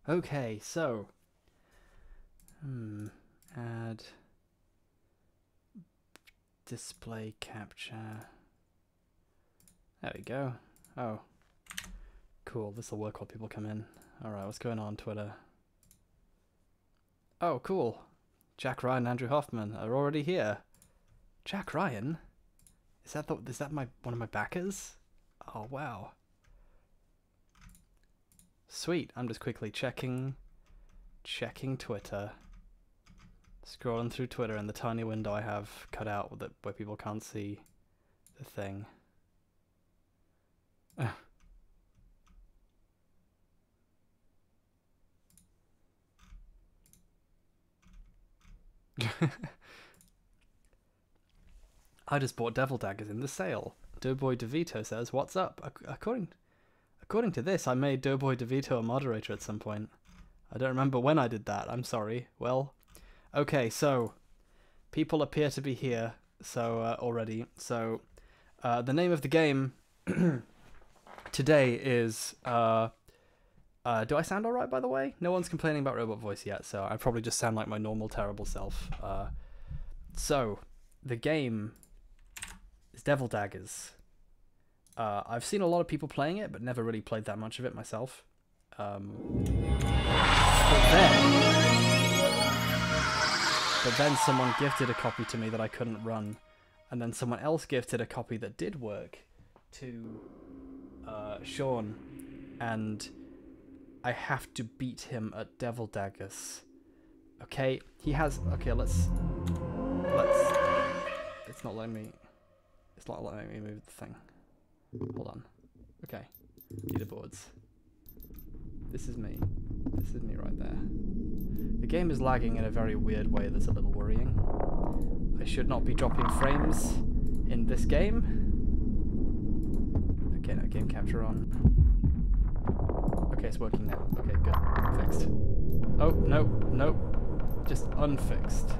Okay, so add display capture. There we go. Oh, cool. This will work while people come in. All right, what's going on Twitter? Oh, cool. Jack Ryan and Andrew Hoffman are already here. Jack Ryan? Is that one of my backers? Oh wow. Sweet. I'm just quickly checking Twitter. Scrolling through Twitter in the tiny window I have cut out where people can't see the thing. I just bought Devil Daggers in the sale. Doughboy DeVito says, "What's up?" According to this, I made Doughboy DeVito a moderator at some point. I don't remember when I did that. I'm sorry. Well, okay, so people appear to be here. So already. So the name of the game today is. Do I sound alright, by the way? No one's complaining about robot voice yet, so I probably just sound like my normal terrible self. So the game is Devil Daggers. I've seen a lot of people playing it, but never really played that much of it myself. But then someone gifted a copy to me that I couldn't run, and then someone else gifted a copy that did work to SHAUN, and I have to beat him at Devil Daggers. Okay, he has. Okay, let's. It's not letting me. It's not letting me move the thing. Hold on. Okay. Leaderboards. This is me. This is me right there. The game is lagging in a very weird way that's a little worrying. I should not be dropping frames in this game. Okay, no, game capture on. Okay, it's working now. Okay, good. Fixed. Oh, no, no. Just unfixed.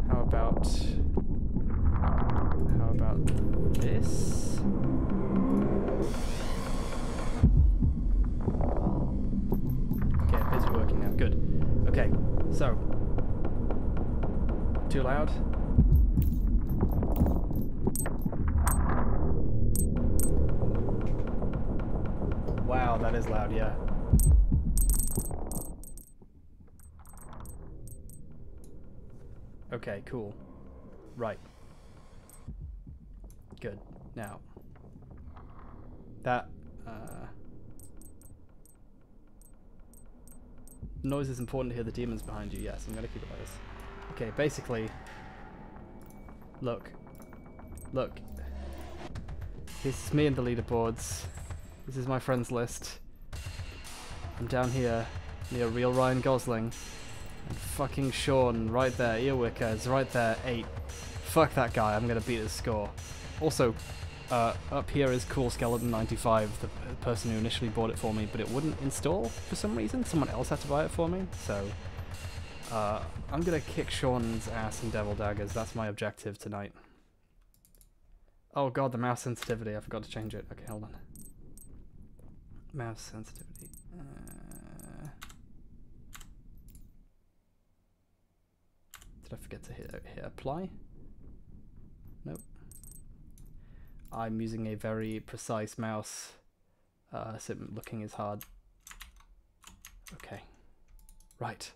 How about this? Okay, this is working now. Good. Okay, so. Too loud? Wow, that is loud, yeah. Okay, cool. Right. Good. Now. That, noise is important to hear the demons behind you. Yes, I'm gonna keep it like this. Okay, basically, look. Look. This is me and the leaderboards. This is my friends list. I'm down here near real Ryan Gosling. And fucking SHAUN right there. Earwicker is right there. 8. Fuck that guy. I'm gonna beat his score. Also, up here is Cool Skeleton 95, the person who initially bought it for me, but it wouldn't install for some reason. Someone else had to buy it for me. So, I'm gonna kick SHAUN's ass in Devil Daggers. That's my objective tonight. Oh god, the mouse sensitivity. I forgot to change it. Okay, hold on. Mouse sensitivity. Did I forget to hit apply? Nope. I'm using a very precise mouse, so looking is hard. Okay. Right.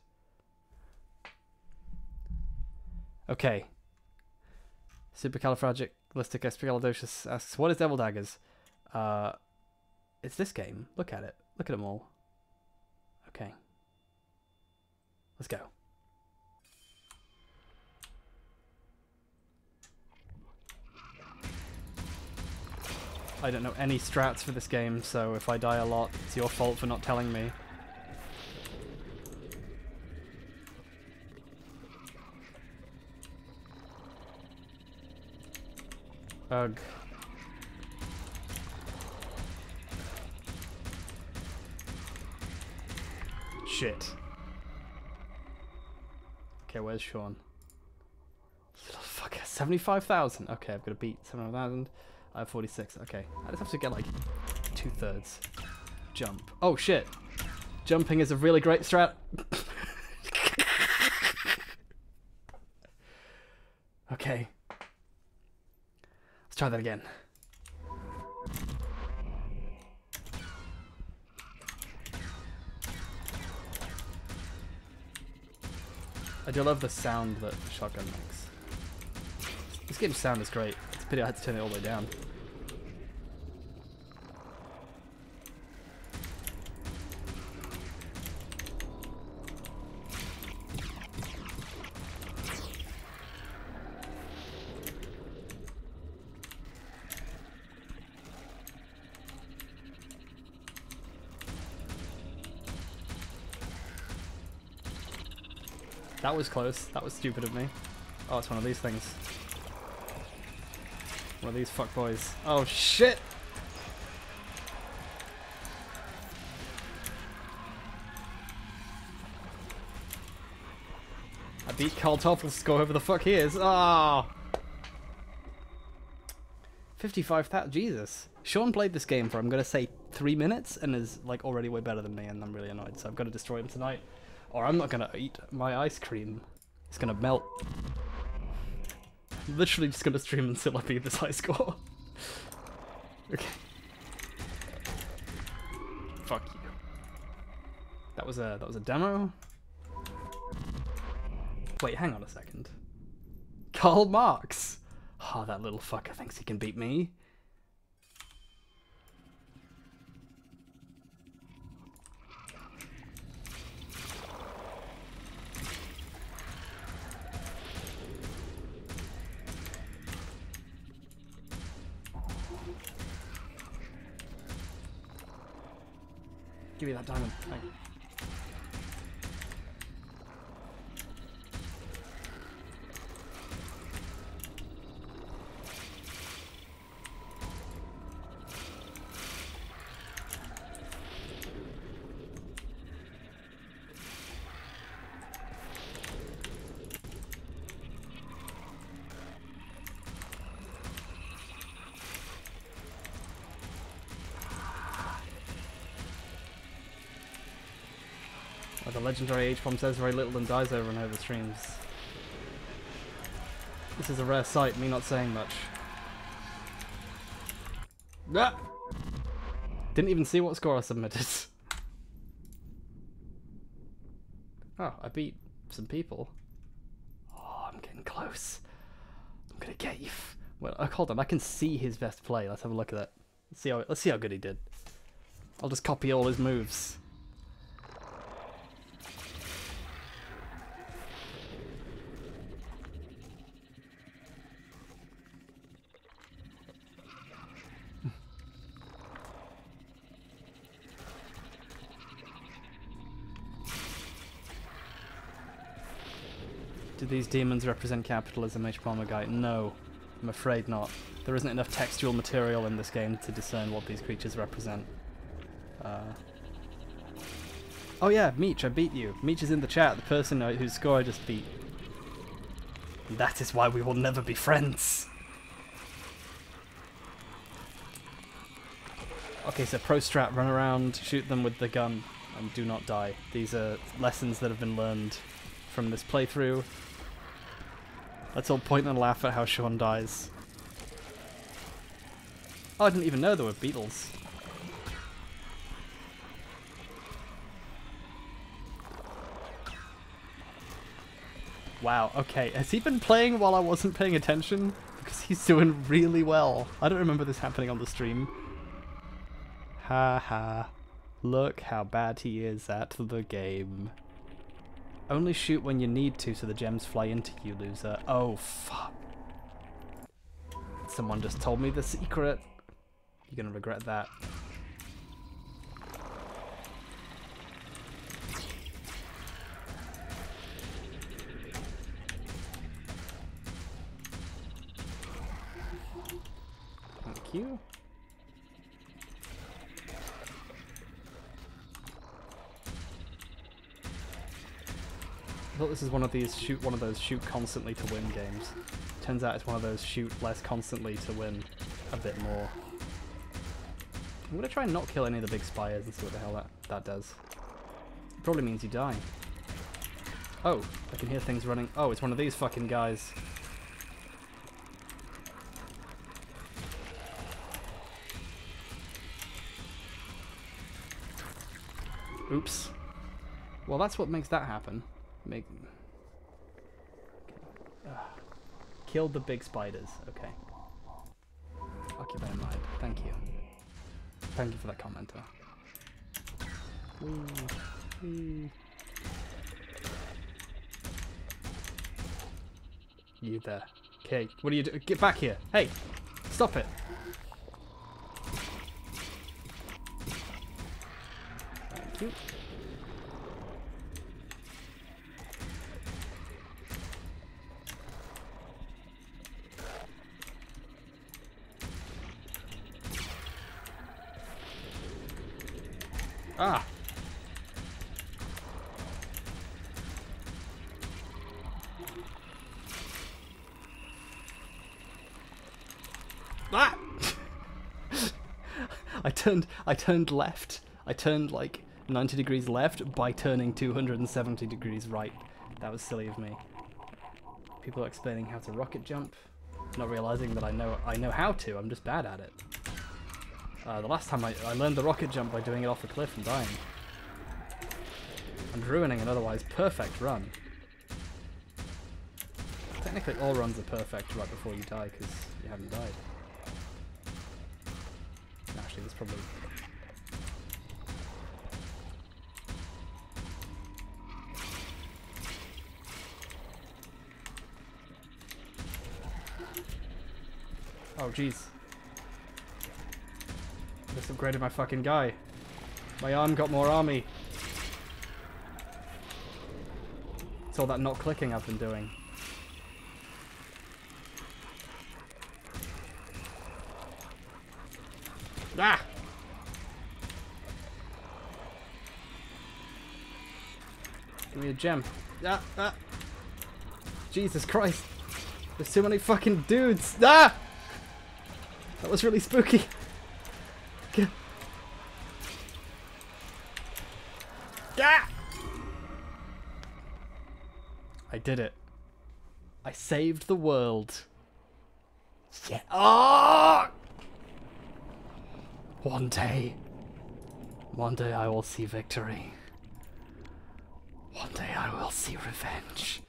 Okay. Supercalifragilisticexpialidocious asks, what is Devil Daggers? It's this game. Look at it. Look at them all. Okay. Let's go. I don't know any strats for this game, so if I die a lot, it's your fault for not telling me. Ugh. Shit. Okay, where's SHAUN? Little fucker. 75,000. Okay, I've got to beat 75,000. I have 46. Okay, I just have to get like 2/3. Jump. Oh shit. Jumping is a really great strat. Okay. Let's try that again. I do love the sound that the shotgun makes. This game's sound is great. It's a pity I had to turn it all the way down. That was close. That was stupid of me. Oh, it's one of these things. One of these fuckboys. Oh, shit! I beat Carl Toffel to go whoever the fuck he is. Ah! Oh. 55,000. Jesus. Sean played this game for, I'm going to say, 3 minutes and is like already way better than me, and I'm really annoyed. So I've got to destroy him tonight. Or I'm not gonna eat my ice cream. It's gonna melt. I'm literally just gonna stream until I beat this high score. Okay. Fuck you. That was a demo? Wait, hang on a second. Karl Marx! Oh, that little fucker thinks he can beat me. Give me that diamond. Thank you. The legendary H-bomb says very little and dies over and over streams. This is a rare sight, me not saying much. Ah! Didn't even see what score I submitted. Oh, I beat some people. Oh, I'm getting close. I'm gonna get you. Well, hold on, I can see his best play. Let's have a look at that. Let's see how good he did. I'll just copy all his moves. Do these demons represent capitalism, H-bomber guy? No, I'm afraid not. There isn't enough textual material in this game to discern what these creatures represent. Oh yeah, Meech, I beat you. Meech is in the chat, the person whose score I just beat. And that is why we will never be friends. Okay, so pro strat, run around, shoot them with the gun, and do not die. These are lessons that have been learned from this playthrough. Let's all point and laugh at how Sean dies. Oh, I didn't even know there were beetles. Wow, okay. Has he been playing while I wasn't paying attention? Because he's doing really well. I don't remember this happening on the stream. Ha ha. Look how bad he is at the game. Only shoot when you need to so the gems fly into you, loser. Oh, fuck. Someone just told me the secret. You're gonna regret that. Thank you. I thought this is one of those shoot constantly to win games. Turns out it's one of those shoot less constantly to win a bit more. I'm gonna try and not kill any of the big spires and see what the hell that does. It probably means you die. Oh, I can hear things running. Oh, it's one of these fucking guys. Oops. Well, that's what makes that happen. Killed the big spiders. Okay. I'll keep that in mind. Thank you. Thank you for that commenter. Whee. Whee. You there. Okay, what are you doing? Get back here. Hey! Stop it! Thank you. Ah! Ah! I turned left. I turned like 90 degrees left by turning 270 degrees right. That was silly of me. People are explaining how to rocket jump, not realizing that I know how to. I'm just bad at it. The last time I learned the rocket jump by doing it off a cliff and dying. And ruining an otherwise perfect run. Technically all runs are perfect right before you die because you haven't died. Actually, there's probably... Oh jeez. Just upgraded my fucking guy. My arm got more army. It's all that not clicking I've been doing. Ah! Give me a gem. Ah! Ah! Jesus Christ! There's too many fucking dudes! Ah! That was really spooky. Ah! I did it. I saved the world. Yeah. Oh! One day I will see victory. One day I will see revenge.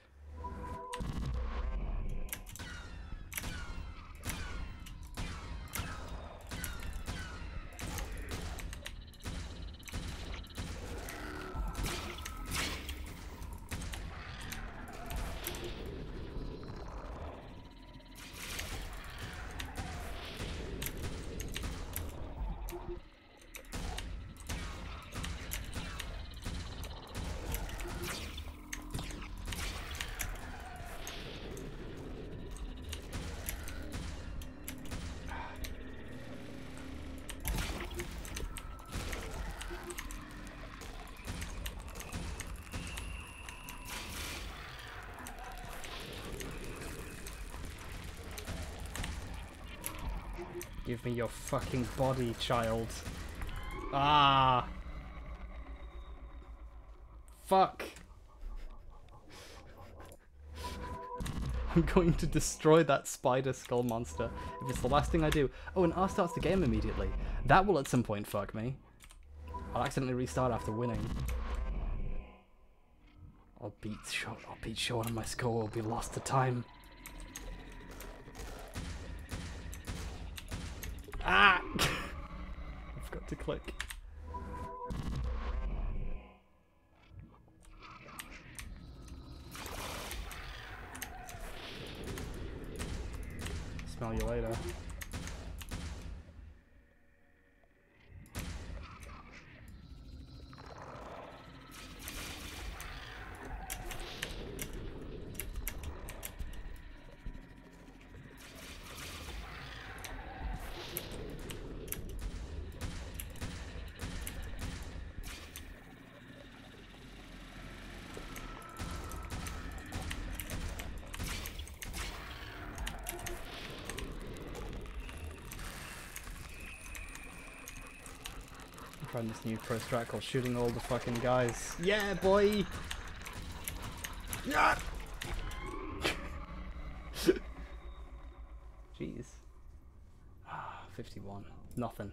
Give me your fucking body, child. Ah! Fuck! I'm going to destroy that spider skull monster if it's the last thing I do. Oh, and R starts the game immediately. That will at some point fuck me. I'll accidentally restart after winning. I'll beat Sean and my score will be lost to time. Ah! I forgot to click. Smell you later. trying this new pro strat called shooting all the fucking guys. Yeah, boy! Yeah! Jeez. 51. Nothing.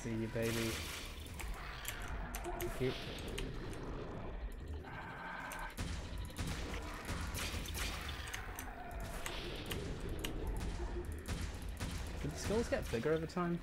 See you, baby. Thank you. Did the skulls get bigger over time?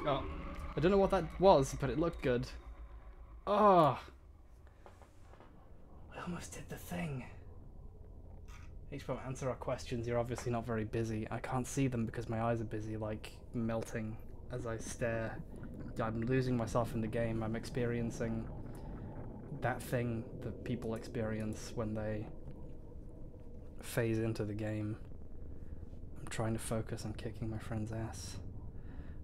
Oh, I don't know what that was, but it looked good. Oh, I almost did the thing. HBOM, answer our questions. You're obviously not very busy. I can't see them because my eyes are busy, like, melting as I stare. I'm losing myself in the game. I'm experiencing that thing that people experience when they phase into the game. I'm trying to focus on kicking my friend's ass.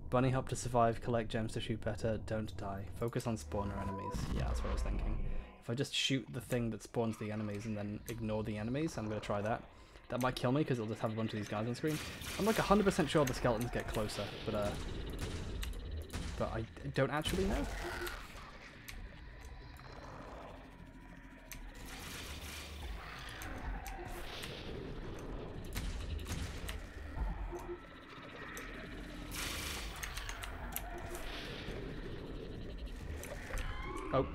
Bunny hop to survive, collect gems to shoot better, don't die. Focus on spawner enemies. Yeah, that's what I was thinking. If I just shoot the thing that spawns the enemies and then ignore the enemies, I'm going to try that. That might kill me because it'll just have a bunch of these guys on screen. I'm like 100% sure the skeletons get closer, but I don't actually know. Oh.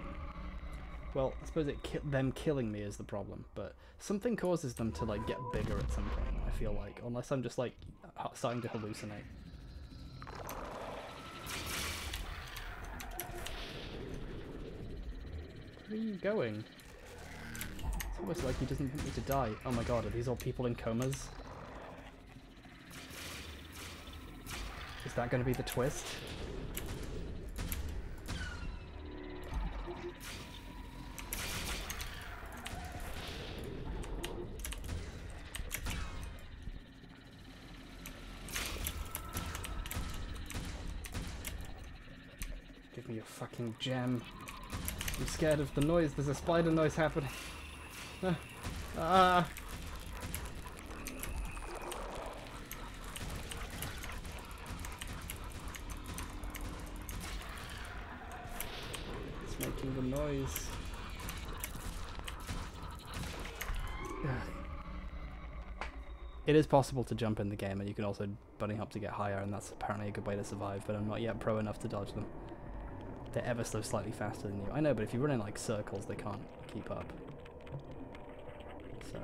Well, I suppose them killing me is the problem, but something causes them to, like, get bigger at some point, I feel like. Unless I'm just, like, starting to hallucinate. Where are you going? It's almost like he doesn't want me to die. Oh my god, are these all people in comas? Is that going to be the twist? Give me a fucking gem. I'm scared of the noise. There's a spider noise happening. Ah. It's making the noise. It is possible to jump in the game, and you can also bunny hop to get higher, and that's apparently a good way to survive, but I'm not yet pro enough to dodge them. They're ever so slightly faster than you. I know, but if you run in like circles, they can't keep up. So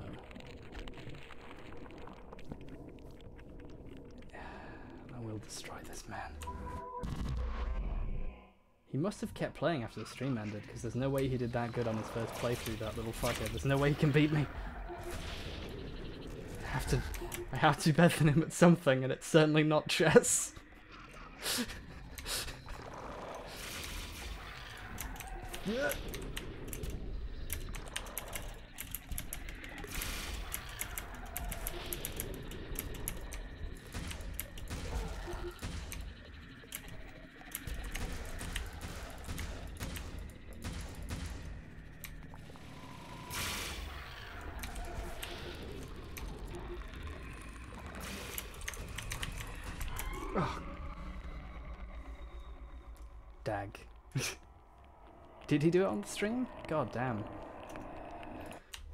I will destroy this man. He must have kept playing after the stream ended, because there's no way he did that good on his first playthrough, that little fucker. There's no way he can beat me. I have to be better than him at something, and it's certainly not chess. Yeah. Oh. Dag. Did he do it on the stream? God damn.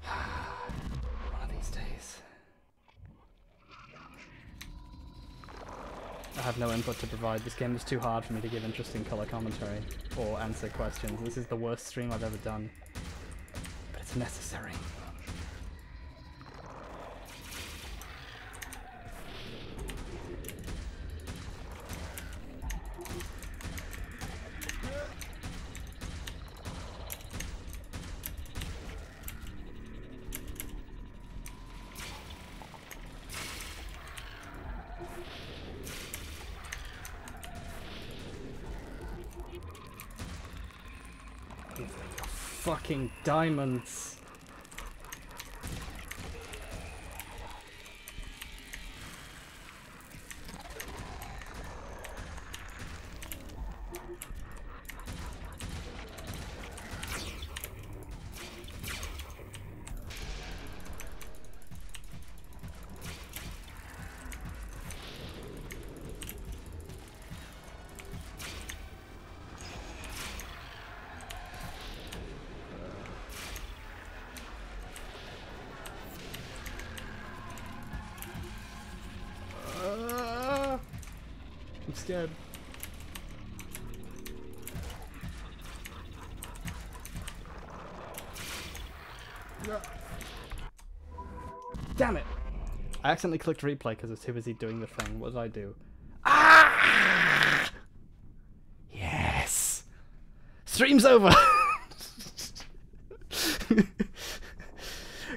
One of these days. I have no input to provide. This game is too hard for me to give interesting colour commentary or answer questions. This is the worst stream I've ever done. But it's necessary. fucking diamonds. I'm scared. Damn it! I accidentally clicked replay because I was too busy doing the thing. What did I do? Ah! Yes! Stream's over!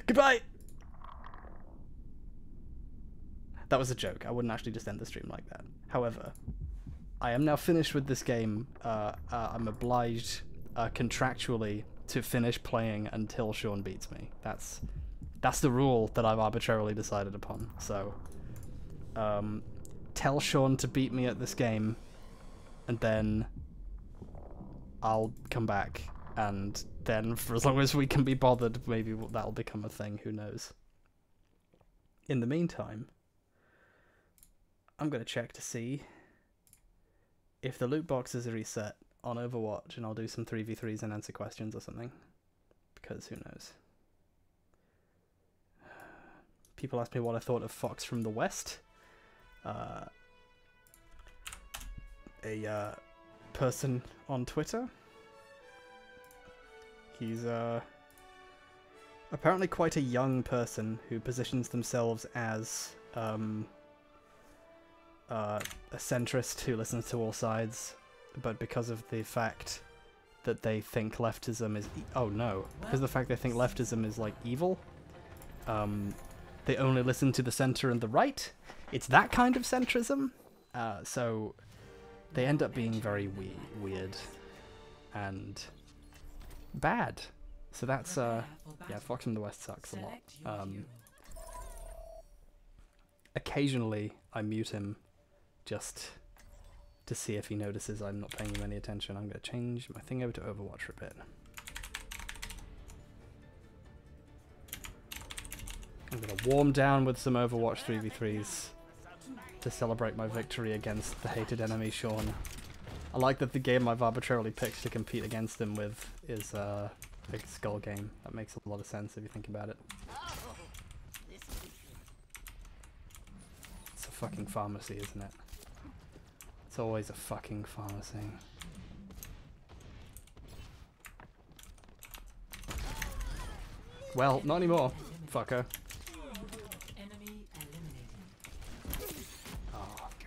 Goodbye! That was a joke. I wouldn't actually just end the stream like that. However, I am now finished with this game. I'm obliged contractually to finish playing until Sean beats me. That's the rule that I've arbitrarily decided upon. So, tell Sean to beat me at this game, and then I'll come back, and then for as long as we can be bothered, maybe that'll become a thing. Who knows? In the meantime, I'm going to check to see if the loot boxes are reset on Overwatch, and I'll do some 3v3s and answer questions or something, because who knows. People ask me what I thought of Fox from the West. A person on Twitter. He's apparently quite a young person who positions themselves as a centrist who listens to all sides, but because of the fact that they think leftism is because of the fact they think leftism is like evil, they only listen to the center and the right. It's that kind of centrism, so they end up being very weird and bad. So that's yeah, Fox from the West sucks a lot. Occasionally I mute him just to see if he notices I'm not paying him any attention. I'm going to change my thing over to Overwatch for a bit. I'm going to warm down with some Overwatch 3v3s to celebrate my victory against the hated enemy Sean. I like that the game I've arbitrarily picked to compete against him with is a big skull game. That makes a lot of sense if you think about it. It's a fucking pharmacy, isn't it? It's always a fucking pharmacy. Well, not anymore, fucker.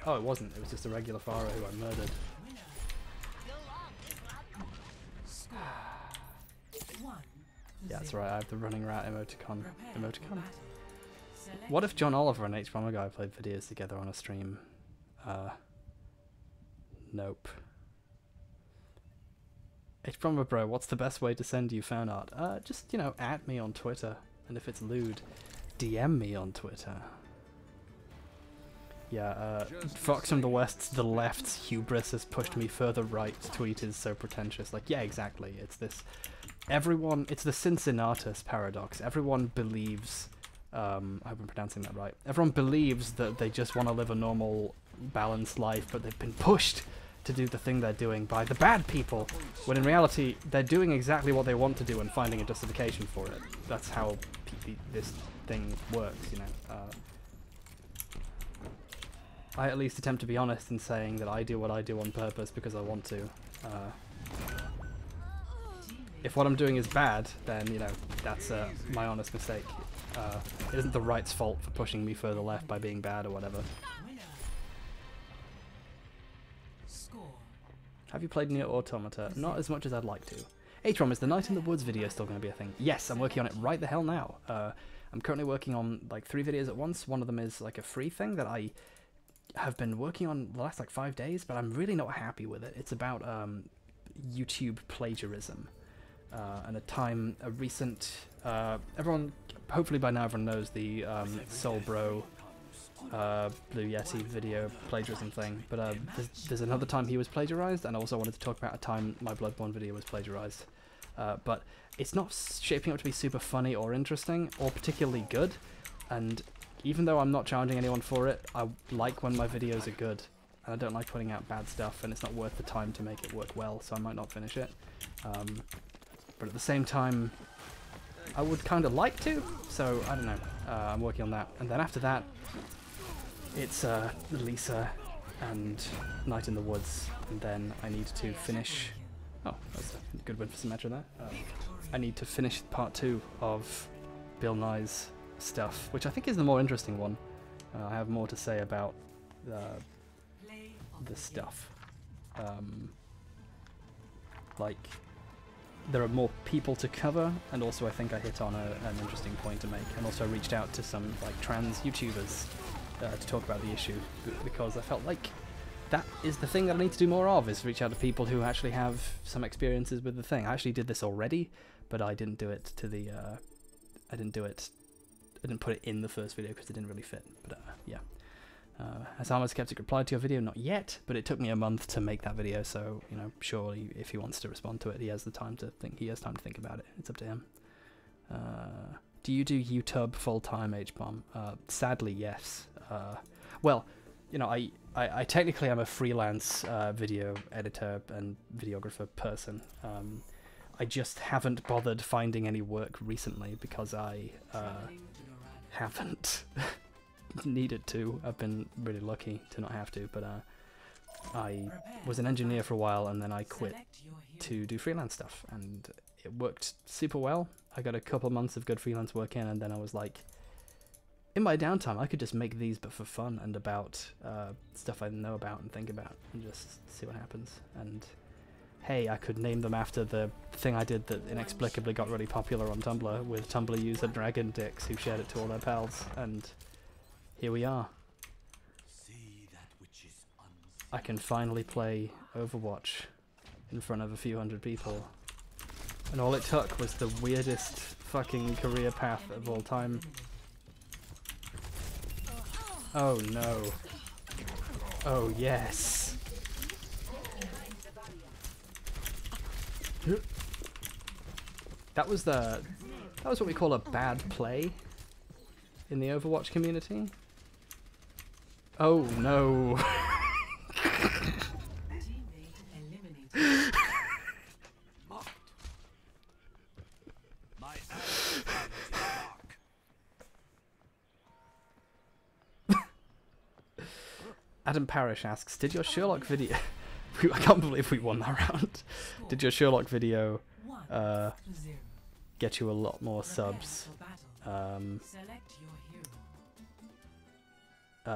Oh, it wasn't. It was just a regular Pharah who I murdered. Yeah, that's right. I have the running rat emoticon. What if John Oliver and H Bomber Guy played videos together on a stream? Nope. H Bomber Bro, what's the best way to send you fan art? Just, you know, at me on Twitter. And if it's lewd, DM me on Twitter. Yeah, Fox from the West's the left's hubris has pushed me further right tweet is so pretentious. Like, yeah, exactly. It's this... Everyone... It's the Cincinnatus paradox. Everyone believes... I hope I'm pronouncing that right. Everyone believes that they just want to live a normal, balanced life, but they've been pushed to do the thing they're doing by the bad people, when in reality, they're doing exactly what they want to do and finding a justification for it. That's how this thing works, you know. I at least attempt to be honest in saying that I do what I do on purpose because I want to. If what I'm doing is bad, then, you know, that's my honest mistake. It isn't the right's fault for pushing me further left by being bad or whatever. Have you played Nier Automata? Not as much as I'd like to. Atrom, is the Night in the Woods video still going to be a thing? Yes, I'm working on it right the hell now. I'm currently working on like 3 videos at once. One of them is like a free thing that I have been working on the last like 5 days, but I'm really not happy with it. It's about YouTube plagiarism. and a recent, everyone, hopefully by now everyone knows the Soul Bro Blue Yeti video plagiarism thing, but there's another time he was plagiarized, and I also wanted to talk about a time my Bloodborne video was plagiarized. But it's not shaping up to be super funny or interesting or particularly good, and even though I'm not challenging anyone for it, I like when my videos are good, and I don't like putting out bad stuff, and it's not worth the time to make it work well, so I might not finish it. But at the same time, I would kind of like to, so I don't know, I'm working on that. And then after that, it's Lisa and Night in the Woods, and then I need to finish... Oh, that's a good win for Symmetra there. I need to finish part 2 of Bill Nye's stuff, which I think is the more interesting one. I have more to say about the stuff. Like, there are more people to cover, and also I think I hit on an interesting point to make, and also I reached out to some like trans YouTubers to talk about the issue, because I felt like that is the thing that I need to do more of, is reach out to people who actually have some experiences with the thing. I actually did this already, but I didn't do it to the, I didn't put it in the first video because it didn't really fit, but yeah. Has Armored Skeptic replied to your video? Not yet, but it took me a month to make that video, so, you know, surely if he wants to respond to it, he has the time to think, he has time to think about it. It's up to him. Do you do YouTube full-time, H-Bomb? Sadly, yes. Well, you know, I technically am a freelance video editor and videographer person. I just haven't bothered finding any work recently because I haven't needed to. I've been really lucky to not have to, but I was an engineer for a while and then I quit to do freelance stuff, and it worked super well. I got a couple months of good freelance work in, and then I was like, in my downtime I could just make these but for fun and about stuff I know about and think about and just see what happens. And hey, I could name them after the thing I did that inexplicably got really popular on Tumblr with Tumblr user Dragon Dicks, who shared it to all their pals, and here we are. I can finally play Overwatch in front of a few hundred people. And all it took was the weirdest fucking career path of all time. Oh no. Oh yes. That was what we call a bad play in the Overwatch community. Oh no. Adam Parrish asks, did your Sherlock video... I can't believe we won that round. Did your Sherlock video get you a lot more subs?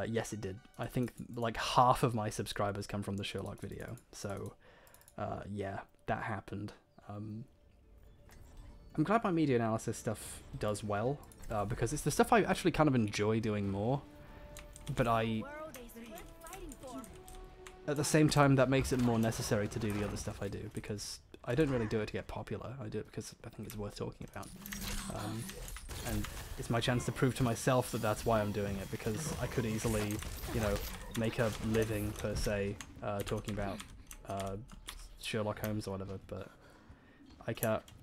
Yes, it did. I think like half of my subscribers come from the Sherlock video. So, yeah, that happened. I'm glad my media analysis stuff does well, because it's the stuff I actually kind of enjoy doing more. But at the same time, that makes it more necessary to do the other stuff I do, because I don't really do it to get popular. I do it because I think it's worth talking about. And it's my chance to prove to myself that that's why I'm doing it, because I could easily, you know, make a living, per se, talking about Sherlock Holmes or whatever, but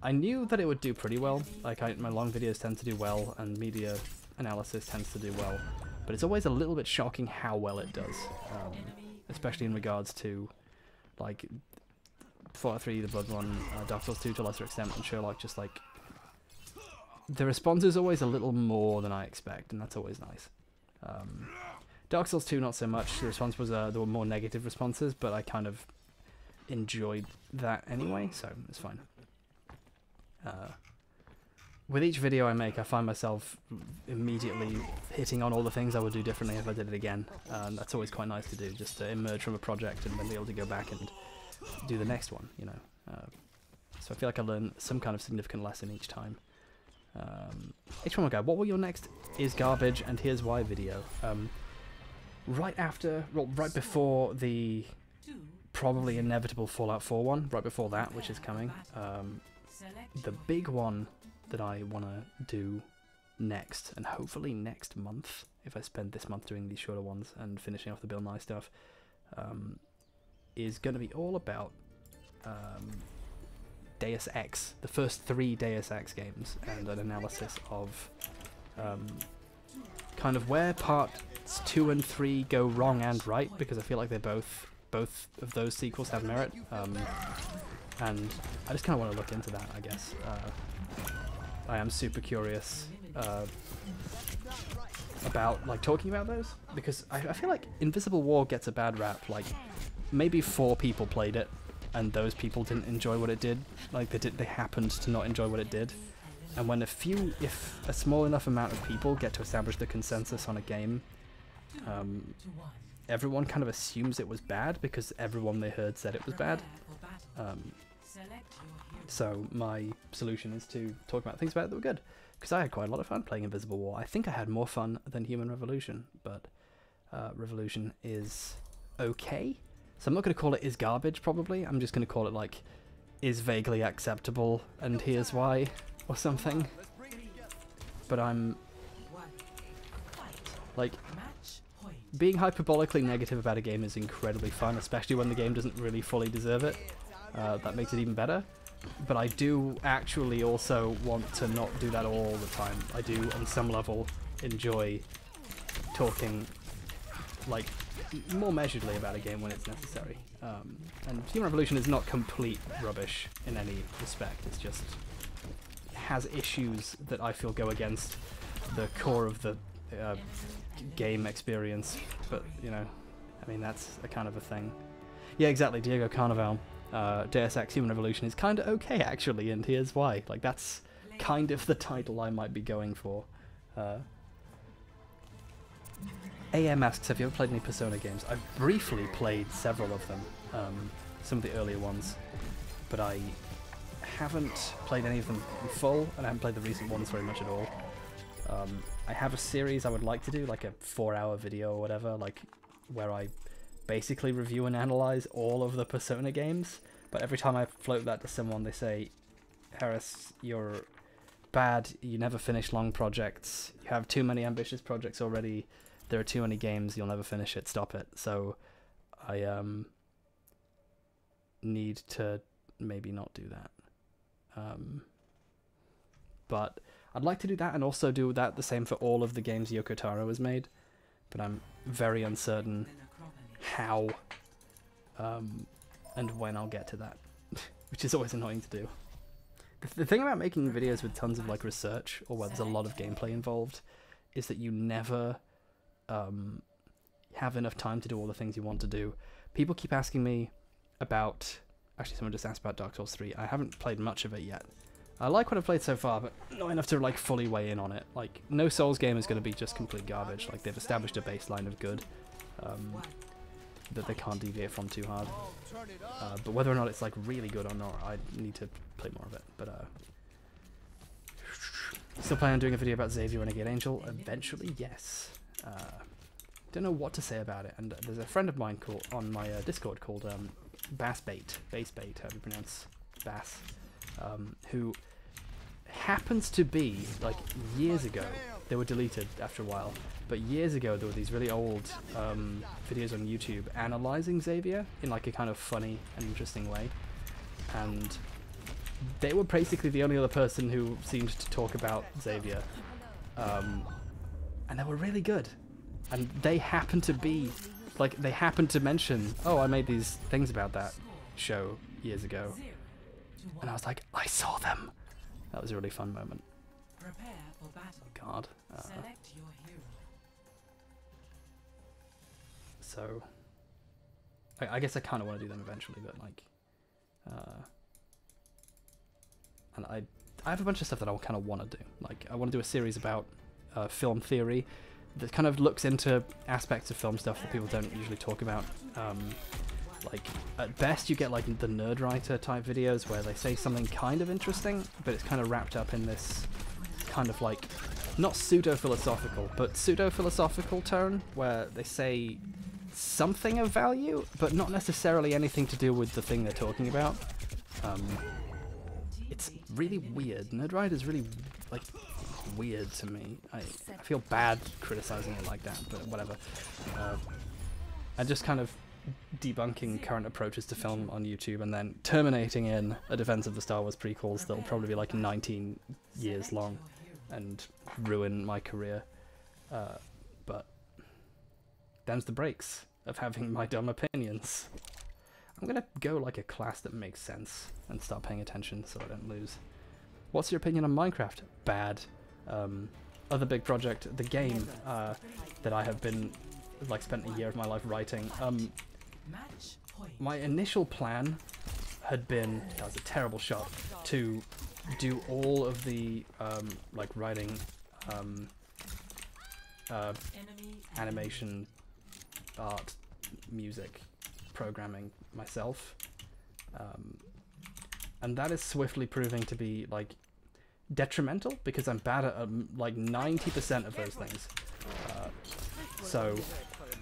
I knew that it would do pretty well. Like, my long videos tend to do well, and media analysis tends to do well, but it's always a little bit shocking how well it does. Especially in regards to, like, Fallout 3, the Bloodborne, Dark Souls 2 to a lesser extent, and Sherlock, just like, the response is always a little more than I expect, and that's always nice. Dark Souls 2, not so much. The response was, there were more negative responses, but I kind of enjoyed that anyway, so it's fine. With each video I make, I find myself immediately hitting on all the things I would do differently if I did it again. That's always quite nice to do, just to emerge from a project and then be able to go back and do the next one, you know. So I feel like I learn some kind of significant lesson each time. H1 guy, what were your next is garbage and here's why video? Right before the probably inevitable Fallout 4 one, right before that, which is coming. the big one that I want to do next, and hopefully next month, if I spend this month doing these shorter ones and finishing off the Bill Nye stuff, is going to be all about Deus Ex, the first 3 Deus Ex games, and an analysis of kind of where parts 2 and 3 go wrong and right, because I feel like they both of those sequels have merit, and I just kind of want to look into that, I guess. I am super curious about like talking about those, because I feel like Invisible War gets a bad rap. Like maybe 4 people played it, and those people didn't enjoy what it did. Like they happened to not enjoy what it did. And when if a small enough amount of people get to establish the consensus on a game, everyone kind of assumes it was bad because everyone they heard said it was bad. So my solution is to talk about things about it that were good, because I had quite a lot of fun playing Invisible War. I think I had more fun than Human Revolution, but Revolution is okay. So I'm not going to call it is garbage, probably. I'm just going to call it like is vaguely acceptable and here's why, or something. But I'm like, being hyperbolically negative about a game is incredibly fun, especially when the game doesn't really fully deserve it. That makes it even better. But I do actually also want to not do that all the time. I do, on some level, enjoy talking like more measuredly about a game when it's necessary. And Human Revolution is not complete rubbish in any respect. It's just has issues that I feel go against the core of the game experience. But you know, I mean, that's a kind of a thing. Yeah, exactly. Diego Carnival. Deus Ex Human Revolution is kind of okay, actually, and here's why. Like, that's kind of the title I might be going for. AM asks, have you ever played any Persona games? I've briefly played several of them, some of the earlier ones, but I haven't played any of them in full, and I haven't played the recent ones very much at all. I have a series I would like to do, like a 4-hour video or whatever, like where I basically review and analyze all of the Persona games, but every time I float that to someone, they say, Harris, you're bad, you never finish long projects, you have too many ambitious projects already, there are too many games, you'll never finish it, stop it. So I need to maybe not do that. But I'd like to do that, and also do that the same for all of the games Yoko Taro has made, but I'm very uncertain how and when I'll get to that, which is always annoying to do. The thing about making videos with tons of like research, or where there's a lot of gameplay involved, is that you never have enough time to do all the things you want to do. People keep asking me about, actually someone just asked about Dark Souls 3. I haven't played much of it yet. I like what I've played so far, but not enough to like fully weigh in on it. Like, no Souls game is going to be just complete garbage. Like, they've established a baseline of good that they can't deviate from too hard. But whether or not it's like really good or not, I need to play more of it. But still planning on doing a video about Xavier Renegade Angel eventually. Yes. Don't know what to say about it. And there's a friend of mine on my Discord called Bassbait, however you pronounce Bass, who happens to be, like, years ago, they were deleted after a while, but years ago there were these really old videos on YouTube analysing Xavier in like a kind of funny and interesting way, and they were basically the only other person who seemed to talk about Xavier, and they were really good, and they happened to be, like, they happened to mention, oh, I made these things about that show years ago, and I was like, I saw them. That was a really fun moment. Prepare for battle. Oh God. Select your hero. So, I guess I kind of want to do them eventually, but like, and I have a bunch of stuff that I kind of want to do. Like, I want to do a series about film theory that kind of looks into aspects of film stuff that people don't usually talk about. Like, at best you get like the nerd writer type videos where they say something kind of interesting, but it's kind of wrapped up in this kind of like, not pseudo-philosophical, but pseudo-philosophical tone, where they say something of value, but not necessarily anything to do with the thing they're talking about. it's really weird. Nerdride is really, like, weird to me. I feel bad criticizing it like that, but whatever. And just kind of debunking current approaches to film on YouTube and then terminating in a defense of the Star Wars prequels that'll probably be like 19 years long and ruin my career. But them's the breaks of having my dumb opinions. I'm gonna go like a class that makes sense and start paying attention so I don't lose. What's your opinion on Minecraft? Bad. Other big project, the game that I have been like spent a year of my life writing. My initial plan had been, that was a terrible shot, to do all of the like writing animation, art, music, programming myself, and that is swiftly proving to be like detrimental because I'm bad at like 90% of those things. So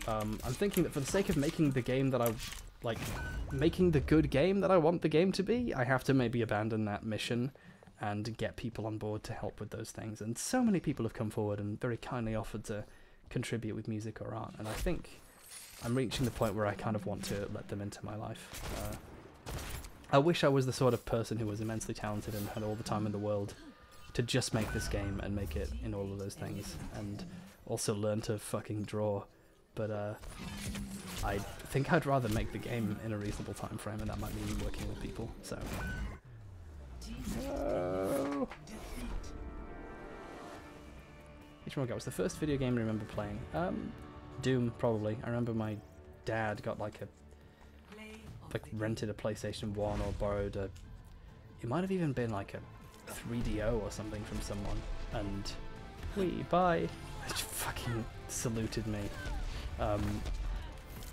I'm thinking that for the sake of making the game that making the good game that I want the game to be, I have to maybe abandon that mission and get people on board to help with those things. And so many people have come forward and very kindly offered to contribute with music or art, and I think I'm reaching the point where I kind of want to let them into my life. I wish I was the sort of person who was immensely talented and had all the time in the world to just make this game and make it in all of those things, and also learn to fucking draw. But I think I'd rather make the game in a reasonable time frame, and that might mean working with people. So, which one was the first video game I remember playing? Doom, probably. I remember my dad got like rented a PlayStation 1 or borrowed a. It might have even been like a 3DO or something from someone, and bye. It fucking saluted me.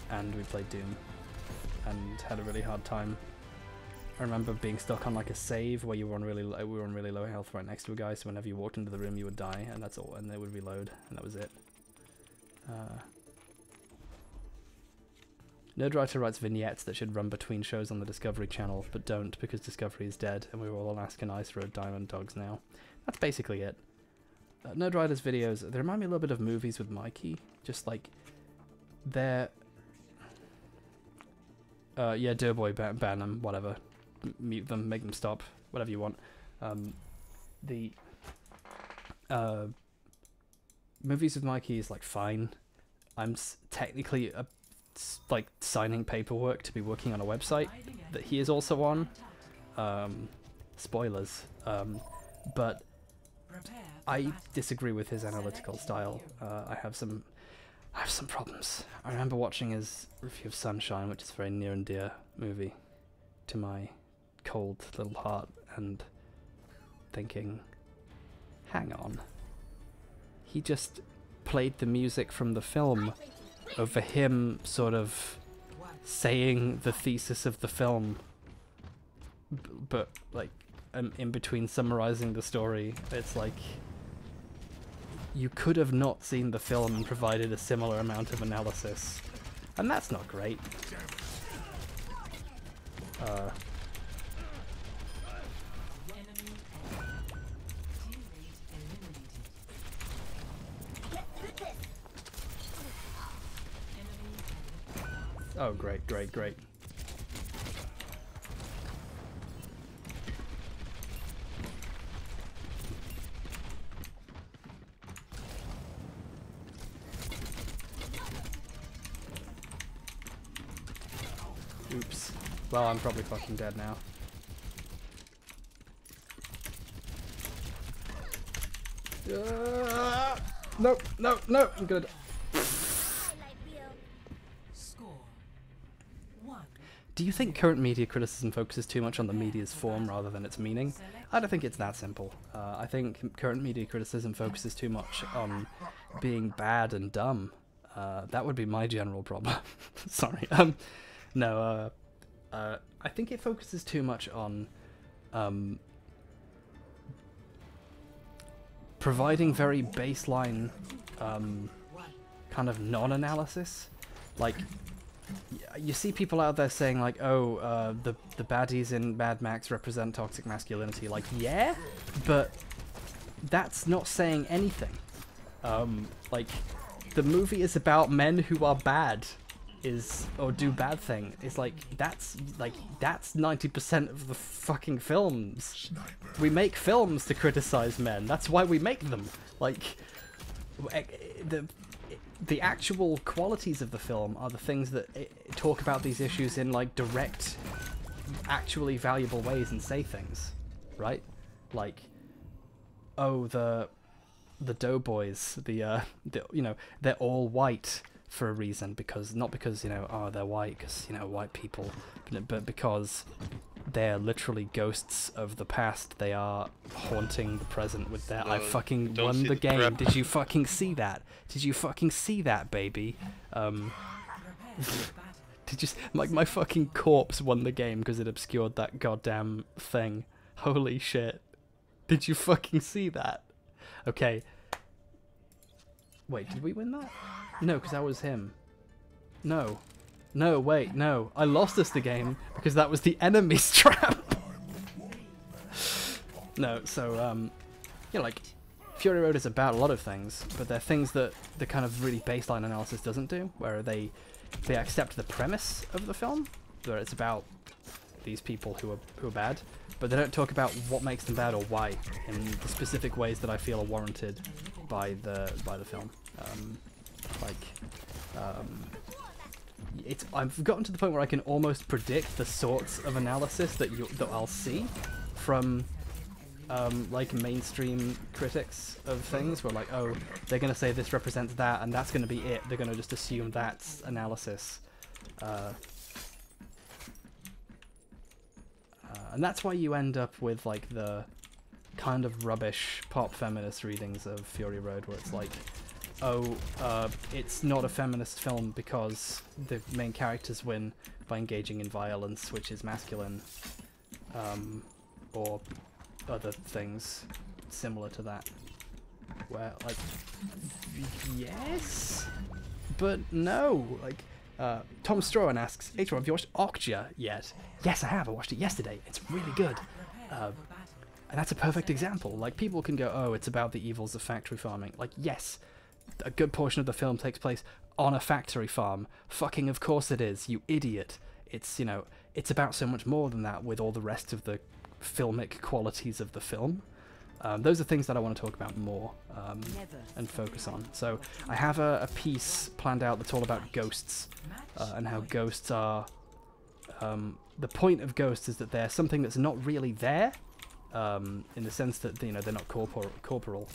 And we played Doom and had a really hard time. I remember being stuck on like a save where you were on really low, we were on really low health right next to a guy, so whenever you walked into the room you would die, and that's all, and they would reload, and that was it. Nerdwriter writes vignettes that should run between shows on the Discovery Channel, but don't because Discovery is dead and we're all Alaskan Ice Road Diamond Dogs now. That's basically it. Nerdwriter's videos, they remind me a little bit of movies with Mikey, just like they're yeah, Doughboy, ban them, whatever, mute them, make them stop, whatever you want. The movies with Mikey is like fine. I'm technically like signing paperwork to be working on a website that he is also on. Spoilers. But I disagree with his analytical style. I have some problems. I remember watching his review of Sunshine, which is a very near and dear movie to my cold little heart, and thinking, hang on. He just played the music from the film over him sort of saying the thesis of the film, but like in between summarizing the story. It's like you could have not seen the film and provided a similar amount of analysis, and that's not great. Oh, great, great, great. Oops. Well, I'm probably fucking dead now. No, no, no, I'm good. Do you think current media criticism focuses too much on the media's form rather than its meaning? I don't think it's that simple. I think current media criticism focuses too much on being bad and dumb. That would be my general problem. Sorry. No, I think it focuses too much on providing very baseline kind of non-analysis. Like, you see people out there saying like, oh, the baddies in Mad Max represent toxic masculinity. Like, yeah, but that's not saying anything. Like, the movie is about men who are bad, or do bad thing. It's like that's 90% of the fucking films. We make films to criticize men. That's why we make them. Like, the actual qualities of the film are the things that talk about these issues in like direct, actually valuable ways and say things, right? Like, oh, the doughboys, you know, they're all white for a reason, because not because, you know, oh, they're white because, you know, white people, but because they're literally ghosts of the past. They are haunting the present with their I fucking won the game. Did you fucking see that? Did you fucking see that, baby? Did you like my fucking corpse won the game because it obscured that goddamn thing? Holy shit. Did you fucking see that? Okay. Wait, did we win that? No, because that was him. No. No, wait, no. I lost us the game because that was the enemy's trap. No, so, you know, like, Fury Road is about a lot of things, but they're things that the kind of really baseline analysis doesn't do, where they accept the premise of the film, where it's about these people who are bad, but they don't talk about what makes them bad or why in the specific ways that I feel are warranted by the film. I've gotten to the point where I can almost predict the sorts of analysis that I'll see from like mainstream critics of things, where like, oh, they're gonna say this represents that and that's gonna be it. They're gonna just assume that's analysis. And that's why you end up with like the kind of rubbish pop feminist readings of Fury Road, where it's like, oh, it's not a feminist film because the main characters win by engaging in violence, which is masculine, or other things similar to that. Where, like, yes, but no. Like, Tom Strohan asks, H1, have you watched Okja yet? Yes, I have. I watched it yesterday. It's really good. And that's a perfect example. Like, people can go, oh, it's about the evils of factory farming. Like, yes, a good portion of the film takes place on a factory farm. Fucking of course it is, you idiot. It's, you know, it's about so much more than that with all the rest of the filmic qualities of the film. Those are things that I want to talk about more and focus on. So I have a piece planned out that's all about ghosts and how ghosts are... the point of ghosts is that they're something that's not really there, in the sense that, you know, they're not corporeal,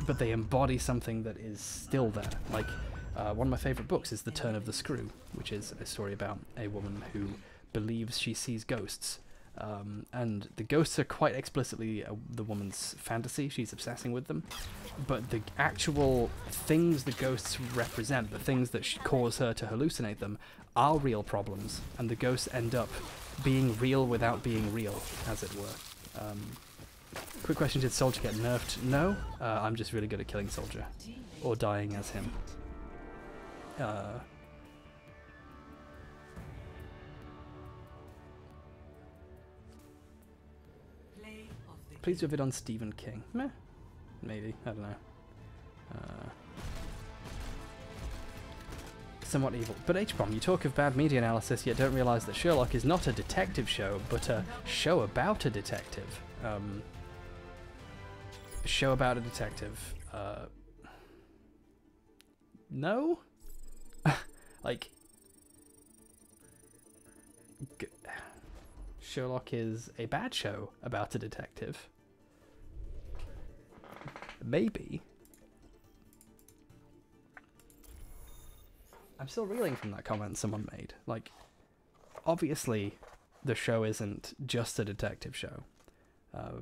but they embody something that is still there. Like, one of my favourite books is The Turn of the Screw, which is a story about a woman who believes she sees ghosts. And the ghosts are quite explicitly the woman's fantasy. She's obsessing with them. But the actual things the ghosts represent, the things that cause her to hallucinate them, are real problems. And the ghosts end up being real without being real, as it were. Quick question, did Soldier get nerfed? No, I'm just really good at killing Soldier. Or dying as him. Please do a vid on Stephen King. Meh. Maybe, I don't know. Somewhat evil. But H-Bomb, you talk of bad media analysis, yet don't realise that Sherlock is not a detective show, but a show about a detective. A show about a detective. No? Like... Sherlock is a bad show about a detective. Maybe. I'm still reeling from that comment someone made. Like, obviously, the show isn't just a detective show.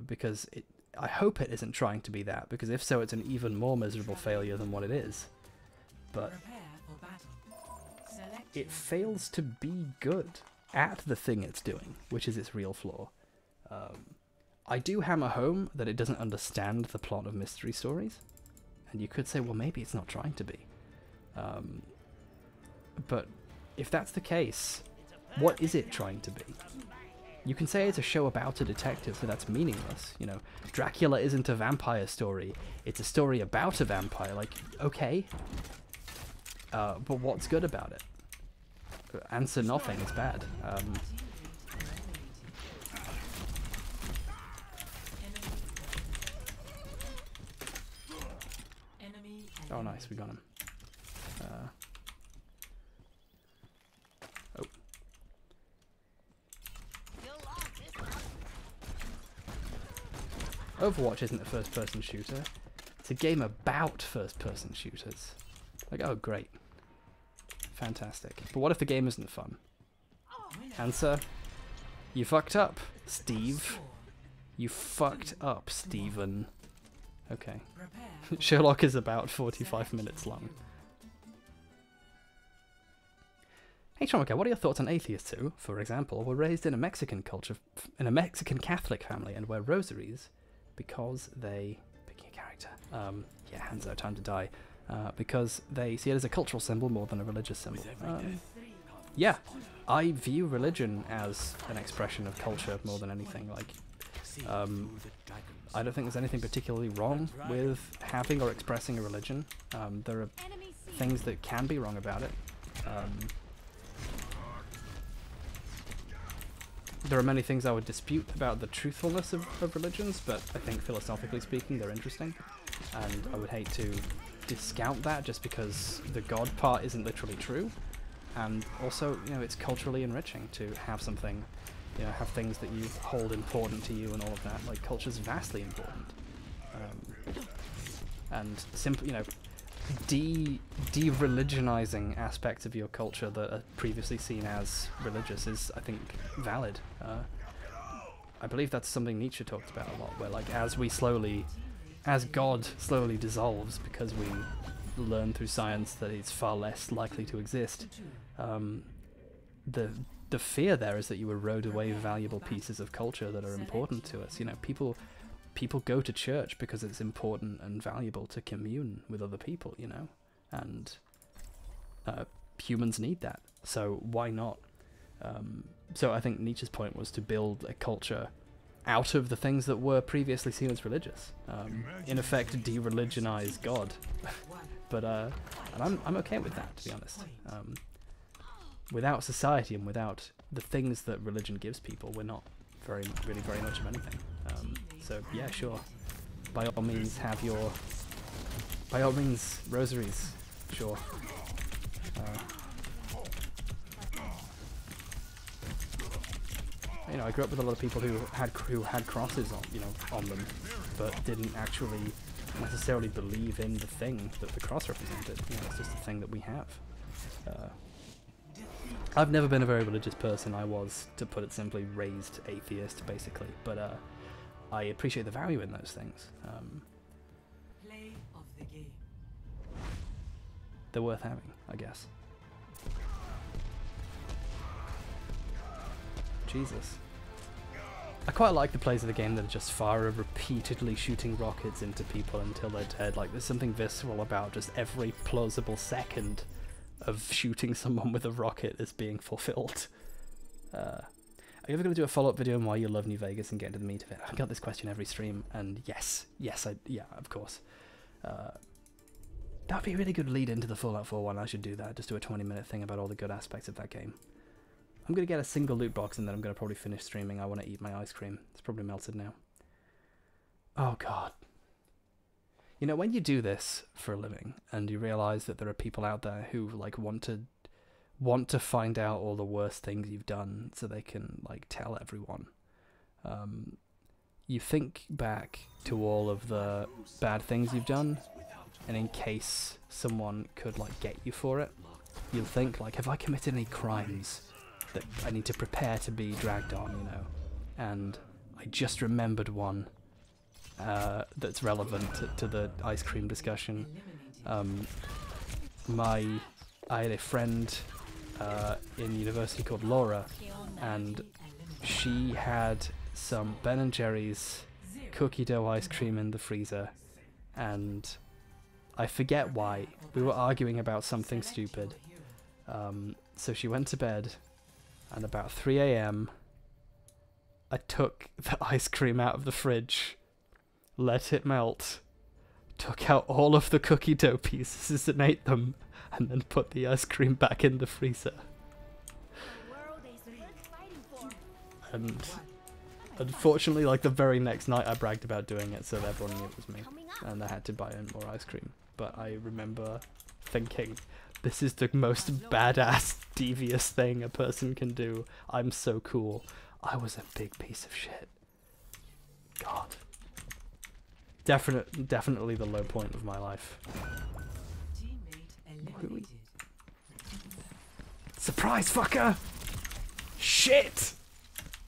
Because I hope it isn't trying to be that, because if so, it's an even more miserable failure than what it is. But it fails to be good at the thing it's doing, which is its real flaw. I do hammer home that it doesn't understand the plot of mystery stories, and you could say, well, maybe it's not trying to be. But if that's the case, what is it trying to be? You can say it's a show about a detective, but that's meaningless. You know, Dracula isn't a vampire story. It's a story about a vampire. Like, okay. But what's good about it? Answer nothing. It's bad. Oh, nice. We got him. Oh. Overwatch isn't a first-person shooter. It's a game about first-person shooters. Like, oh, great. Fantastic. But what if the game isn't fun? Answer, you fucked up, Steve. You fucked up, Steven. Okay. Sherlock is about 45 minutes long. Hey Tromaka, what are your thoughts on atheists who, for example, were raised in a Mexican culture, in a Mexican Catholic family and wear rosaries because they... Picking a character. Yeah, hands out, time to die. Because they see it as a cultural symbol more than a religious symbol. Yeah, I view religion as an expression of culture more than anything. Like, I don't think there's anything particularly wrong with having or expressing a religion. There are things that can be wrong about it. There are many things I would dispute about the truthfulness of religions, but I think philosophically speaking they're interesting, and I would hate to discount that just because the God part isn't literally true. And also, you know, it's culturally enriching to have something, you know, have things that you hold important to you and all of that. Like, culture's vastly important. And simply, you know, de-religionizing aspects of your culture that are previously seen as religious is, I think, valid. I believe that's something Nietzsche talked about a lot, where, like, as God slowly dissolves because we learn through science that it's far less likely to exist, the fear there is that you erode away valuable pieces of culture that are important to us. You know, people go to church because it's important and valuable to commune with other people, you know, and humans need that, so why not? So I think Nietzsche's point was to build a culture out of the things that were previously seen as religious. In effect, de-religionize God. But and I'm okay with that, to be honest. Without society and without the things that religion gives people, we're not really very much of anything. So yeah, sure. By all means, rosaries, sure. You know, I grew up with a lot of people who had crosses on them, but didn't actually necessarily believe in the thing that the cross represented. You know, it's just a thing that we have. I've never been a very religious person. I was, to put it simply, raised atheist, basically. But I appreciate the value in those things. Play of the game. They're worth having, I guess. Jesus. I quite like the plays of the game that are just Farah repeatedly shooting rockets into people until they're dead. Like, there's something visceral about just every plausible second of shooting someone with a rocket as being fulfilled. Are you ever going to do a follow-up video on why you love New Vegas and get into the meat of it? I got this question every stream, and yeah, of course. That'd be a really good lead into the Fallout 4 one. I should do that. Just do a 20-minute thing about all the good aspects of that game. I'm going to get a single loot box and then I'm going to probably finish streaming. I want to eat my ice cream. It's probably melted now. Oh god. You know, when you do this for a living and you realise that there are people out there who like want to find out all the worst things you've done so they can like tell everyone. You think back to all of the bad things you've done, and in case someone could like get you for it, you'll think like, have I committed any crimes that I need to prepare to be dragged on, you know? And I just remembered one that's relevant to the ice cream discussion. I had a friend in university called Laura, and she had some Ben & Jerry's cookie dough ice cream in the freezer, and I forget why. We were arguing about something stupid. So she went to bed, and about 3 a.m. I took the ice cream out of the fridge, let it melt, took out all of the cookie dough pieces and ate them, and then put the ice cream back in the freezer. And unfortunately, like the very next night I bragged about doing it, so everyone knew it was me, and I had to buy in more ice cream. But I remember thinking, this is the most badass, devious thing a person can do. I'm so cool. I was a big piece of shit. God. Definitely the low point of my life. Surprise, fucker! Shit!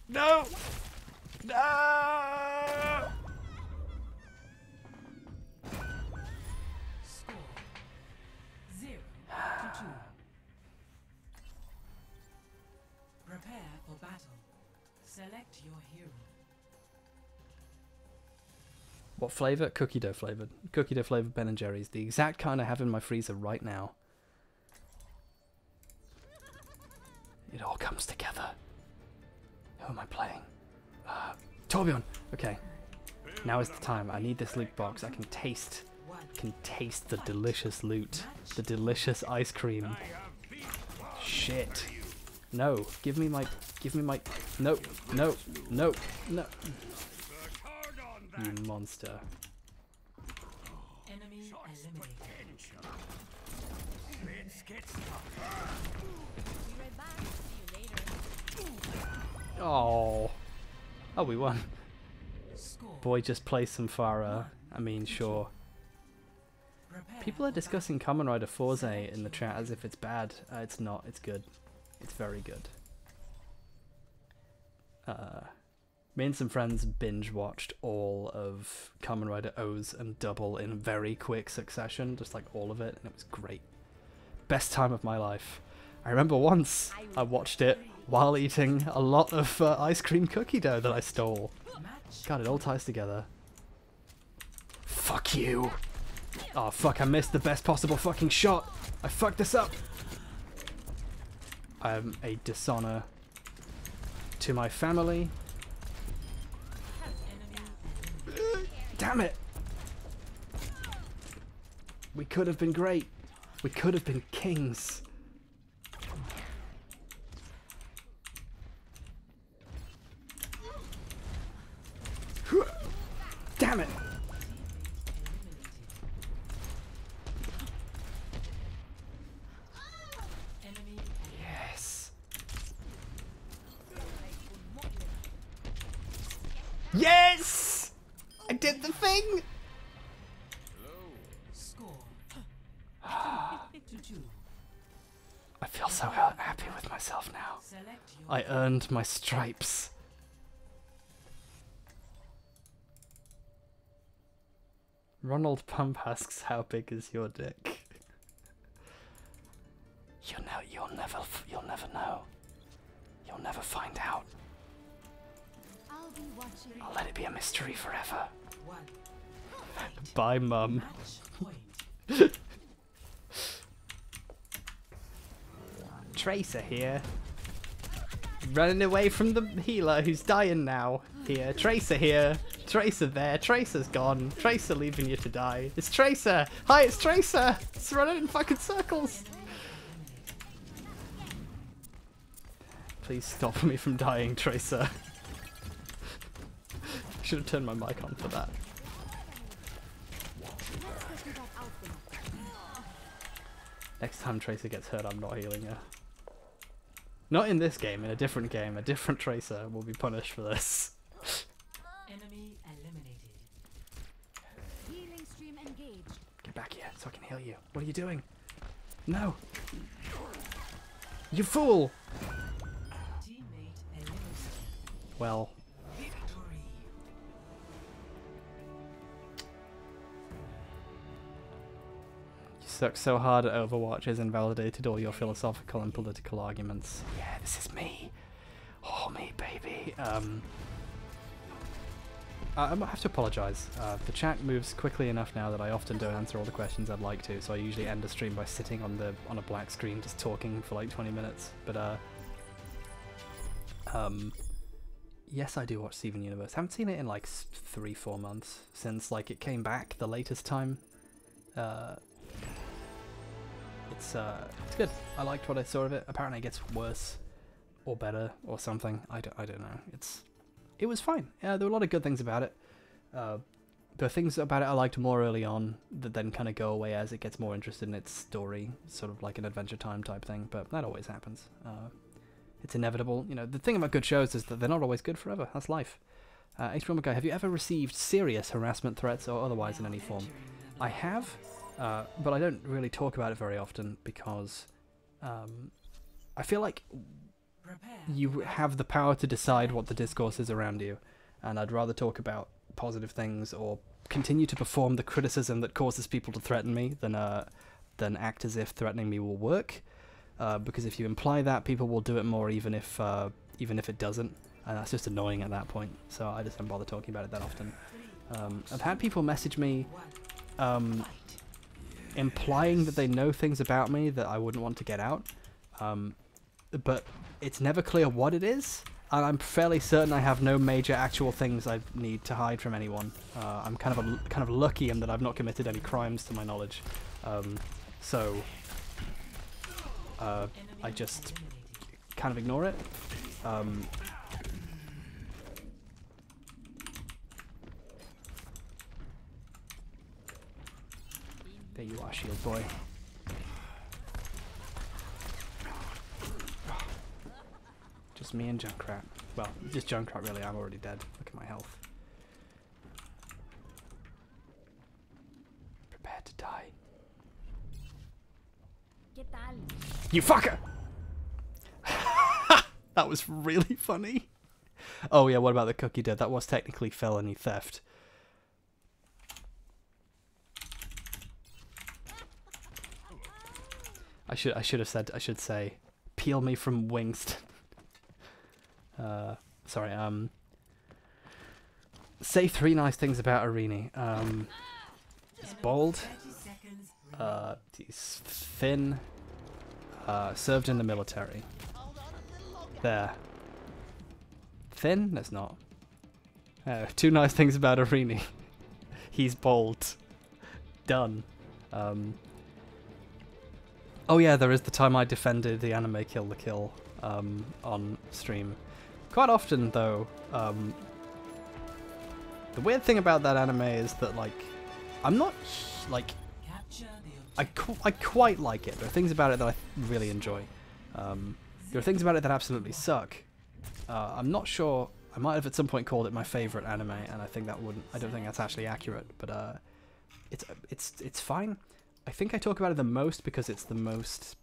No! No! Score 0-2. Prepare for battle. Select your hero. What flavour? Cookie dough flavoured. Cookie dough flavoured Ben & Jerry's. The exact kind I have in my freezer right now. It all comes together. Who am I playing? Torbjorn! Okay. Now is the time. I need this loot box. I can taste the delicious loot. The delicious ice cream. Shit. No. Give me my... No. No. No. No. You monster. Enemy eliminated. Oh. Oh, we won. Score. Boy, just play some Farah. I mean, sure. People are discussing Kamen Rider Forze in the chat as if it's bad. It's not. It's good. It's very good. Me and some friends binge watched all of Kamen Rider O's and Double in very quick succession, just like all of it, and it was great. Best time of my life. I remember once I watched it while eating a lot of ice cream cookie dough that I stole. God, it all ties together. Fuck you. Oh fuck, I missed the best possible fucking shot. I fucked this up. I am a dishonor to my family. Damn it! We could have been great. We could have been kings. Damn it! Yes. Yes! I did the thing! Score 2-2. I feel so happy with myself now. Select your I earned my stripes. Ronald Pump asks, how big is your dick? You'll never know. You'll never find out. I'll let it be a mystery forever. 1. Bye, Mum. Match point. Tracer here. Running away from the healer who's dying now. Here, Tracer here. Tracer there. Tracer's gone. Tracer leaving you to die. It's Tracer. Hi, it's Tracer. It's running in fucking circles. Please stop me from dying, Tracer. Should have turned my mic on for that. Next time Tracer gets hurt, I'm not healing her. Not in this game, in a different game. A different Tracer will be punished for this. Enemy eliminated. Healing stream engaged. Get back here so I can heal you. What are you doing? No! You fool! Teammate eliminated. Well, Victory. you suck so hard at Overwatch has invalidated all your philosophical and political arguments. Yeah, this is me. Oh, me, baby. I might have to apologise. The chat moves quickly enough now that I often don't answer all the questions I'd like to, so I usually end the stream by sitting on a black screen just talking for like 20 minutes. But yes, I do watch Steven Universe. Haven't seen it in like 3-4 months since like it came back the latest time. It's good. I liked what I saw of it. Apparently it gets worse or better or something. I don't know. It was fine. Yeah, there were a lot of good things about it. There are things about it I liked more early on that then kind of go away as it gets more interested in its story, sort of like an Adventure Time type thing, but that always happens. It's inevitable. You know, the thing about good shows is that they're not always good forever. That's life. Guy, have you ever received serious harassment threats or otherwise in any form? I have, but I don't really talk about it very often because I feel like you have the power to decide what the discourse is around you, and I'd rather talk about positive things or continue to perform the criticism that causes people to threaten me than act as if threatening me will work. Because if you imply that, people will do it more even if it doesn't, and that's just annoying at that point. So I just don't bother talking about it that often. I've had people message me implying that they know things about me that I wouldn't want to get out, but it's never clear what it is, and I'm fairly certain I have no major actual things I need to hide from anyone. I'm kind of lucky in that I've not committed any crimes to my knowledge, so I just kind of ignore it. There you are, shield boy. Just me and Junkrat. Well, just Junkrat really, I'm already dead. Look at my health. Prepare to die. You fucker! That was really funny. Oh yeah, what about the cookie dead? That was technically felony theft. I should say, peel me from Wingston. Sorry, say 3 nice things about Arini. He's bald. He's thin. Served in the military. There. Thin? That's not. 2 nice things about Arini. He's bald. Done. Oh yeah, there is the time I defended the anime Kill the Kill on stream. Quite often, though, the weird thing about that anime is that, like, I'm not, like, I quite like it. There are things about it that I really enjoy. There are things about it that absolutely suck. I'm not sure. I might have at some point called it my favorite anime, and I think that wouldn't. I don't think that's actually accurate, but it's fine. I think I talk about it the most because it's the most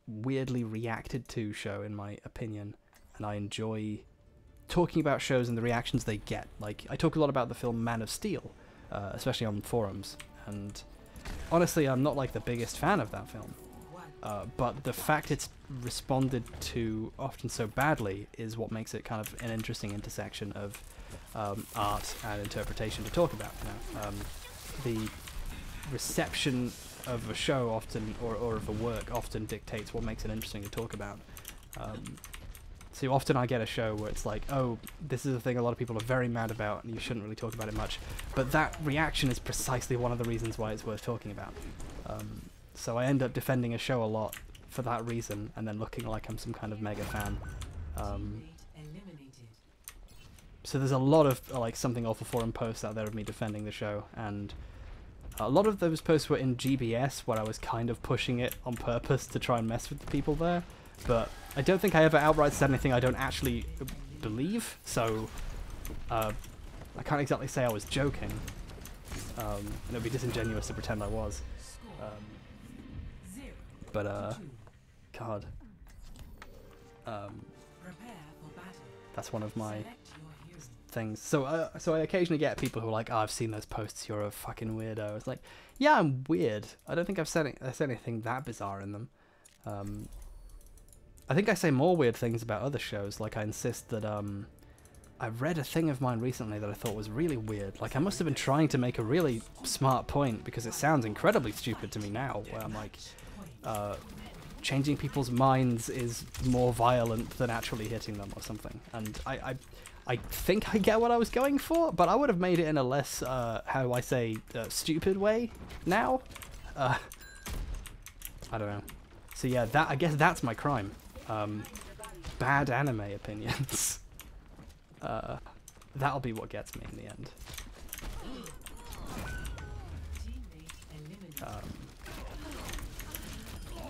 weirdly reacted to show, in my opinion, and I enjoy talking about shows and the reactions they get. Like, I talk a lot about the film Man of Steel, especially on forums, and honestly, I'm not like the biggest fan of that film, but the fact it's responded to often so badly is what makes it kind of an interesting intersection of art and interpretation to talk about. You know? The reception of a show often, or of a work, often dictates what makes it interesting to talk about. So often I get a show where it's like, oh, this is a thing a lot of people are very mad about and you shouldn't really talk about it much, but that reaction is precisely one of the reasons why it's worth talking about. So I end up defending a show a lot for that reason, and then looking like I'm some kind of mega fan. So there's a lot of like Something Awful forum posts out there of me defending the show, and a lot of those posts were in GBS, where I was kind of pushing it on purpose to try and mess with the people there, but I don't think I ever outright said anything I don't actually believe, so I can't exactly say I was joking, and it would be disingenuous to pretend I was. But God, that's one of my things. So I occasionally get people who are like, oh, I've seen those posts, you're a fucking weirdo. It's like, yeah, I'm weird. I don't think I've said anything that bizarre in them. I think I say more weird things about other shows. Like, I insist that I read a thing of mine recently that I thought was really weird. Like, I must have been trying to make a really smart point, because it sounds incredibly stupid to me now, where I'm like, changing people's minds is more violent than actually hitting them or something. And I think I get what I was going for, but I would have made it in a less, how do I say, stupid way now. I don't know. So yeah, I guess that's my crime. Bad anime opinions. That'll be what gets me in the end.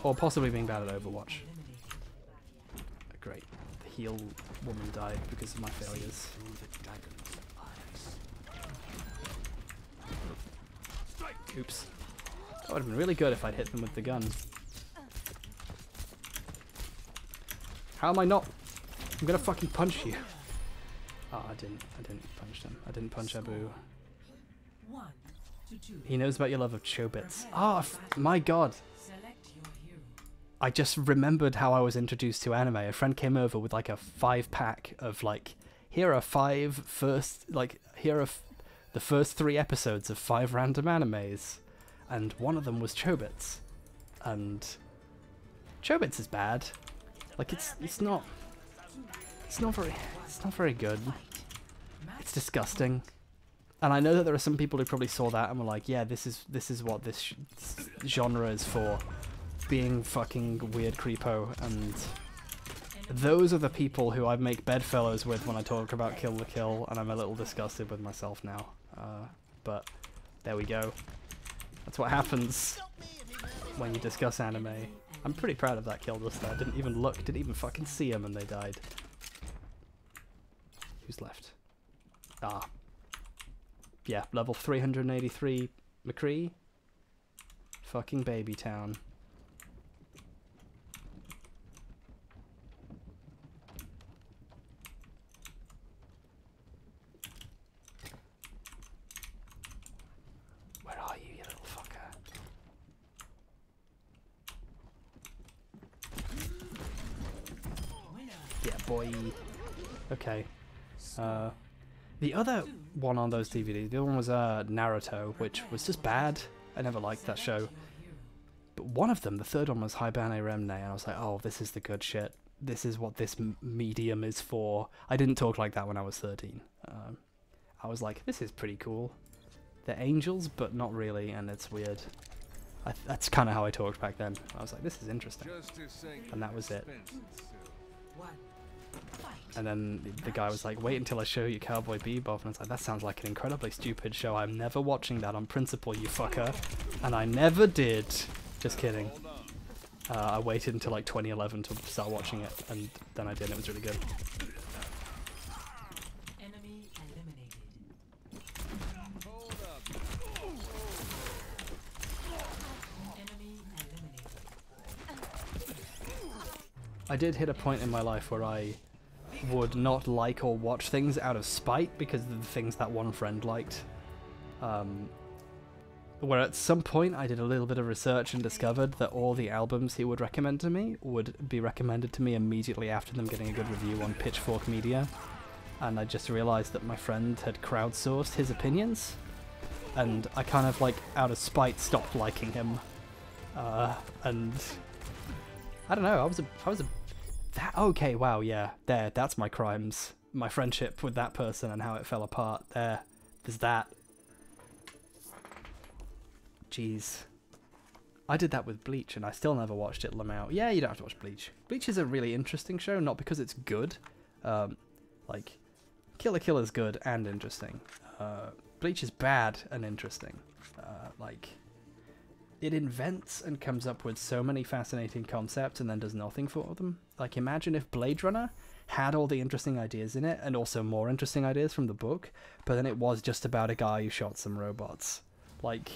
Or possibly being bad at Overwatch. Great. The heal woman died because of my failures. Oops. That would have been really good if I'd hit them with the gun. How am I not? I'm gonna fucking punch you. Oh, I didn't punch him. I didn't punch Abu. He knows about your love of Chobits. Oh, my god. I just remembered how I was introduced to anime. A friend came over with like a 5-pack of like, here are the first 3 episodes of 5 random animes. And one of them was Chobits. And Chobits is bad. Like it's not very good. It's disgusting. And I know that there are some people who probably saw that and were like, yeah, this is what this genre is for. Being fucking weird creepo. And those are the people who I make bedfellows with when I talk about Kill the Kill, and I'm a little disgusted with myself now. But there we go. That's what happens when you discuss anime. I'm pretty proud of that kill just there. Didn't even look, didn't even fucking see him, and they died. Who's left? Ah. Yeah, level 383 McCree. Fucking Baby Town. Where are you, you little fucker? Yeah, boy. Okay. The other one on those DVDs, the other one was Naruto, which was just bad. I never liked that show. But one of them, the third one, was Haibane Remne, and I was like, oh, this is the good shit. This is what this medium is for. I didn't talk like that when I was 13. I was like, this is pretty cool. They're angels, but not really, and it's weird. That's kind of how I talked back then. I was like, this is interesting. And that was it. And then the guy was like, wait until I show you Cowboy Bebop. And I was like, that sounds like an incredibly stupid show. I'm never watching that on principle, you fucker. And I never did. Just kidding. I waited until like 2011 to start watching it, and then I did, and it was really good. Enemy eliminated. Enemy eliminated. I did hit a point in my life where I would not like or watch things out of spite because of the things that one friend liked. Where at some point I did a little bit of research and discovered that all the albums he would recommend to me would be recommended to me immediately after them getting a good review on Pitchfork Media. And I just realized that my friend had crowdsourced his opinions, and I kind of like out of spite stopped liking him. And I don't know, okay, wow, yeah, that's my crimes. My friendship with that person and how it fell apart. There's that. Jeez. I did that with Bleach, and I still never watched it, Lamau. Yeah, you don't have to watch Bleach. Bleach is a really interesting show, not because it's good. Like, Kill la Kill is good and interesting. Bleach is bad and interesting. Like, it invents and comes up with so many fascinating concepts and then does nothing for them. Like, imagine if Blade Runner had all the interesting ideas in it, and also more interesting ideas from the book, but then it was just about a guy who shot some robots. Like,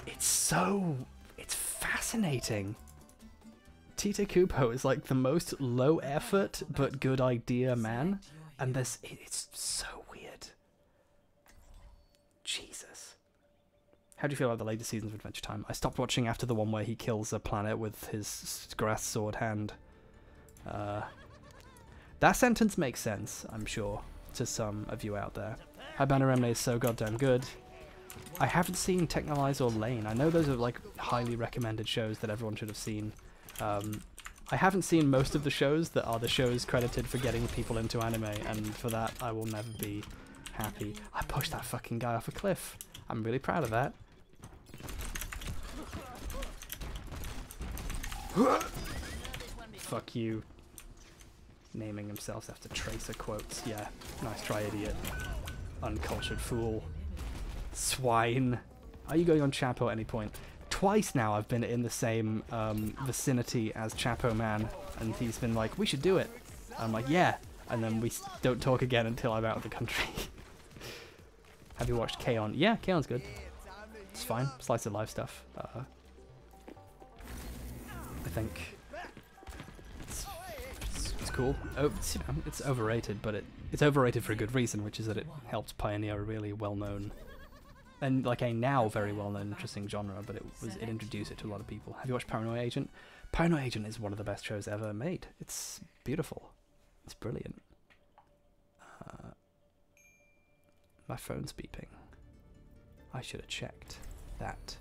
it's fascinating. Tite Kubo is like the most low effort but good idea man, and it's so weird. Jesus. How do you feel about the later seasons of Adventure Time? I stopped watching after the one where he kills a planet with his grass sword hand. That sentence makes sense, I'm sure, to some of you out there. Hibana Remne is so goddamn good. I haven't seen Technolize or Lane. I know those are like highly recommended shows that everyone should have seen. I haven't seen most of the shows that are the shows credited for getting people into anime, and for that I will never be happy. I pushed that fucking guy off a cliff. I'm really proud of that. Fuck you. Naming himself after Tracer quotes. Yeah, nice try, idiot. Uncultured fool. Swine. Are you going on Chapo at any point? Twice now I've been in the same vicinity as Chapo Man, and he's been like, we should do it. I'm like, yeah. And then we don't talk again until I'm out of the country. Have you watched K-On? Yeah, K-On's good. It's fine. Slice of life stuff. I think it's cool. Oh, you know, it's overrated, but it's overrated for a good reason, which is that it helped pioneer a really well-known and like a now very well-known interesting genre, but it introduced it to a lot of people. Have you watched Paranoia Agent? Paranoia Agent is one of the best shows ever made. It's beautiful. It's brilliant. My phone's beeping. I should have checked that.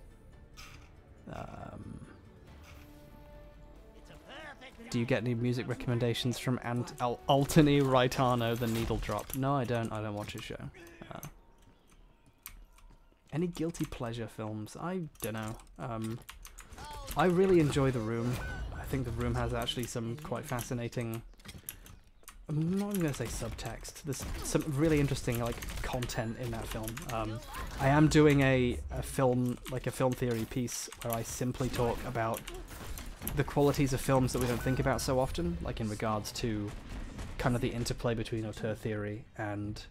Do you get any music recommendations from Altony Raitano, the Needle Drop? No, I don't. I don't watch his show. Any guilty pleasure films? I don't know. I really enjoy The Room. I think The Room has actually some quite fascinating... I'm not even going to say subtext. There's some really interesting like content in that film. I am doing a film theory piece where I simply talk about the qualities of films that we don't think about so often, like in regards to kind of the interplay between auteur theory and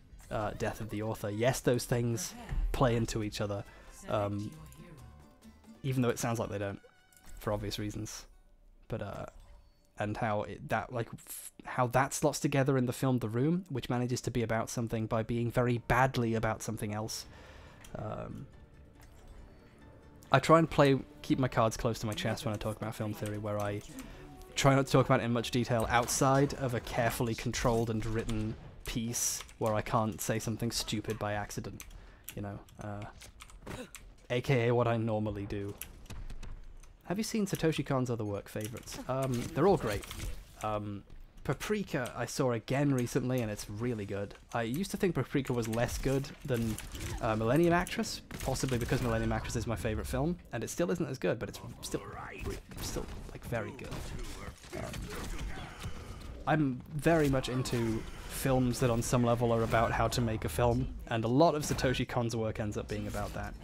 death of the author. Yes, those things play into each other, even though it sounds like they don't, for obvious reasons. But and how how that slots together in the film The Room, which manages to be about something by being very badly about something else. I try and keep my cards close to my chest when I talk about film theory, where I try not to talk about it in much detail outside of a carefully controlled and written piece where I can't say something stupid by accident, you know, aka what I normally do. Have you seen Satoshi Kon's other work favorites? They're all great. Paprika I saw again recently, and it's really good. I used to think Paprika was less good than Millennium Actress, possibly because Millennium Actress is my favorite film, and it still isn't as good, but it's still like very good. I'm very much into films that on some level are about how to make a film, and a lot of Satoshi Kon's work ends up being about that.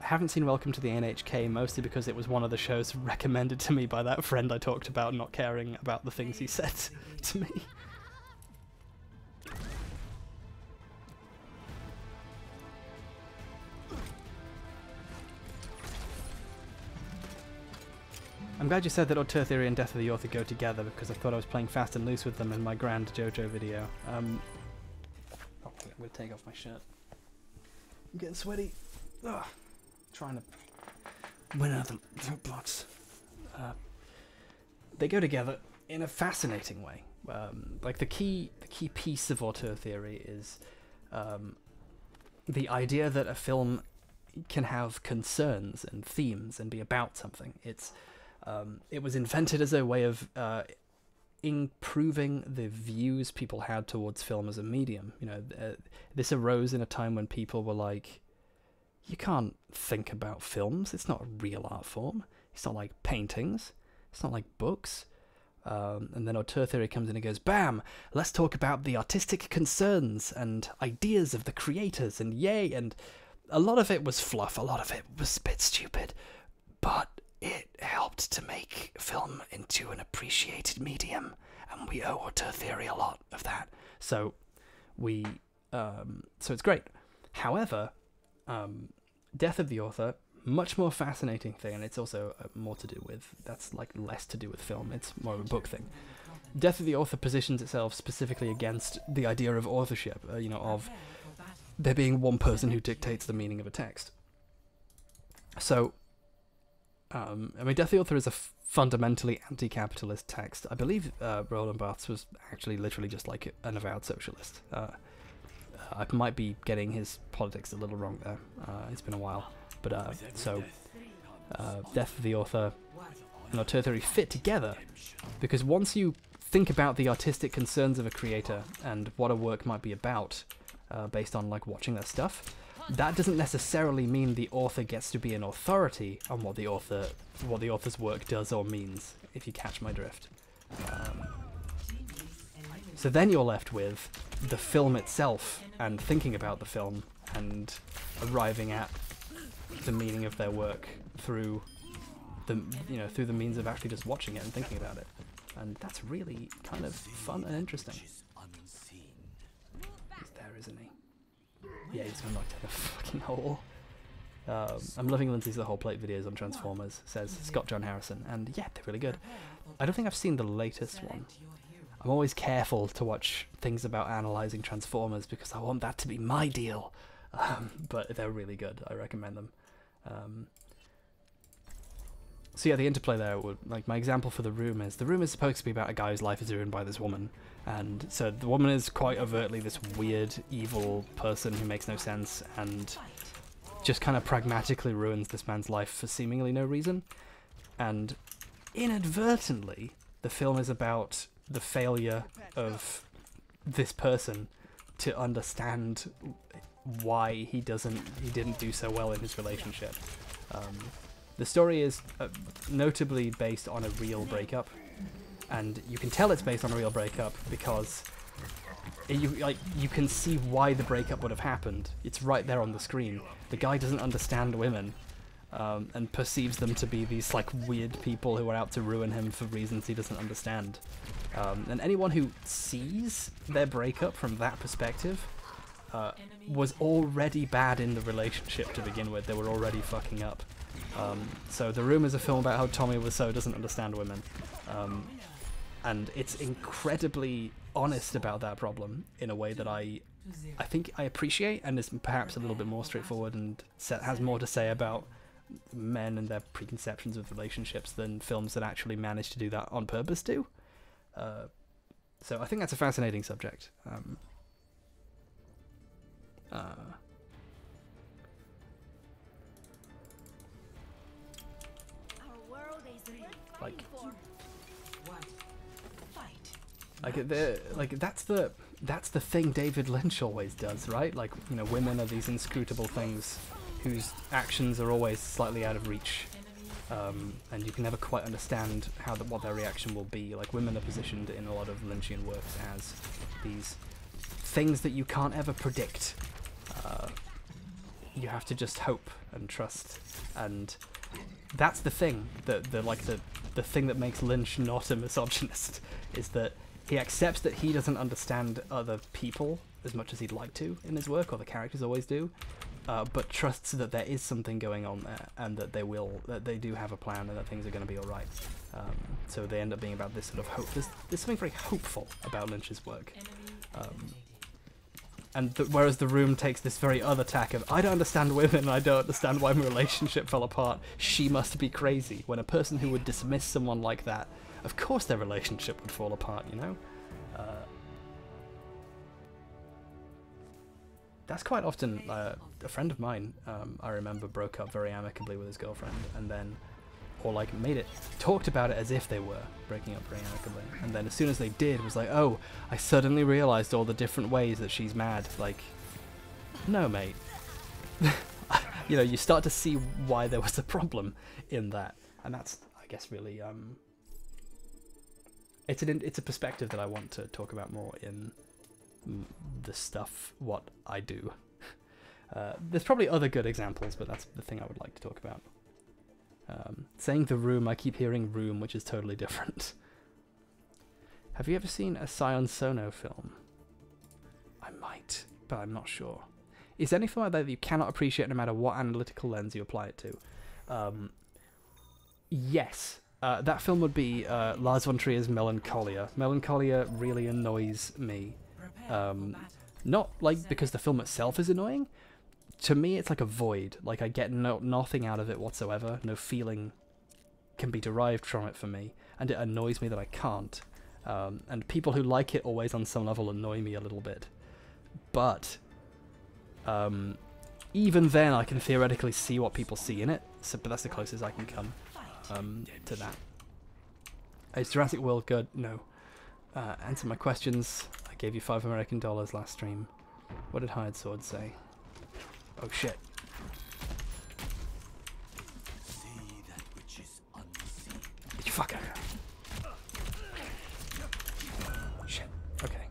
I haven't seen Welcome to the NHK, mostly because it was one of the shows recommended to me by that friend I talked about not caring about the things he said to me. I'm glad you said that auteur theory and death of the author go together, because I thought I was playing fast and loose with them in my grand JoJo video. I'm going to take off my shirt. I'm getting sweaty. Ugh. Trying to win another box. They go together in a fascinating way. Like the key piece of auteur theory is the idea that a film can have concerns and themes and be about something. It was invented as a way of improving the views people had towards film as a medium. You know, this arose in a time when people were like, you can't think about films. It's not a real art form. It's not like paintings. It's not like books. And then auteur theory comes in and goes, bam, let's talk about the artistic concerns and ideas of the creators, and yay. And a lot of it was fluff. A lot of it was a bit stupid. But it helped to make film into an appreciated medium. And we owe auteur theory a lot of that. So so it's great. However, death of the author, much more fascinating thing, and it's also more to do with, that's like less to do with film, it's more of a book thing. Death of the author positions itself specifically against the idea of authorship, you know, of there being one person who dictates the meaning of a text. So, I mean, Death of the Author is a fundamentally anti-capitalist text. I believe Roland Barthes was actually literally just like an avowed socialist. I might be getting his politics a little wrong there. It's been a while. But, Death of the Author and Auteur Theory fit together, because once you think about the artistic concerns of a creator and what a work might be about, based on like watching their stuff, that doesn't necessarily mean the author gets to be an authority on what the author's work does or means, if you catch my drift. So then you're left with the film itself and thinking about the film and arriving at the meaning of their work through the through the means of actually just watching it and thinking about it. And that's really kind of fun and interesting. He's there, isn't he? Yeah, he's gonna knock down the fucking hole. I'm loving Lindsay's The Whole Plate videos on Transformers, says Scott John Harrison, and yeah, they're really good. I don't think I've seen the latest one. I'm always careful to watch things about analysing Transformers because I want that to be my deal. But they're really good. I recommend them. So yeah, the interplay there would, like, my example for the room is supposed to be about a guy whose life is ruined by this woman, and so the woman is quite overtly this weird, evil person who makes no sense and just kind of pragmatically ruins this man's life for seemingly no reason. And inadvertently, the film is about the failure of this person to understand why he didn't do so well in his relationship. The story is notably based on a real breakup, and you can tell it's based on a real breakup because you can see why the breakup would have happened. It's right there on the screen. The guy doesn't understand women, and perceives them to be these like weird people who are out to ruin him for reasons he doesn't understand. And anyone who sees their breakup from that perspective was already bad in the relationship to begin with. They were already fucking up. So The Room is a film about how Tommy Wiseau doesn't understand women, and it's incredibly honest about that problem in a way that I think I appreciate, and is perhaps a little bit more straightforward and has more to say about men and their preconceptions of relationships than films that actually manage to do that on purpose do. So I think that's a fascinating subject. That's the thing David Lynch always does, right? Like, you know, women are these inscrutable things whose actions are always slightly out of reach, and you can never quite understand what their reaction will be. Like, women are positioned in a lot of Lynchian works as these things that you can't ever predict. You have to just hope and trust, and that's the thing the thing that makes Lynch not a misogynist, is that he accepts that he doesn't understand other people as much as he'd like to in his work, or the characters always do, but trusts that there is something going on there, and that they do have a plan, and that things are going to be alright. So they end up being about this sort of hope. There's something very hopeful about Lynch's work. Whereas The Room takes this very other tack of, I don't understand women, and I don't understand why my relationship fell apart, she must be crazy. When a person who would dismiss someone like that, of course their relationship would fall apart, you know? That's quite often, a friend of mine, I remember, broke up very amicably with his girlfriend, and then, or like talked about it as if they were breaking up very amicably, and then as soon as they did, was like, oh, I suddenly realised all the different ways that she's mad. Like, no, mate. You know, you start to see why there was a problem in that, and that's, I guess, really, it's a perspective that I want to talk about more in the stuff what I do. There's probably other good examples, but that's the thing I would like to talk about. Saying The Room, I keep hearing Room, which is totally different. Have you ever seen a Sion Sono film? I might, but I'm not sure. Is there anything like that you cannot appreciate no matter what analytical lens you apply it to? Yes. That film would be Lars von Trier's Melancholia. Melancholia really annoys me. Not like because the film itself is annoying. To me, it's like a void. Like, I get nothing out of it whatsoever. No feeling can be derived from it for me, and it annoys me that I can't. And people who like it always on some level annoy me a little bit. But even then I can theoretically see what people see in it, so, but that's the closest I can come to that. Is Jurassic World good? No. Answer my questions. I gave you $5 American last stream. What did Hired Sword say? Oh shit. You fucker. Shit. Okay.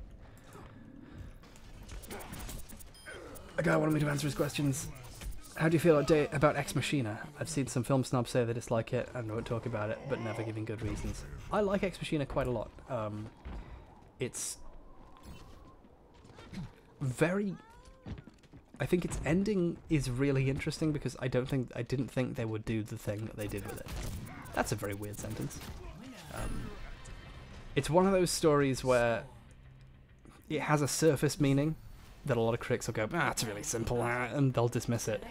A guy wanted me to answer his questions. How do you feel about Ex Machina? I've seen some film snobs say they dislike it and won't talk about it, but never giving good reasons. I like Ex Machina quite a lot. It's very... I think its ending is really interesting because I didn't think they would do the thing that they did with it. That's a very weird sentence. It's one of those stories where it has a surface meaning that a lot of critics will go, it's really simple, and they'll dismiss it.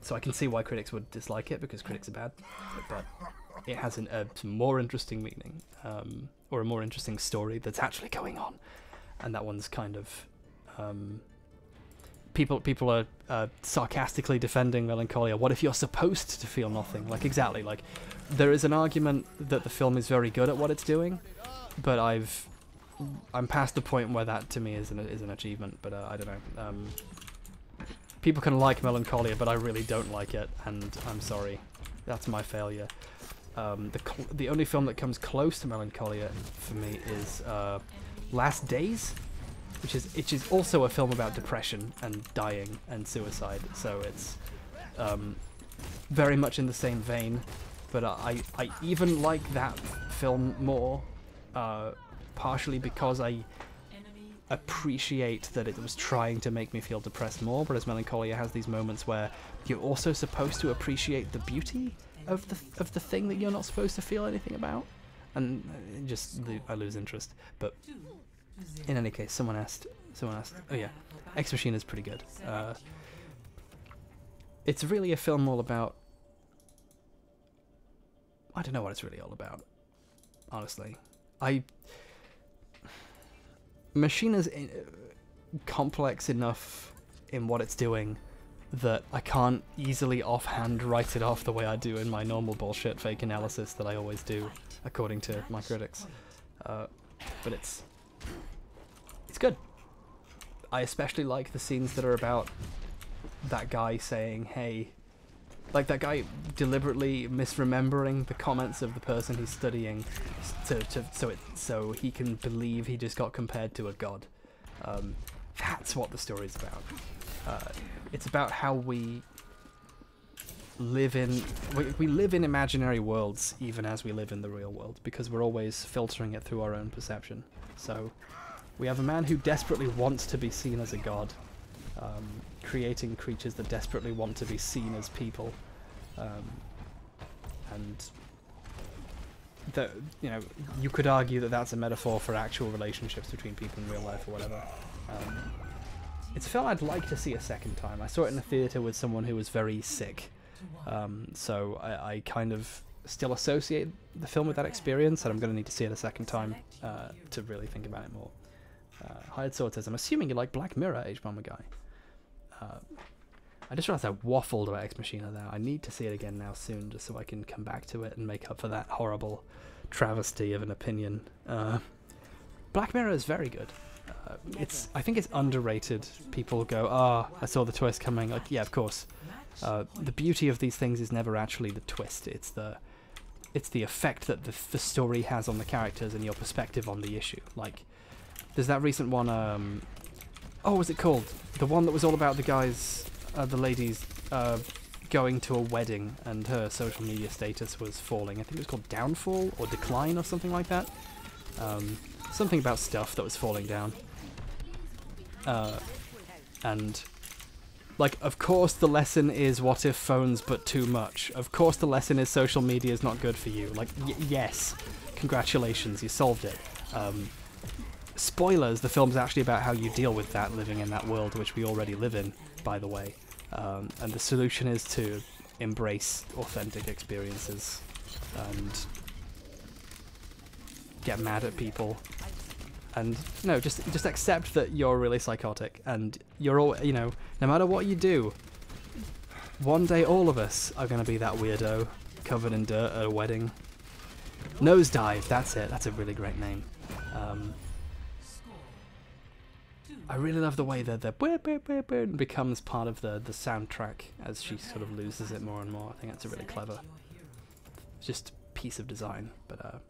So I can see why critics would dislike it, because critics are bad, but it has a more interesting meaning, or a more interesting story that's actually going on, and that one's kind of... People are sarcastically defending Melancholia. What if you're supposed to feel nothing? Like, exactly, like, there is an argument that the film is very good at what it's doing, but I'm past the point where that to me is an achievement, but I don't know. People can like Melancholia, but I really don't like it, and I'm sorry. That's my failure. The only film that comes close to Melancholia for me is Last Days, which is also a film about depression and dying and suicide, so it's very much in the same vein, but I even like that film more, partially because I appreciate that it was trying to make me feel depressed more, whereas Melancholia has these moments where you're also supposed to appreciate the beauty of the thing that you're not supposed to feel anything about, and I lose interest. But in any case, someone asked, oh yeah, Ex Machina is pretty good. It's really a film all about... I don't know what it's really all about, honestly. Machina's complex enough in what it's doing that I can't easily offhand write it off the way I do in my normal bullshit fake analysis that I always do, according to my critics. But it's good. I especially like the scenes that are about that guy saying, hey, like that guy deliberately misremembering the comments of the person he's studying so he can believe he just got compared to a god. That's what the story's about. It's about how we live in imaginary worlds even as we live in the real world, because we're always filtering it through our own perception. So we have a man who desperately wants to be seen as a god, creating creatures that desperately want to be seen as people, and that, you know, you could argue that that's a metaphor for actual relationships between people in real life or whatever. It's a film I'd like to see a second time. I saw it in a theatre with someone who was very sick, so I kind of still associate the film with that experience, and I'm going to need to see it a second time to really think about it more. Hired Sword says, I'm assuming you like Black Mirror, H-Bomber Guy. I just realized I waffled about Ex Machina there. I need to see it again now soon, just so I can come back to it and make up for that horrible travesty of an opinion. Black Mirror is very good. I think it's underrated. People go, I saw the twist coming. Like, yeah, of course. The beauty of these things is never actually the twist. It's the effect that the story has on the characters and your perspective on the issue. Like, there's that recent one, what was it called? The one that was all about the guys, the ladies, going to a wedding and her social media status was falling. I think it was called Downfall or Decline or something like that. Something about stuff that was falling down. And, like, of course the lesson is what if phones but too much. Of course the lesson is social media is not good for you. Like, yes, congratulations, you solved it. Spoilers, the film's actually about how you deal with that, living in that world which we already live in, by the way. And the solution is to embrace authentic experiences and get mad at people. And no, just accept that you're really psychotic, and you're all, you know, no matter what you do, one day all of us are gonna be that weirdo covered in dirt at a wedding. Nosedive, that's it. That's a really great name. I really love the way that the becomes part of the soundtrack as she sort of loses it more and more. I think that's a really clever, just piece of design. But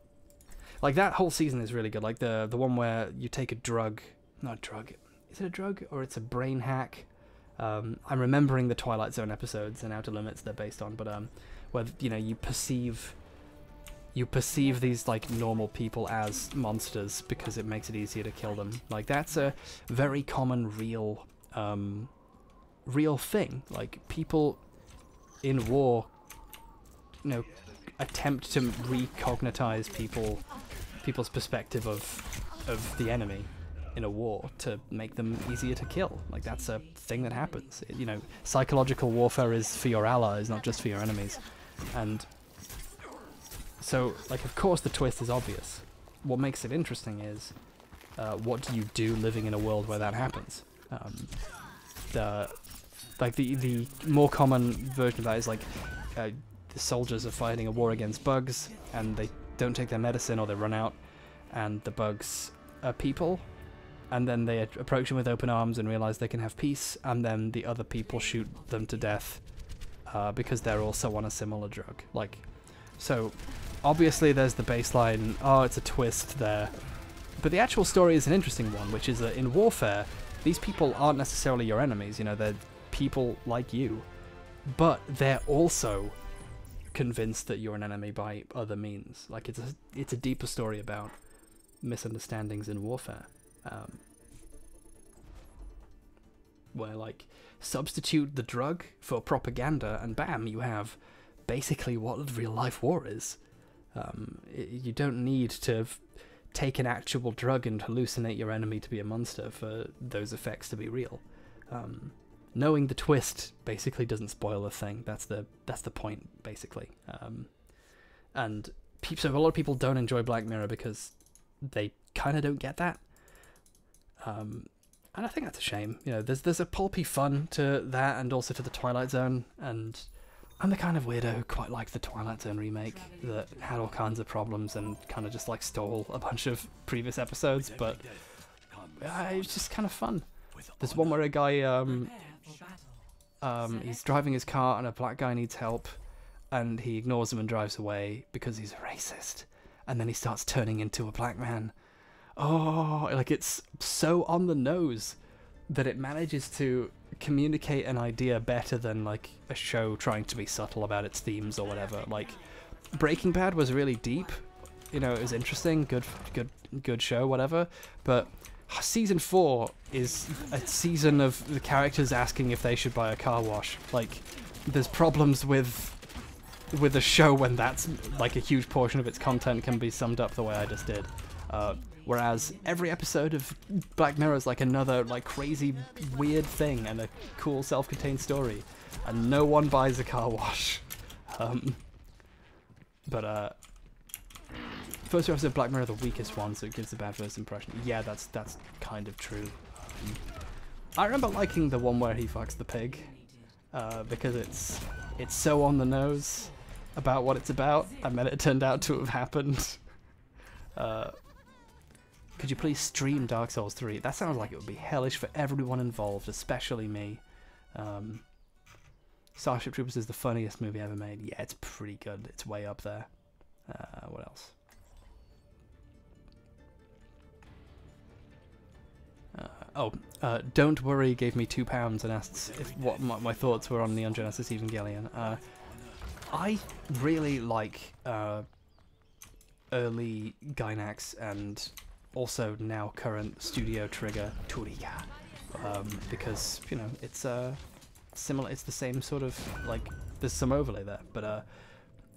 like that whole season is really good. Like the one where you take a drug, not a drug. Is it a drug or it's a brain hack? I'm remembering the Twilight Zone episodes and Outer Limits they're based on, but where you know you perceive these like normal people as monsters because it makes it easier to kill them. Like that's a very common real thing. Like people in war, you know, attempt to recognitize people's perspective of the enemy in a war to make them easier to kill. Like that's a thing that happens. You know, psychological warfare is for your allies, not just for your enemies. And so, like, of course the twist is obvious. What makes it interesting is, what do you do living in a world where that happens? The more common version of that is, like, the soldiers are fighting a war against bugs, and they don't take their medicine or they run out, and the bugs are people, and then they approach them with open arms and realize they can have peace, and then the other people shoot them to death, because they're also on a similar drug. Like, so obviously there's the baseline, oh, it's a twist there. But the actual story is an interesting one, which is that in warfare, these people aren't necessarily your enemies, you know, they're people like you. But they're also convinced that you're an enemy by other means. Like, it's a deeper story about misunderstandings in warfare. Where, like, substitute the drug for propaganda, and bam, you have basically what real-life war is. You don't need to take an actual drug and hallucinate your enemy to be a monster for those effects to be real. Knowing the twist basically doesn't spoil a thing. That's the point, basically. And so a lot of people don't enjoy Black Mirror because they kind of don't get that. And I think that's a shame. You know, there's a pulpy fun to that, and also to the Twilight Zone, and I'm the kind of weirdo who quite liked the Twilight Zone remake that had all kinds of problems and kind of just like stole a bunch of previous episodes, but it was just kind of fun. There's one where a guy, he's driving his car and a black guy needs help, and he ignores him and drives away because he's a racist, and then he starts turning into a black man. Oh, like it's so on the nose that it manages to communicate an idea better than like a show trying to be subtle about its themes or whatever. Like Breaking Bad was really deep, you know, it was interesting, good show, whatever, but season 4 is a season of the characters asking if they should buy a car wash. Like, there's problems with a show when that's like a huge portion of its content can be summed up the way I just did. Whereas every episode of Black Mirror is like another like crazy weird thing and a cool self-contained story, and no one buys a car wash. First two episodes of Black Mirror are the weakest one, so it gives a bad first impression. Yeah, that's kind of true. I remember liking the one where he fucks the pig, because it's so on the nose about what it's about, and then it turned out to have happened. Could you please stream Dark Souls 3? That sounds like it would be hellish for everyone involved, especially me. Starship Troopers is the funniest movie ever made. Yeah, it's pretty good. It's way up there. What else? Don't Worry gave me £2 and asked what my thoughts were on Neon Genesis Evangelion. I really like early Gainax and also now current Studio Trigger Toriyama, because, you know, it's similar, it's the same sort of, like, there's some overlay there, but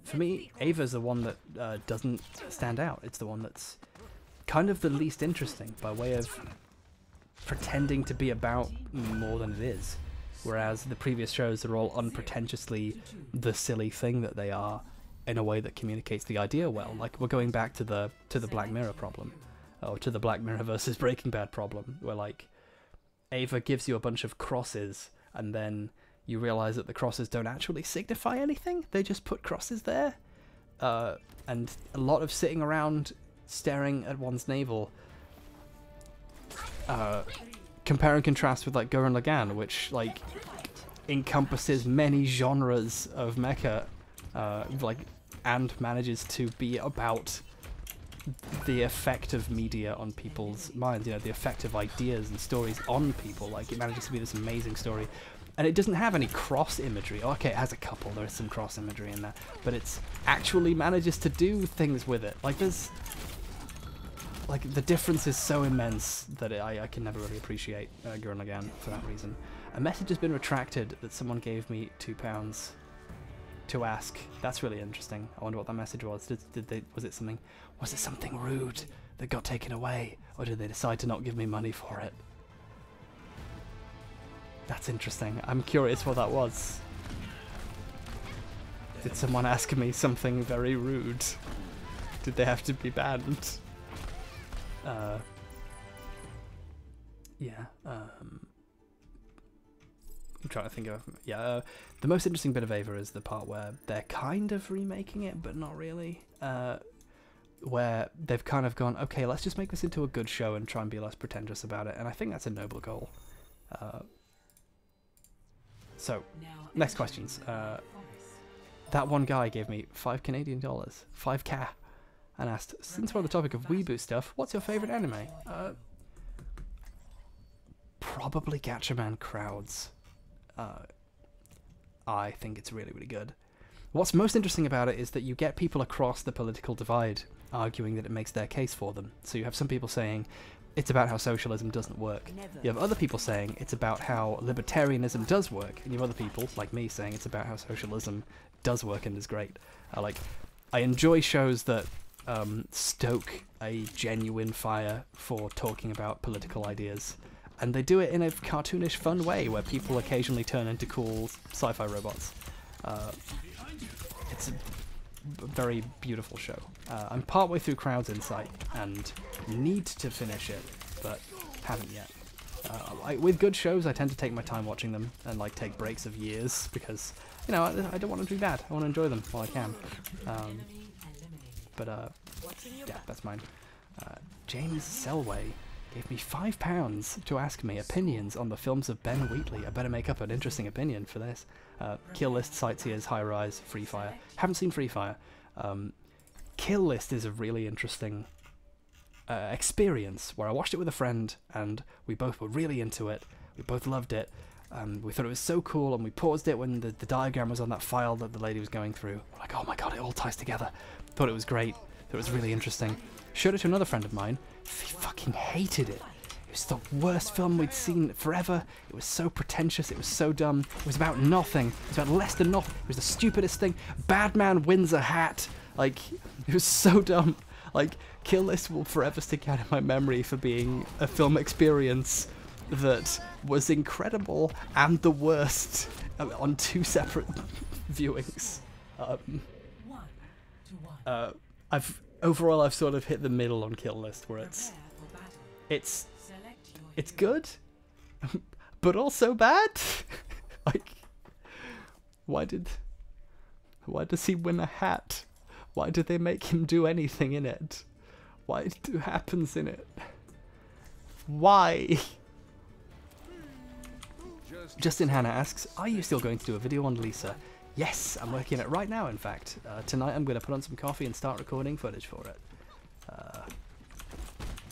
for me, Ava's the one that doesn't stand out. It's the one that's kind of the least interesting by way of pretending to be about more than it is, whereas the previous shows are all unpretentiously the silly thing that they are, in a way that communicates the idea well. Like, we're going back to the Black Mirror problem, or to the Black Mirror versus Breaking Bad problem, where like Ava gives you a bunch of crosses, and then you realize that the crosses don't actually signify anything. They just put crosses there, and a lot of sitting around staring at one's navel. Compare and contrast with like Gurren Lagann, which like encompasses many genres of mecha, like, and manages to be about the effect of media on people's minds, you know, the effect of ideas and stories on people. Like, it manages to be this amazing story, and it doesn't have any cross imagery. Okay, it has a couple, there is some cross imagery in there, but it's actually manages to do things with it. Like, there's like, the difference is so immense that I can never really appreciate Gurren Lagann for that reason. A message has been retracted that someone gave me £2 to ask. That's really interesting. I wonder what that message was. Was it something rude that got taken away, or did they decide to not give me money for it? That's interesting. I'm curious what that was. Did someone ask me something very rude? Did they have to be banned? Yeah. I'm trying to think of... Yeah, the most interesting bit of Ava is the part where they're kind of remaking it, but not really. Where they've kind of gone, okay, let's just make this into a good show and try and be less pretentious about it, and I think that's a noble goal. So, next questions. That one guy gave me $5 Canadian, 5K, and asked, since we're on the topic of weeboo stuff, what's your favourite anime? Probably Gatchaman Crowds. I think it's really, really good. What's most interesting about it is that you get people across the political divide arguing that it makes their case for them. So you have some people saying it's about how socialism doesn't work. You have other people saying it's about how libertarianism does work. And you have other people, like me, saying it's about how socialism does work and is great. I enjoy shows that stoke a genuine fire for talking about political ideas. And they do it in a cartoonish, fun way where people occasionally turn into cool sci-fi robots. It's a very beautiful show. I'm partway through Crowd's Insight and need to finish it, but haven't yet. With good shows, I tend to take my time watching them and like take breaks of years because, you know, I don't want them to be bad. I want to enjoy them while I can. Yeah, that's mine. James Selway gave me £5 to ask me opinions on the films of Ben Wheatley. I better make up an interesting opinion for this. Kill List, Sightseers, High Rise, Free Fire. Haven't seen Free Fire. Kill List is a really interesting experience where I watched it with a friend and we both were really into it. We both loved it. We thought it was so cool, and we paused it when the diagram was on that file that the lady was going through. We're like, oh my god, it all ties together. Thought it was great. Thought it was really interesting. Showed it to another friend of mine. He fucking hated it. It was the worst film we'd seen forever. It was so pretentious. It was so dumb. It was about nothing. It was about less than nothing. It was the stupidest thing. Bad man wins a hat. Like, it was so dumb. Like, Kill List will forever stick out in my memory for being a film experience that was incredible and the worst on two separate viewings. Overall I've sort of hit the middle on Kill List, where it's good, but also bad. Like, why does he win a hat? Why do they make him do anything in it? What happens in it? Why? Justin Hannah asks, are you still going to do a video on Lisa? Yes, I'm working on it right now, in fact. Tonight I'm going to put on some coffee and start recording footage for it.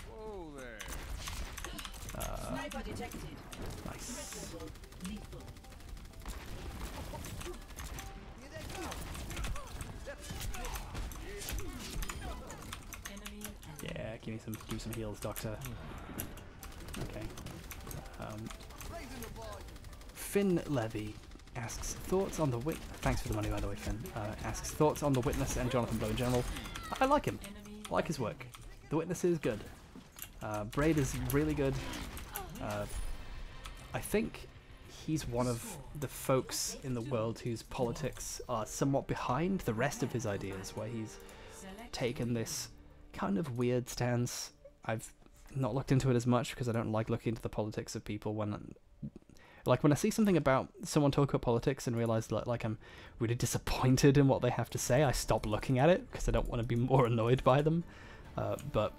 Whoa there. Nice. Yeah, give me some heals, Doctor. Okay. Finn Levy asks thoughts on the thanks for the money, by the way, Finn. Asks thoughts on The Witness and Jonathan Blow in general. I like him. I like his work. The Witness is good. Braid is really good. I think he's one of the folks in the world whose politics are somewhat behind the rest of his ideas, where he's taken this kind of weird stance. I've not looked into it as much because I don't like looking into the politics of people when I see something about someone talk about politics and realize that like I'm really disappointed in what they have to say, I stop looking at it because I don't want to be more annoyed by them. But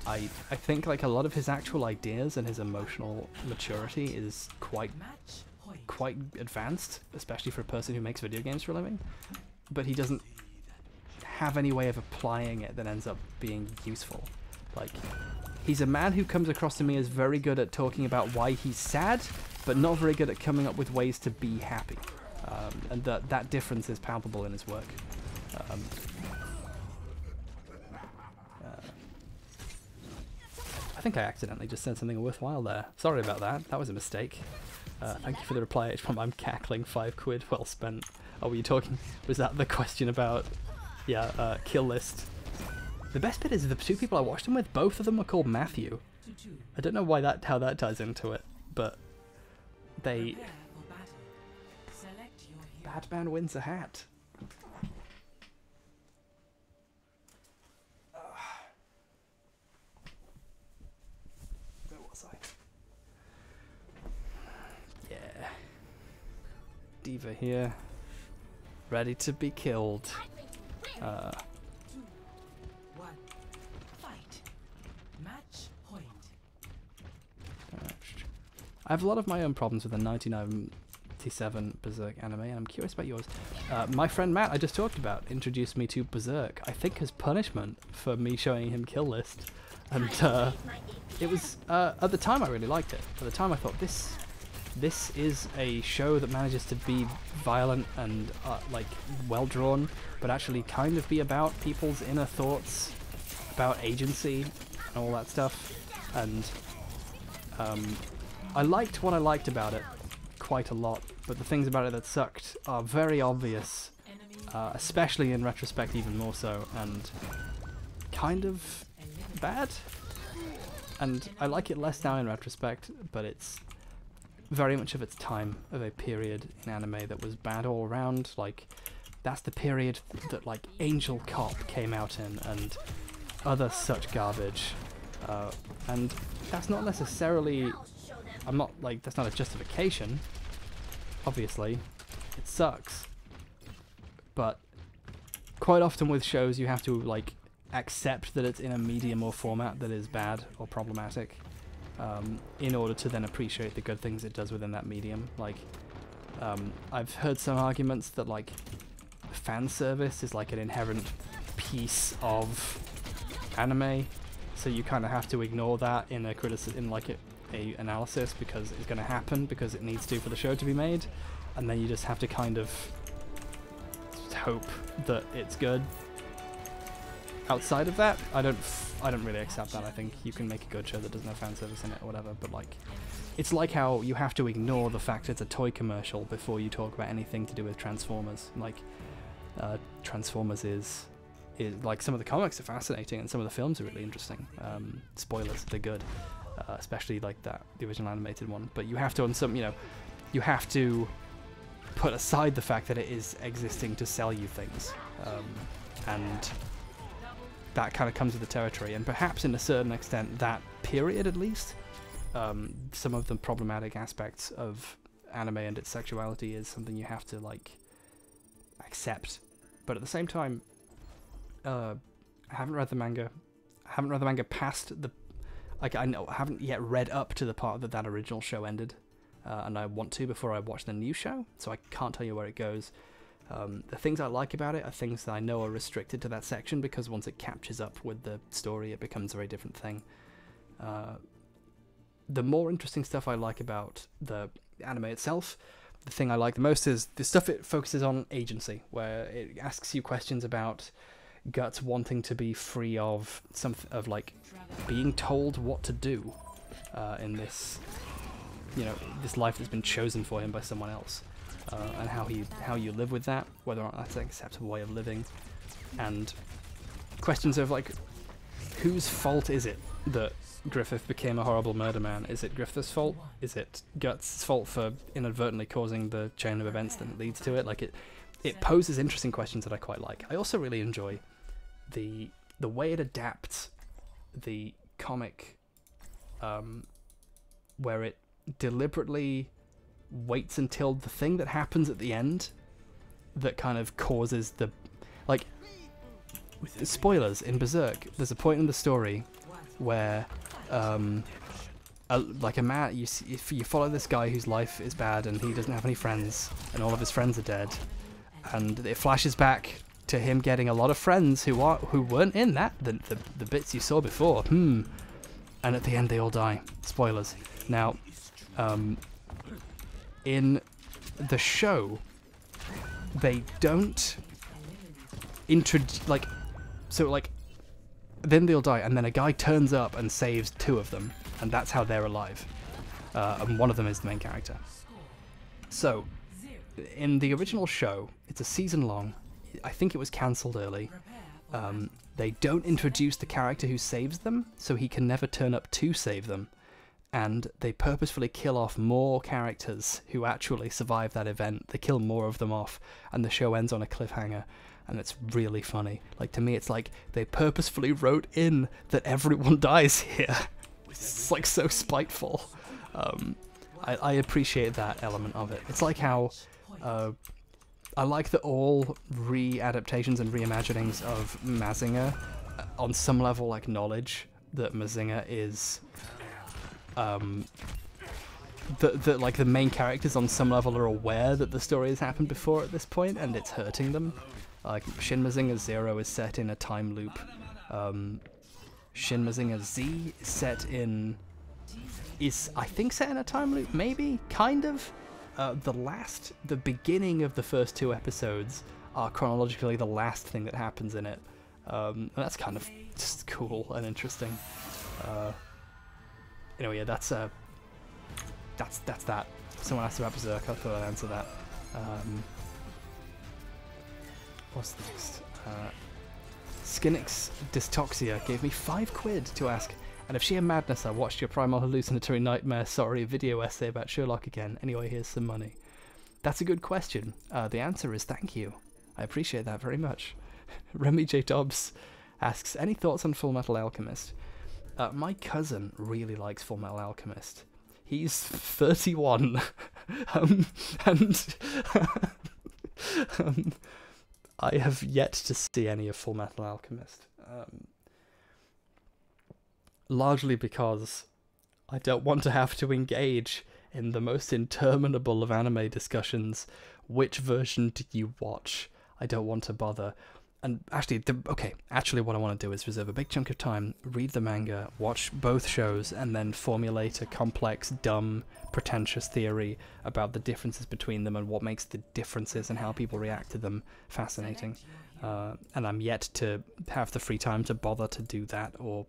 I think like a lot of his actual ideas and his emotional maturity is quite advanced, especially for a person who makes video games for a living. But he doesn't have any way of applying it that ends up being useful. Like, he's a man who comes across to me as very good at talking about why he's sad, but not very good at coming up with ways to be happy. And that difference is palpable in his work. I think I accidentally just said something worthwhile there. Sorry about that. That was a mistake. Thank you for the reply, H-Pump. I'm cackling. £5 well spent. Oh, were you talking? Was that the question about... Yeah, kill list. The best bit is the two people I watched him with, both of them are called Matthew. I don't know why how that ties into it, but they... Batman wins a hat. Where was I? Yeah. Diva here. Ready to be killed. I have a lot of my own problems with the 1997 Berserk anime, and I'm curious about yours. My friend Matt, I just talked about, introduced me to Berserk, I think as punishment for me showing him Kill List. And it was, at the time I really liked it. At the time I thought, this is a show that manages to be violent and like well drawn, but actually kind of be about people's inner thoughts, about agency and all that stuff. And I liked what I liked about it quite a lot, but the things about it that sucked are very obvious, especially in retrospect even more so, and kind of bad. And I like it less now in retrospect, but it's very much of its time of a period in anime that was bad all around. Like, that's the period that like Angel Cop came out in and other such garbage. And that's not necessarily, I'm not like, that's not a justification, obviously, it sucks, but quite often with shows you have to like accept that it's in a medium or format that is bad or problematic, in order to then appreciate the good things it does within that medium. Like, I've heard some arguments that like fan service is like an inherent piece of anime, so you kind of have to ignore that in a a analysis because it's going to happen because it needs to for the show to be made, and then you just have to kind of hope that it's good. Outside of that, I don't really accept that. I think you can make a good show that doesn't have fan service in it or whatever, but like, it's like how you have to ignore the fact it's a toy commercial before you talk about anything to do with Transformers. Like, Transformers is like, some of the comics are fascinating and some of the films are really interesting. Spoilers, they're good. Especially like the original animated one, but you have to you have to put aside the fact that it is existing to sell you things, and that kind of comes with the territory. And perhaps in a certain extent, that period at least, some of the problematic aspects of anime and its sexuality is something you have to like accept. But at the same time, I haven't read the manga. I haven't read the manga past the... Like, I haven't yet read up to the part that original show ended, and I want to before I watch the new show, so I can't tell you where it goes. The things I like about it are things that I know are restricted to that section, because once it catches up with the story, it becomes a very different thing. The more interesting stuff I like about the anime itself, the thing I like the most is the stuff it focuses on agency, where it asks you questions about Guts wanting to be free of like being told what to do in this, this life that's been chosen for him by someone else, and how you live with that, whether or not that's an acceptable way of living, and questions of like, whose fault is it that Griffith became a horrible murder man. Is it Griffith's fault? Is it Guts' fault for inadvertently causing the chain of events that leads to it? Like, it poses interesting questions that I quite like. I also really enjoy the way it adapts the comic, where it deliberately waits until the thing that happens at the end that kind of causes the, like, spoilers in Berserk, there's a point in the story where like a man, if you follow this guy whose life is bad and he doesn't have any friends and all of his friends are dead, and it flashes back to him getting a lot of friends who weren't in the bits you saw before, and at the end they all die. Spoilers. Now, in the show, they don't introduce, like, so, like, then they'll die, and then a guy turns up and saves 2 of them, and that's how they're alive. And one of them is the main character. So, in the original show, it's a season long. I think it was cancelled early. They don't introduce the character who saves them, so he can never turn up to save them. And they purposefully kill off more characters who actually survive that event. They kill more of them off, and the show ends on a cliffhanger. And it's really funny. Like, to me, it's like they purposefully wrote in that everyone dies here. It's like so spiteful. I appreciate that element of it. It's like how I like that all re-adaptations and reimaginings of Mazinger on some level acknowledge that Mazinger is that like the main characters on some level are aware that the story has happened before at this point and it's hurting them. Like, Shin Mazinger Zero is set in a time loop. Shin Mazinger Z is I think set in a time loop, maybe, kind of. The beginning of the first 2 episodes are chronologically the last thing that happens in it. And that's kind of just cool and interesting. Anyway, yeah, that's that. Someone asked about Berserk, I thought I'd answer that. What's next? Skinix Dystoxia gave me £5 to ask, and of sheer madness I watched your Primal Hallucinatory Nightmare video essay about Sherlock again. Anyway, here's some money. That's a good question. The answer is thank you. I appreciate that very much. Remy J. Dobbs asks, any thoughts on Full Metal Alchemist? My cousin really likes Full Metal Alchemist. He's 31. I have yet to see any of Full Metal Alchemist. Largely because I don't want to have to engage in the most interminable of anime discussions. Which version do you watch? I don't want to bother. And actually, what I want to do is reserve a big chunk of time, read the manga, watch both shows, and then formulate a complex, dumb, pretentious theory about the differences between them and what makes the differences and how people react to them fascinating. And I'm yet to have the free time to bother to do that, or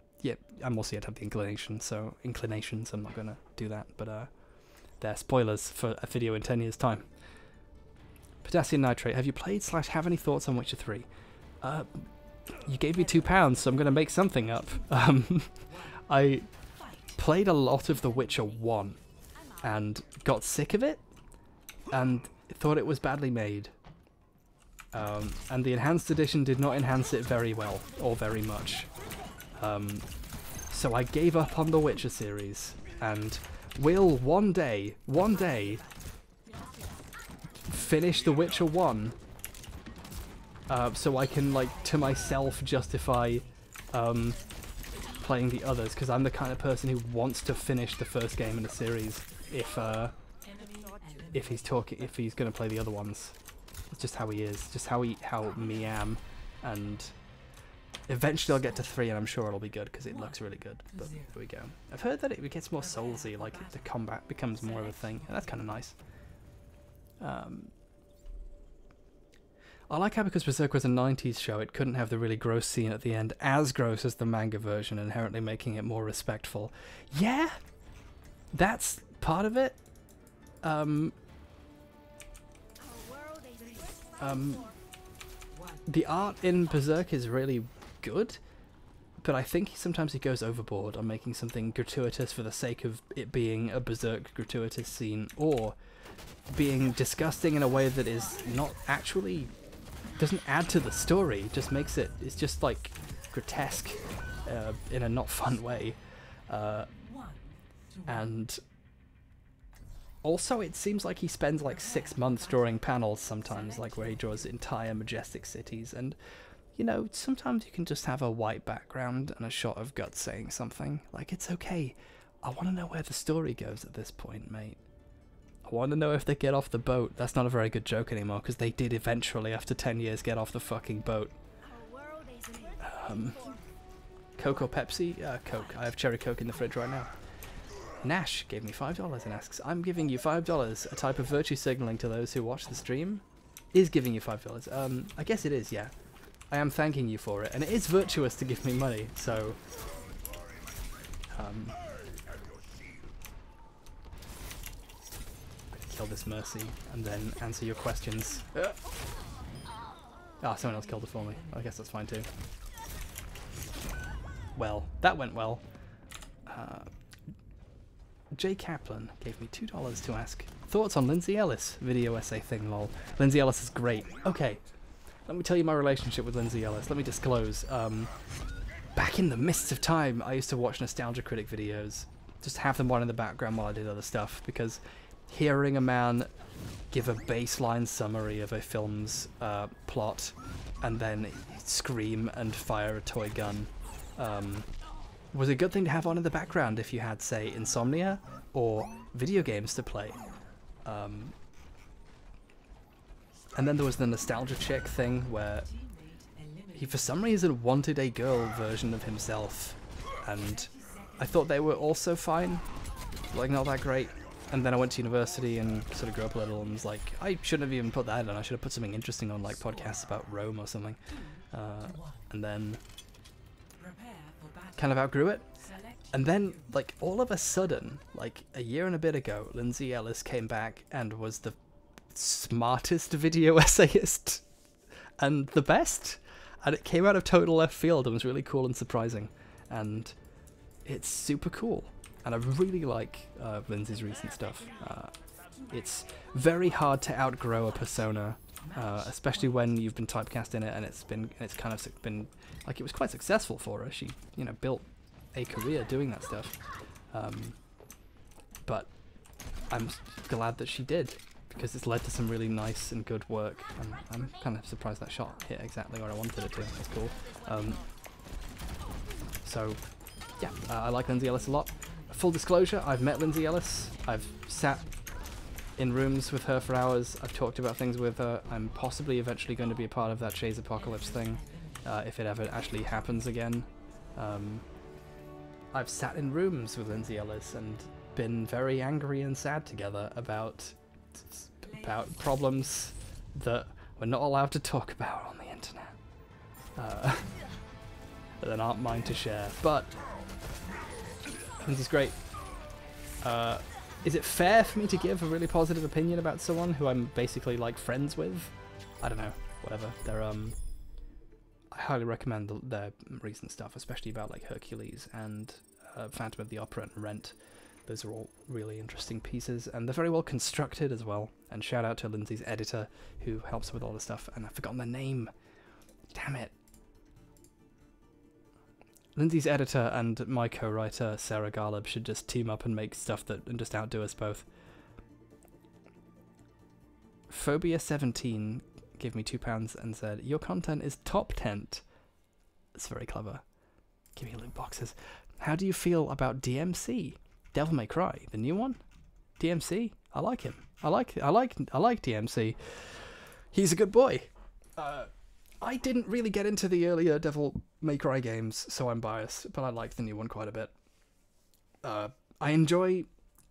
I'm also yet to have the inclination, so I'm not going to do that, but they're spoilers for a video in 10 years' time. Potassium Nitrate, have you played / have any thoughts on Witcher 3? You gave me £2, so I'm going to make something up. I played a lot of The Witcher 1 and got sick of it and thought it was badly made. And the Enhanced Edition did not enhance it very well, or very much. So I gave up on the Witcher series and will one day finish The Witcher 1 so I can, like, to myself justify playing the others, because I'm the kind of person who wants to finish the first game in the series if he's going to play the other ones. It's just how he is, just how me am, and eventually I'll get to 3 and I'm sure it'll be good because it looks really good. But here we go. I've heard that it gets more soulsy, like the combat becomes more of a thing, and that's kind of nice. I like how because Berserk was a 90s show, it couldn't have the really gross scene at the end as gross as the manga version, inherently making it more respectful. Yeah, that's part of it. The art in Berserk is really good, but I think sometimes he goes overboard on making something gratuitous for the sake of it being a berserk gratuitous scene, or being disgusting in a way that is not actually, doesn't add to the story, just makes it, it's just like grotesque in a not fun way. And also it seems like he spends like 6 months drawing panels sometimes, like where he draws entire majestic cities, and you know, sometimes you can just have a white background and a shot of Guts saying something. Like, it's okay. I want to know where the story goes at this point, mate. I want to know if they get off the boat. That's not a very good joke anymore, because they did eventually, after 10 years, get off the fucking boat. Coke or Pepsi? Coke. I have cherry Coke in the fridge right now. Nash gave me $5 and asks, I'm giving you $5. A type of virtue signaling to those who watch the stream? Is giving you $5. I guess it is, yeah. I am thanking you for it, and it is virtuous to give me money, so... kill this Mercy, and then answer your questions. Ah, someone else killed it for me. I guess that's fine too. Well, that went well. Jay Kaplan gave me $2 to ask, thoughts on Lindsay Ellis? Video essay thing, lol. Lindsay Ellis is great. Okay. Let me tell you my relationship with Lindsay Ellis. Let me disclose. Back in the mists of time, I used to watch Nostalgia Critic videos. Just have them on in the background while I did other stuff, because hearing a man give a baseline summary of a film's plot and then scream and fire a toy gun was a good thing to have on in the background if you had, say, insomnia or video games to play. And then there was the Nostalgia Chick thing where he for some reason wanted a girl version of himself, and I thought they were also fine, like not that great. And then I went to university and sort of grew up a little and was like, I shouldn't have even put that on, I should have put something interesting on, like podcasts about Rome or something. And then kind of outgrew it. And then, like, all of a sudden, like a year and a bit ago, Lindsay Ellis came back and was the smartest video essayist and the best, and it came out of total left field and was really cool and surprising, and it's super cool, and I really like Lindsay's recent stuff. It's very hard to outgrow a persona, especially when you've been typecast in it, and it's kind of been like, it was quite successful for her. She, you know, built a career doing that stuff, but I'm glad that she did, because it's led to some really nice and good work, and I'm kind of surprised that shot hit exactly where I wanted it to. That's cool. So yeah, I like Lindsay Ellis a lot. Full disclosure, I've met Lindsay Ellis. I've sat in rooms with her for hours. I've talked about things with her. I'm possibly eventually going to be a part of that Shays Apocalypse thing, if it ever actually happens again. I've sat in rooms with Lindsay Ellis and been very angry and sad together about problems that we're not allowed to talk about on the internet, that aren't mine to share. But Lindsay's great. Is it fair for me to give a really positive opinion about someone who I'm basically like friends with? I don't know, whatever. They're I highly recommend their recent stuff, especially about like Hercules and Phantom of the Opera and Rent. Those are all really interesting pieces, and they're very well constructed as well. And shout out to Lindsay's editor who helps with all the stuff, and I've forgotten their name. Damn it. Lindsay's editor and my co-writer Sarah Garlib should just team up and make stuff and just outdo us both. Phobia17 gave me £2 and said, your content is top 10. That's very clever. Give me loot boxes. How do you feel about DMC? Devil May Cry, the new one? DMC? I like him. I like DMC. He's a good boy. I didn't really get into the earlier Devil May Cry games, so I'm biased, but I like the new one quite a bit. I enjoy...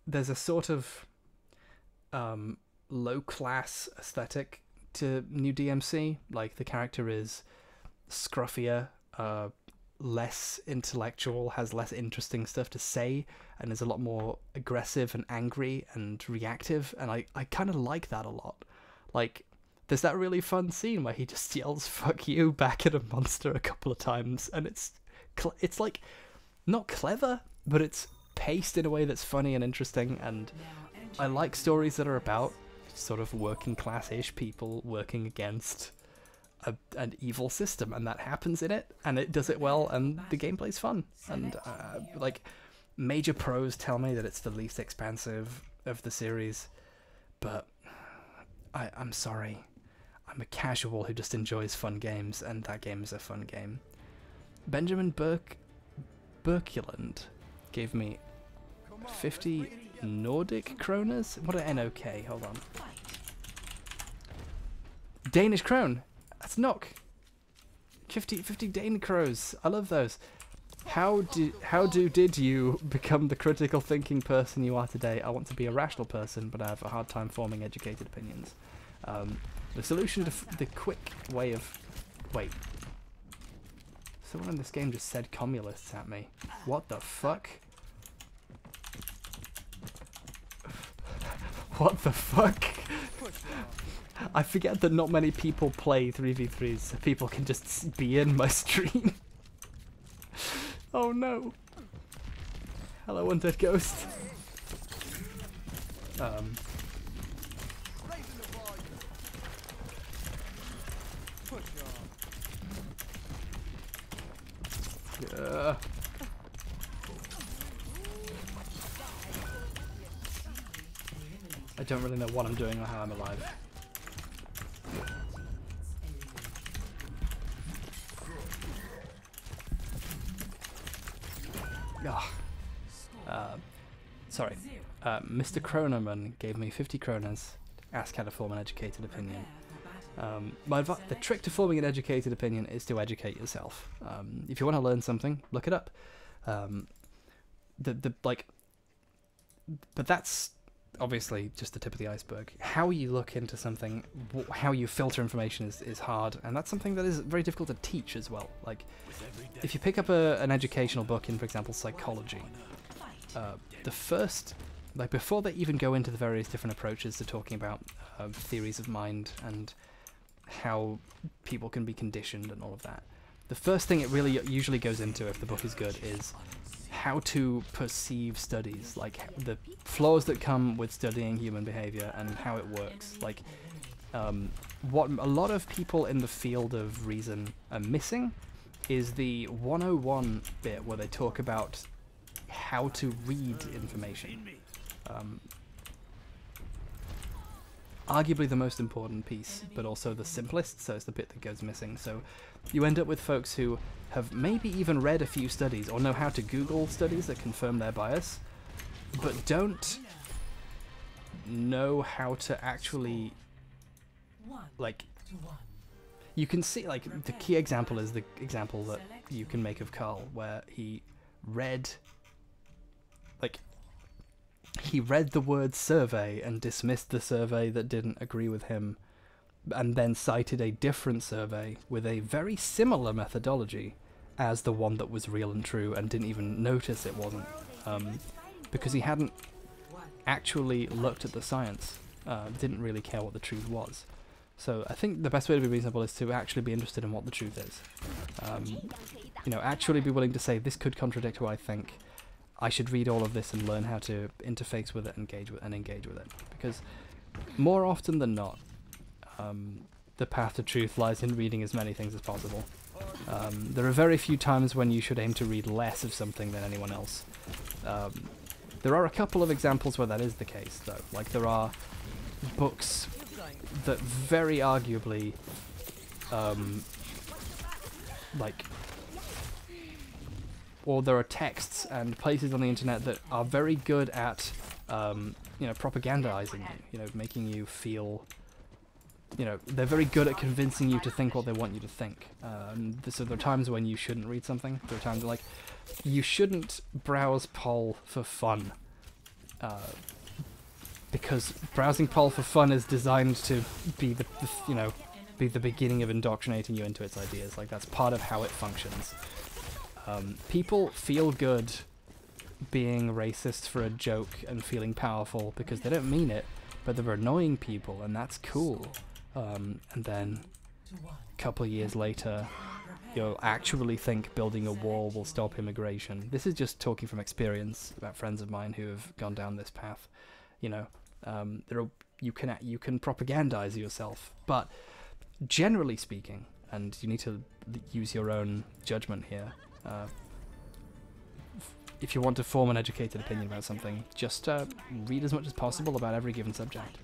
There's a sort of low-class aesthetic to new DMC. Like, the character is scruffier, less intellectual, has less interesting stuff to say, and is a lot more aggressive and angry and reactive, and I kind of like that a lot. Like, there's that really fun scene where he just yells "fuck you" back at a monster a couple of times, and it's it's like not clever, but it's paced in a way that's funny and interesting, and I like stories that are about sort of working class-ish people working against an evil system, and that happens in it, and it does it well, and the gameplay's fun. And like, major pros tell me that it's the least expansive of the series, but I'm sorry. I'm a casual who just enjoys fun games, and that game is a fun game. Benjamin Birkeland gave me 50 Nordic kroners? What are NOK? Hold on. Danish krone! That's NOK! 50 Danish krones. I love those. How did you become the critical thinking person you are today? I want to be a rational person, but I have a hard time forming educated opinions. The solution to the quick way of... Wait. Someone in this game just said communists at me. What the fuck? What the fuck? I forget that not many people play 3v3s, so people can just be in my stream. Oh no. Hello, Undead Ghost. I don't really know what I'm doing or how I'm alive. Sorry. Mr. Kronerman gave me 50 kroners. Ask how to form an educated opinion. The trick to forming an educated opinion is to educate yourself. If you want to learn something, look it up. But that's obviously just the tip of the iceberg. How you look into something, how you filter information is hard, and that's something that is very difficult to teach as well. Like, if you pick up an educational book in, for example, psychology, the first, like, before they even go into the various different approaches to talking about theories of mind and how people can be conditioned and all of that, the first thing it really usually goes into, if the book is good, is how to perceive studies, like the flaws that come with studying human behavior and how it works. Like, what a lot of people in the field of reason are missing is the 101 bit where they talk about how to read information. Arguably the most important piece, but also the simplest, so it's the bit that goes missing. So you end up with folks who have maybe even read a few studies or know how to Google studies that confirm their bias, but don't know how to actually, like, you can see, like, the key example is the example that you can make of Carl, where he read the word survey and dismissed the survey that didn't agree with him, and then cited a different survey with a very similar methodology as the one that was real and true, and didn't even notice it wasn't, because he hadn't actually looked at the science, didn't really care what the truth was. So I think the best way to be reasonable is to actually be interested in what the truth is. You know, actually be willing to say, this could contradict who I think. I should read all of this and learn how to interface with it, engage with it. Because more often than not, the path to truth lies in reading as many things as possible. There are very few times when you should aim to read less of something than anyone else. There are a couple of examples where that is the case, though. Like, there are books that very arguably, or there are texts and places on the internet that are very good at, you know, propagandizing you, you know, making you feel, you know, they're very good at convincing you to think what they want you to think. So there are times when you shouldn't read something. There are times, like, you shouldn't browse poll for fun. Because browsing poll for fun is designed to be be the beginning of indoctrinating you into its ideas. Like, that's part of how it functions. People feel good being racist for a joke and feeling powerful because they don't mean it, but they're annoying people, and that's cool. And then couple of years later, you'll actually think building a wall will stop immigration. This is just talking from experience about friends of mine who have gone down this path. You know, you can propagandize yourself, but generally speaking, and you need to use your own judgment here. If you want to form an educated opinion about something, just read as much as possible about every given subject.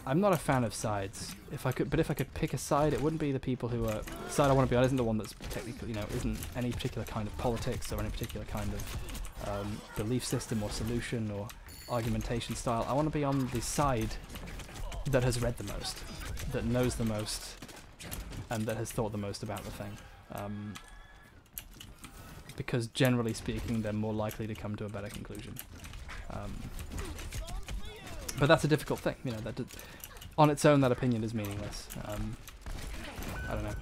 I'm not a fan of sides. If I could pick a side, it wouldn't be the people who are... The side I want to be on isn't the one that's technically, isn't any particular kind of politics or any particular kind of belief system or solution or argumentation style. I want to be on the side that has read the most, that knows the most, and that has thought the most about the thing. Because generally speaking, they're more likely to come to a better conclusion. But that's a difficult thing, on its own, that opinion is meaningless. I don't know.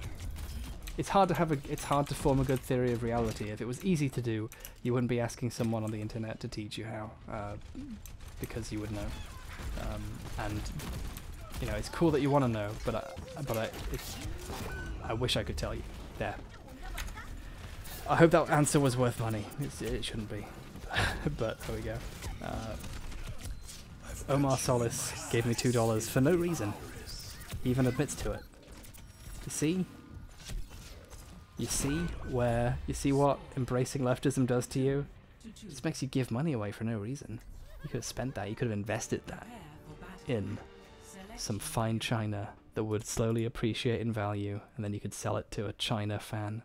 It's hard to form a good theory of reality. If it was easy to do, you wouldn't be asking someone on the internet to teach you how, because you would know. And it's cool that you want to know, but I wish I could tell you. There. I hope that answer was worth money. It shouldn't be, but there we go. Omar Solis gave me $2 for no reason. He even admits to it. You see? You see what embracing leftism does to you? It just makes you give money away for no reason. You could have spent that, you could have invested that in some fine china that would slowly appreciate in value, and then you could sell it to a China fan.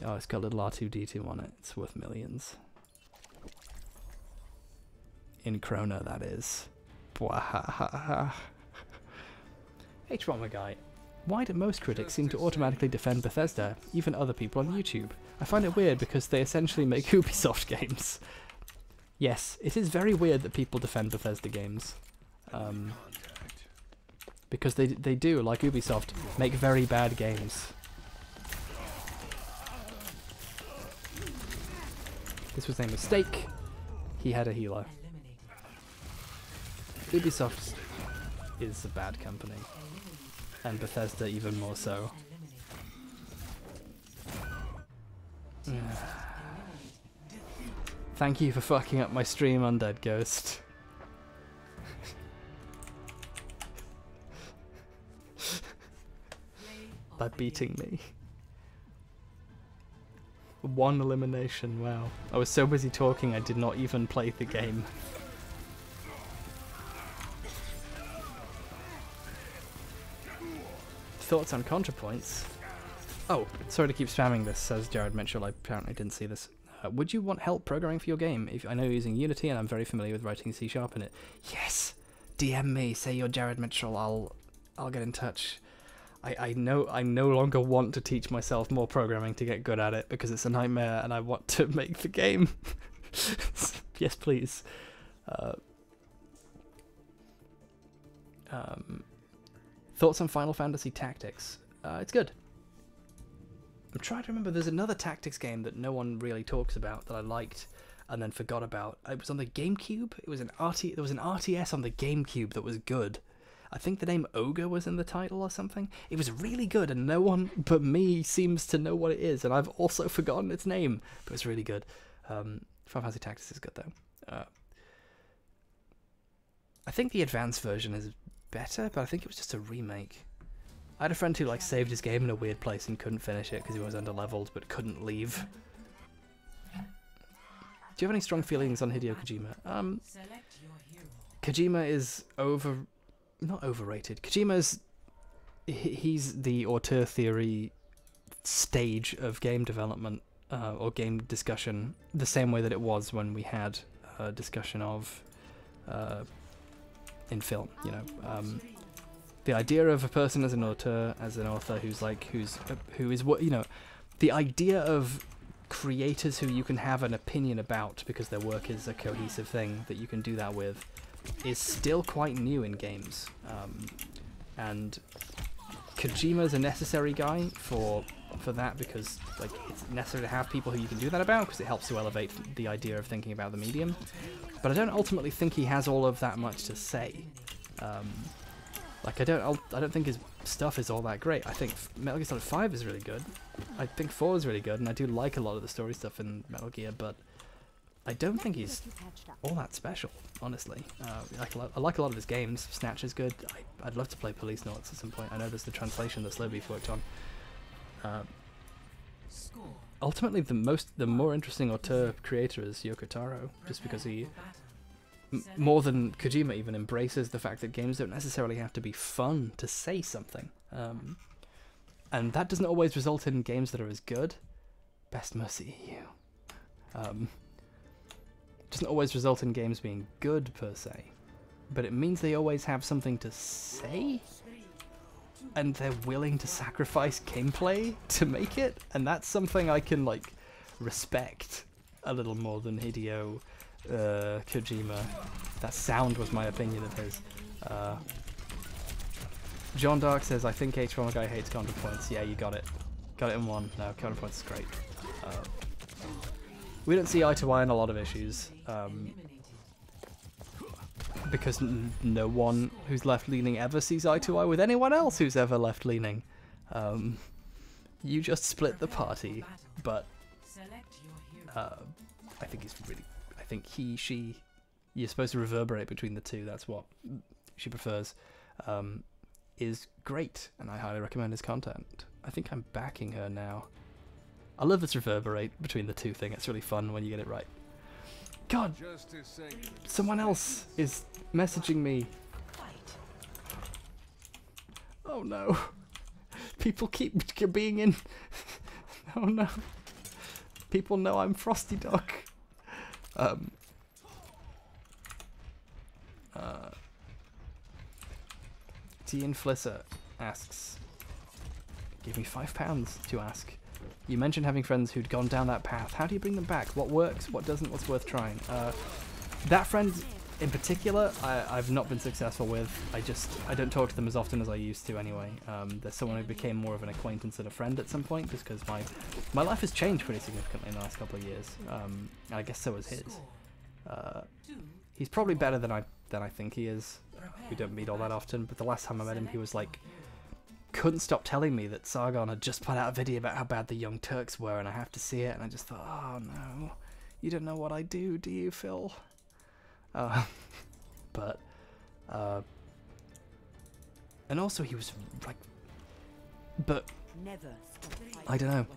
Oh, it's got a little R2-D2 on it. It's worth millions. In Krona, that is. H-Bomber Guy. Why do most critics seem to automatically defend Bethesda, even other people on YouTube? I find it weird because they essentially make Ubisoft games. Yes, it is very weird that people defend Bethesda games. Because they do, like Ubisoft, make very bad games. This was a mistake. He had a healer. Ubisoft is a bad company. And Bethesda even more so. Thank you for fucking up my stream, Undead Ghost. By beating me. One elimination, wow. I was so busy talking I did not even play the game. Thoughts on ContraPoints? Oh, sorry to keep spamming this, says Jared Mitchell. I apparently didn't see this. Would you want help programming for your game? I know you're using Unity and I'm very familiar with writing C# in it. Yes! DM me, say you're Jared Mitchell, I'll get in touch. I no longer want to teach myself more programming to get good at it because it's a nightmare and I want to make the game. Yes, please. Thoughts on Final Fantasy Tactics? It's good. I'm trying to remember, there's another tactics game that no one really talks about that I liked and then forgot about. It was on the GameCube. There was an RTS on the GameCube that was good. I think the name Ogre was in the title or something. It was really good and no one but me seems to know what it is, and I've also forgotten its name, but it's really good. Final Fantasy Tactics is good though. I think the advanced version is better, but I think it was just a remake. I had a friend who saved his game in a weird place and couldn't finish it because he was underleveled but couldn't leave. Do you have any strong feelings on Hideo Kojima? Kojima is not overrated. Kojima's he's the auteur theory stage of game development or game discussion, the same way that it was when we had a discussion of in film, the idea of a person as an author who is what the idea of creators who you can have an opinion about because their work is a cohesive thing that you can do that with is still quite new in games, and Kojima's a necessary guy for that because it's necessary to have people who you can do that about because it helps to elevate the idea of thinking about the medium. But I don't ultimately think he has all of that much to say. Like I don't think his stuff is all that great. I think Metal Gear Solid 5 is really good. I think 4 is really good, and I do like a lot of the story stuff in Metal Gear, but I don't think he's all that special, honestly. I like a lot of his games. Snatch is good. I'd love to play Police Notes at some point. I know there's the translation that Slowbeef worked on. Ultimately, the more interesting auteur creator is Yoko Taro, just because he, more than Kojima, even embraces the fact that games don't necessarily have to be fun to say something. And that doesn't always result in games that are as good. Best mercy you. Doesn't always result in games being good per se, but it means they always have something to say, and they're willing to sacrifice gameplay to make it, and that's something I can like respect a little more than Hideo Kojima. That sound was my opinion of his. John Dark says, I think H1 guy hates counterpoints. Yeah, you got it. Got it in one. No, counterpoints is great. We don't see eye to eye on a lot of issues, because no one who's left-leaning ever sees eye to eye with anyone else who's ever left-leaning. You just split the party, but I think he's really... I think he, she... You're supposed to reverberate between the two, that's what she prefers. Is great, and I highly recommend his content. I think I'm backing her now. I love this reverberate between the two thing. It's really fun when you get it right. God, someone else is messaging me. Oh no. People keep being in. Oh no. People know I'm Frosty Dog. Tian Flisser asks, give me £5 to ask. You mentioned having friends who'd gone down that path. How do you bring them back? What works? What doesn't? What's worth trying? That friend in particular, I've not been successful with. I don't talk to them as often as I used to anyway. There's someone who became more of an acquaintance than a friend at some point, just because my life has changed pretty significantly in the last couple of years. And I guess so has his. He's probably better than I think he is. We don't meet all that often, but the last time I met him, he was like, couldn't stop telling me that Sargon had just put out a video about how bad the Young Turks were, and I have to see it, and I just thought, oh no, you don't know what I do you, Phil? But, and also he was like, but, I don't know,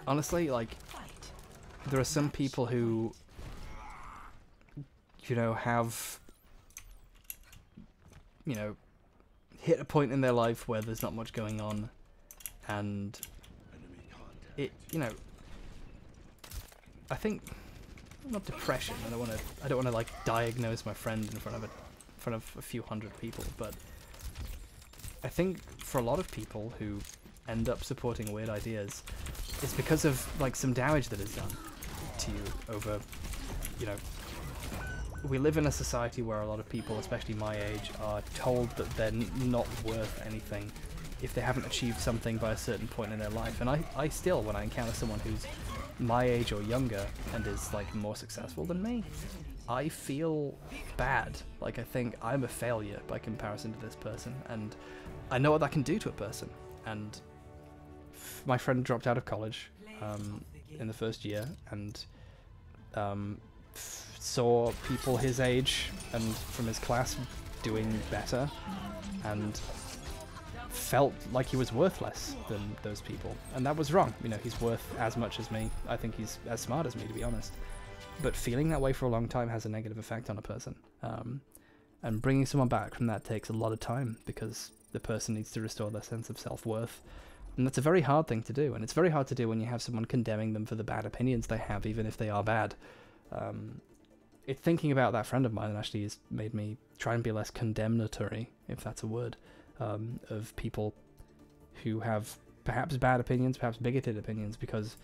honestly, like, there are some people who, you know, have, you know, hit a point in their life where there's not much going on, and it, you know, I think, not depression. I don't want to like diagnose my friend in front of a few hundred people, but I think for a lot of people who end up supporting weird ideas, it's because of like some damage that is done to you over, you know. We live in a society where a lot of people, especially my age, are told that they're not worth anything if they haven't achieved something by a certain point in their life. And I still, when I encounter someone who's my age or younger and is like more successful than me, I feel bad. Like I think I'm a failure by comparison to this person, and I know what that can do to a person. And my friend dropped out of college in the first year, and saw people his age and from his class doing better, and felt like he was worth less than those people, and that was wrong. You know, he's worth as much as me. I think he's as smart as me, to be honest, but feeling that way for a long time has a negative effect on a person, and bringing someone back from that takes a lot of time, because the person needs to restore their sense of self-worth, and that's a very hard thing to do, and it's very hard to do when you have someone condemning them for the bad opinions they have, even if they are bad. Thinking about that friend of mine actually has made me try and be less condemnatory, if that's a word, of people who have perhaps bad opinions, perhaps bigoted opinions, because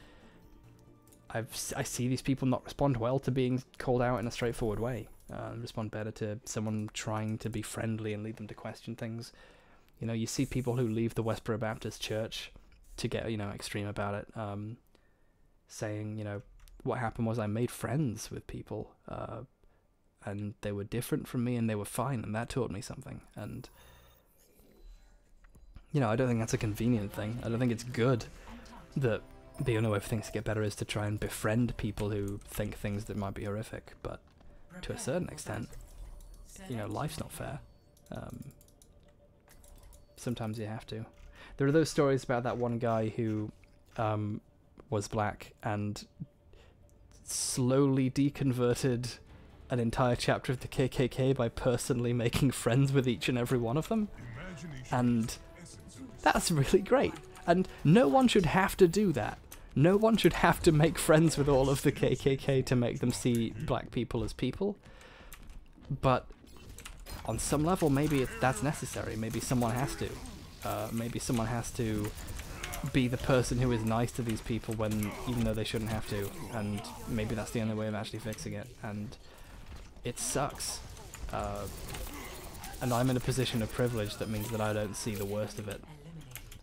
I see these people not respond well to being called out in a straightforward way, respond better to someone trying to be friendly and lead them to question things. You know, you see people who leave the Westboro Baptist Church to get, you know, extreme about it, saying, you know, what happened was I made friends with people, and they were different from me, and they were fine, and that taught me something. And you know, I don't think that's a convenient thing. I don't think it's good that the only way for things to get better is to try and befriend people who think things that might be horrific. But to a certain extent, you know, life's not fair. Sometimes you have to. There are those stories about that one guy who was black and slowly deconverted an entire chapter of the KKK by personally making friends with each and every one of them. And that's really great. And no one should have to do that. No one should have to make friends with all of the KKK to make them see black people as people. But on some level, maybe that's necessary. Maybe someone has to. Maybe someone has to be the person who is nice to these people when, even though they shouldn't have to. And maybe that's the only way of actually fixing it. And it sucks. And I'm in a position of privilege that means that I don't see the worst of it.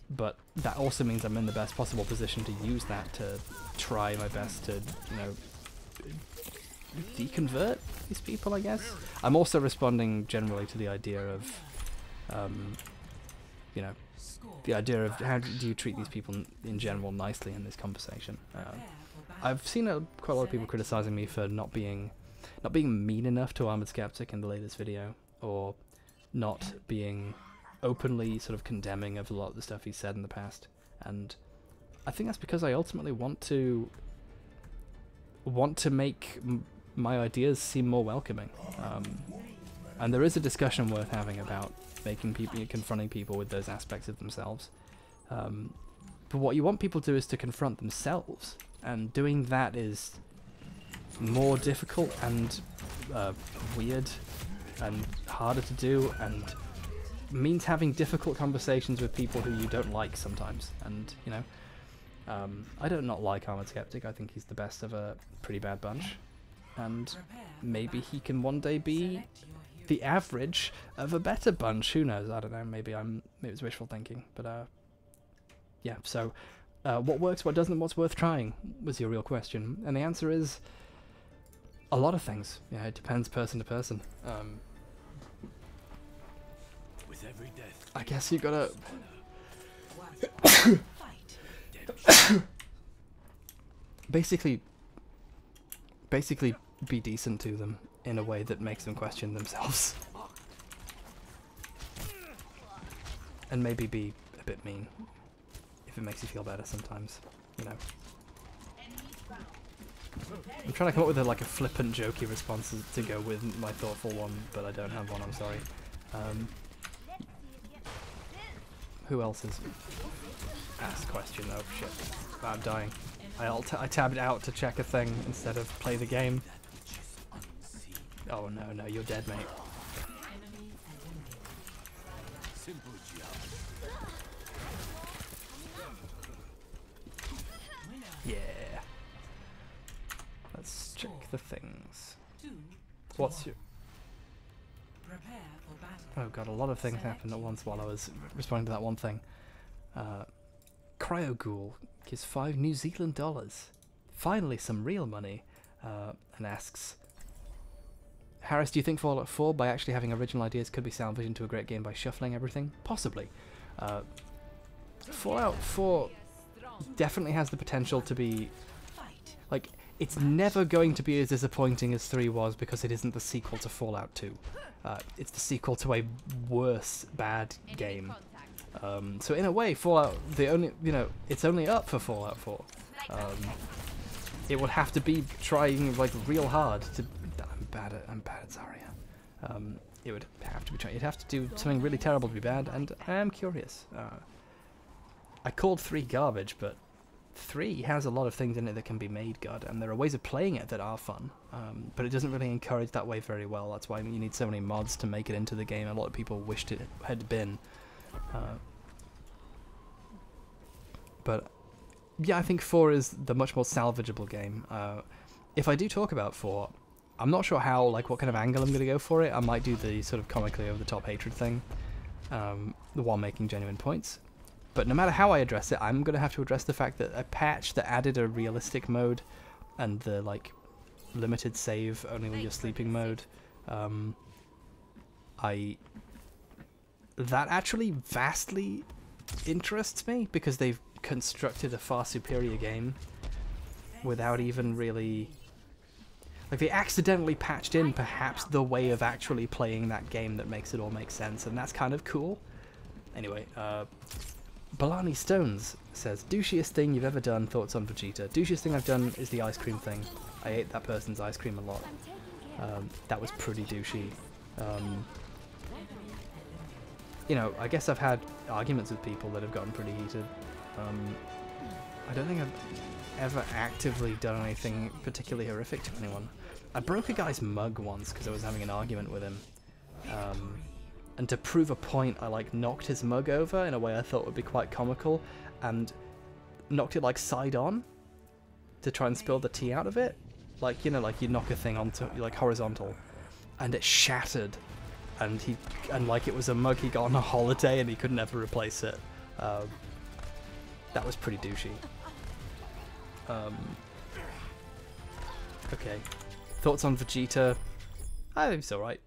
But that also means I'm in the best possible position to use that to try my best to, you know, deconvert these people, I guess. I'm also responding generally to the idea of, you know, the idea of how do you treat these people in general nicely in this conversation. I've seen quite a lot of people criticizing me for not being mean enough to Armored Skeptic in the latest video, or not being openly sort of condemning of a lot of the stuff he's said in the past. And I think that's because I ultimately want to make my ideas seem more welcoming. And there is a discussion worth having about confronting people with those aspects of themselves. But what you want people to do is to confront themselves, and doing that is more difficult and weird and harder to do, and means having difficult conversations with people who you don't like sometimes. And you know, I don't not like Armored Skeptic. I think he's the best of a pretty bad bunch, and maybe he can one day be the average of a better bunch. Who knows? I don't know. Maybe it's wishful thinking. But yeah. So what works, what doesn't, what's worth trying was your real question, and the answer is a lot of things. Yeah, it depends person to person. With every death, I guess you gotta basically be decent to them in a way that makes them question themselves, and maybe be a bit mean if it makes you feel better sometimes, you know. I'm trying to come up with a flippant, jokey response to go with my thoughtful one, but I don't have one, I'm sorry. Who else is asked question? Oh shit, I'm dying. I tabbed out to check a thing instead of play the game. Oh no, you're dead, mate. simple job. Yeah. Let's check the things. What's your... Oh god, a lot of things happened at once while I was responding to that one thing. Cryoghoul gives $5 New Zealand dollars. Finally some real money. And asks, Harris, do you think Fallout 4, by actually having original ideas, could be salvaged into a great game by shuffling everything? Possibly. Fallout 4 definitely has the potential to be... like, it's never going to be as disappointing as 3 was because it isn't the sequel to Fallout 2. It's the sequel to a worse bad game. So in a way, Fallout, it's only up for Fallout 4. It would have to be trying real hard to... I'm bad at Zarya. It would have to be trying. You'd have to do something really terrible to be bad, and I am curious. I called 3 garbage, but 3 has a lot of things in it that can be made good, and there are ways of playing it that are fun, but it doesn't really encourage that way very well. That's why you need so many mods to make it into the game. A lot of people wished it had been. But yeah, I think 4 is the much more salvageable game. If I do talk about 4, I'm not sure how, what kind of angle I'm going to go for it. I might do the sort of comically over-the-top hatred thing, while making genuine points. But no matter how I address it, I'm going to have to address the fact that a patch that added a realistic mode and the, limited save only when you're sleeping mode That actually vastly interests me, because they've constructed a far superior game without even really... Like, they accidentally patched in perhaps the way of actually playing that game that makes it all make sense, and that's kind of cool. Anyway, Balani Stones says, douchiest thing you've ever done, thoughts on Vegeta. Douchiest thing I've done is the ice cream thing. I ate that person's ice cream a lot. That was pretty douchey. You know, I guess I've had arguments with people that have gotten pretty heated. I don't think I've ever actively done anything particularly horrific to anyone. I broke a guy's mug once because I was having an argument with him. And to prove a point, I like knocked his mug over in a way I thought would be quite comical, and knocked it like side on to try and spill the tea out of it. Like, you know, like you knock a thing onto like horizontal, and it shattered. And like it was a mug he got on a holiday and he could never replace it. That was pretty douchey. Okay. Thoughts on Vegeta? I think he's alright.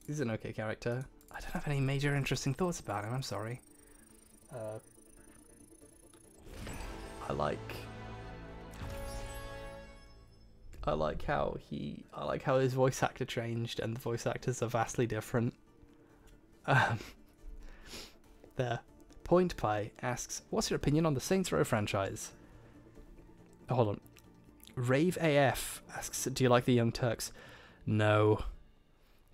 He's an okay character. I don't have any major interesting thoughts about him, I'm sorry. I like how his voice actor changed, and the voice actors are vastly different. There. Point Pie asks, what's your opinion on the Saints Row franchise? Oh, hold on. Rave AF asks, do you like the Young Turks? No.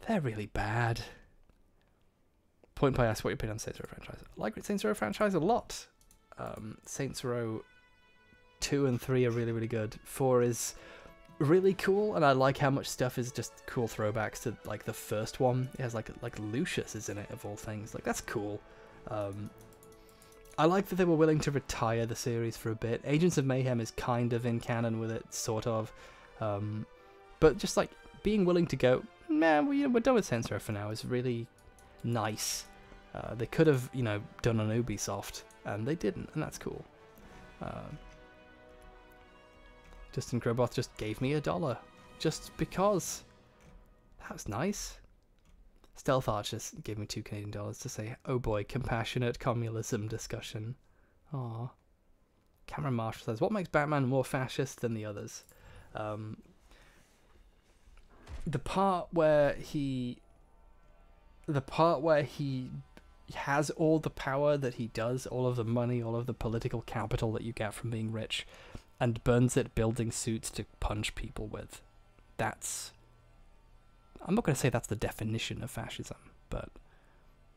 They're really bad. Point Pie asks, what your opinion on the Saints Row franchise? I like the Saints Row franchise a lot. Saints Row 2 and 3 are really, really good. 4 is really cool, and I like how much stuff is just cool throwbacks to like the first one. It has like Lucius is in it, of all things. Like, that's cool. I like that they were willing to retire the series for a bit. Agents of Mayhem is kind of in canon with it, sort of. But just like being willing to go, man, we're done with Saints Row for now is really nice. They could have, you know, done an Ubisoft, and they didn't, and that's cool. Justin Groboth just gave me $1 just because. That was nice. Stealth Archers gave me $2 Canadian to say, oh boy, compassionate communism discussion. Aww. Cameron Marshall says, what makes Batman more fascist than the others? The part where he has all the power that he does, all of the money, all of the political capital that you get from being rich, and burns it building suits to punch people with. That's... I'm not going to say that's the definition of fascism, but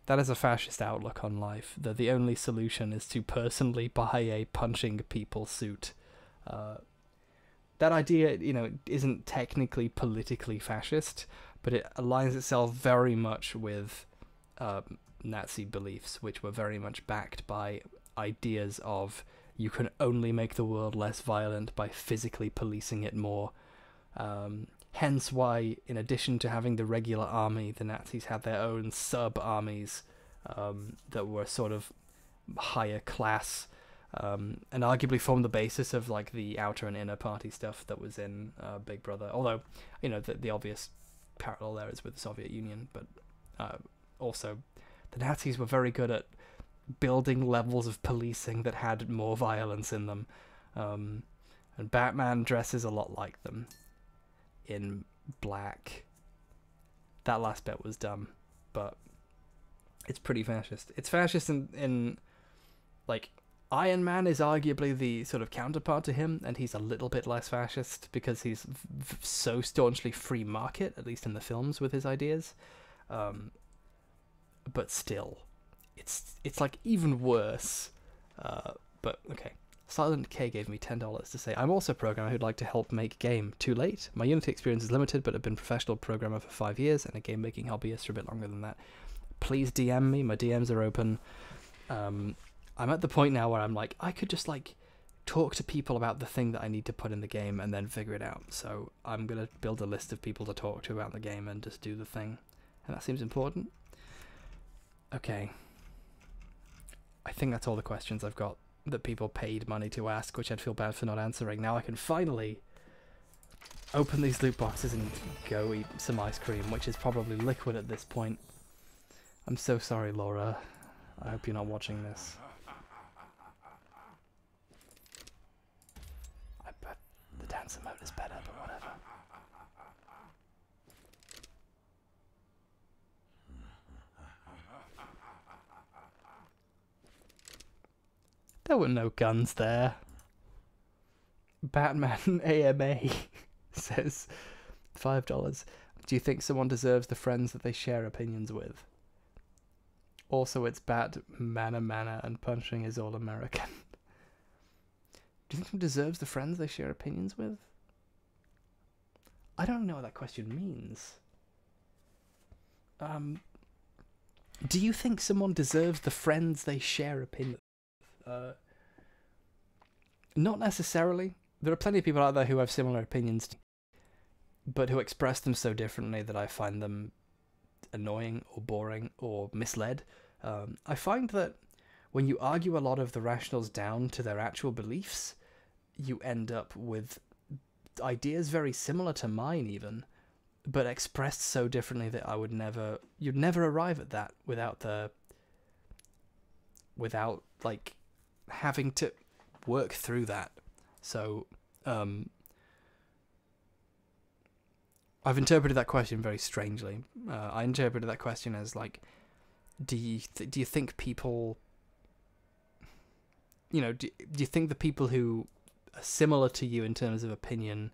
that is a fascist outlook on life, that the only solution is to personally buy a punching people suit. That idea, you know, isn't technically politically fascist, but it aligns itself very much with Nazi beliefs, which were very much backed by ideas of you can only make the world less violent by physically policing it more. Hence why, in addition to having the regular army, the Nazis had their own sub-armies that were sort of higher class, and arguably formed the basis of like the outer and inner party stuff that was in Big Brother. Although, you know, the obvious parallel there is with the Soviet Union, but also the Nazis were very good at building levels of policing that had more violence in them, and Batman dresses a lot like them in black. That last bit was dumb, but it's pretty fascist. It's fascist in like, Iron Man is arguably the sort of counterpart to him, and he's a little bit less fascist because he's so staunchly free market, at least in the films, with his ideas. But still, it's like even worse. But okay. Silent K gave me $10 to say, I'm also a programmer who'd like to help make game. Too late. My Unity experience is limited, but I've been a professional programmer for 5 years and a game making hobbyist for a bit longer than that. Please DM me. My DMs are open. I'm at the point now where I'm like, I could just like talk to people about the thing that I need to put in the game and then figure it out. So I'm going to build a list of people to talk to about the game and just do the thing. And that seems important. Okay. I think that's all the questions I've got that people paid money to ask, which I'd feel bad for not answering. Now I can finally open these loot boxes and go eat some ice cream, which is probably liquid at this point. I'm so sorry, Laura. I hope you're not watching this. I bet the dancer mode is better, but whatever. There were no guns there. Batman AMA says $5. Do you think someone deserves the friends that they share opinions with? Also, it's Bat Mana and punching is all American. Do you think someone deserves the friends they share opinions with? I don't know what that question means. Do you think someone deserves the friends they share opinions with? Not necessarily. There are plenty of people out there who have similar opinions, but who express them so differently that I find them annoying or boring or misled. I find that when you argue a lot of the rationals down to their actual beliefs, you end up with ideas very similar to mine even, but expressed so differently that you'd never arrive at that without like having to work through that. So I've interpreted that question very strangely. I interpreted that question as like, do you think people, do you think the people who are similar to you in terms of opinion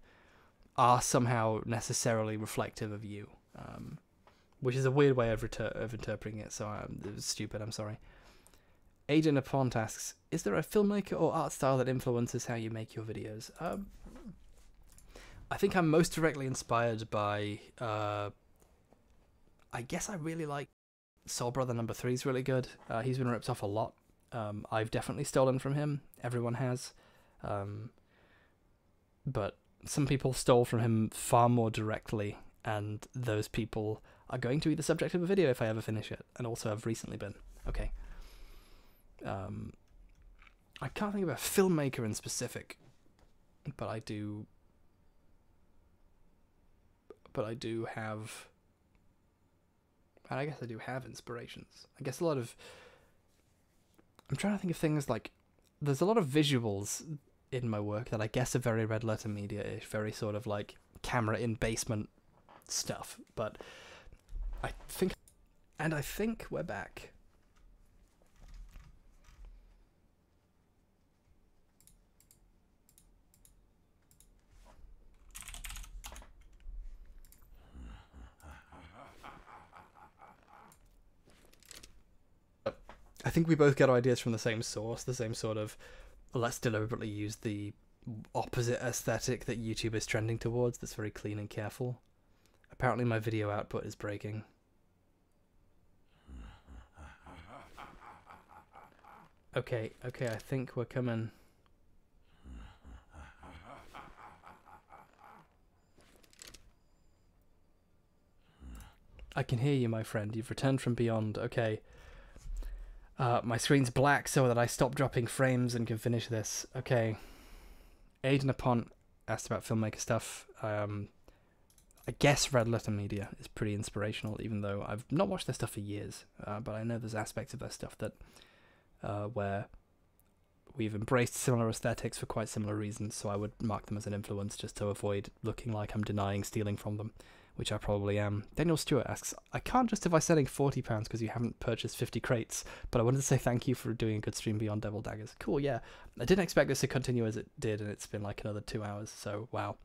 are somehow necessarily reflective of you? Which is a weird way of interpreting it, so it was stupid, I'm sorry. Aiden Apont asks, is there a filmmaker or art style that influences how you make your videos? I think I'm most directly inspired by, I guess I really like Soul Brother No. 3 is really good. He's been ripped off a lot. I've definitely stolen from him. Everyone has. But some people stole from him far more directly, and those people are going to be the subject of a video if I ever finish it, and also have recently been. Okay. I can't think of a filmmaker in specific, but I do have, and I guess I do have inspirations. I guess I'm trying to think of things like, there's a lot of visuals in my work that I guess are very Red Letter Media-ish, very sort of like camera in basement stuff, but I think we're back. I think we both get our ideas from the same source, the same sort of, let's deliberately use the opposite aesthetic that YouTube is trending towards, that's very clean and careful. Apparently my video output is breaking. Okay, I think we're coming. I can hear you, my friend. You've returned from beyond. Okay. My screen's black so that I stop dropping frames and can finish this. Okay. Aiden Apont asked about filmmaker stuff. I guess Red Letter Media is pretty inspirational, even though I've not watched their stuff for years. But I know there's aspects of their stuff that where we've embraced similar aesthetics for quite similar reasons, so I would mark them as an influence just to avoid looking like I'm denying stealing from them, which I probably am. Daniel Stewart asks, I can't justify selling £40 because you haven't purchased 50 crates, but I wanted to say thank you for doing a good stream beyond Devil Daggers. Cool, yeah. I didn't expect this to continue as it did, and it's been like another 2 hours, so wow.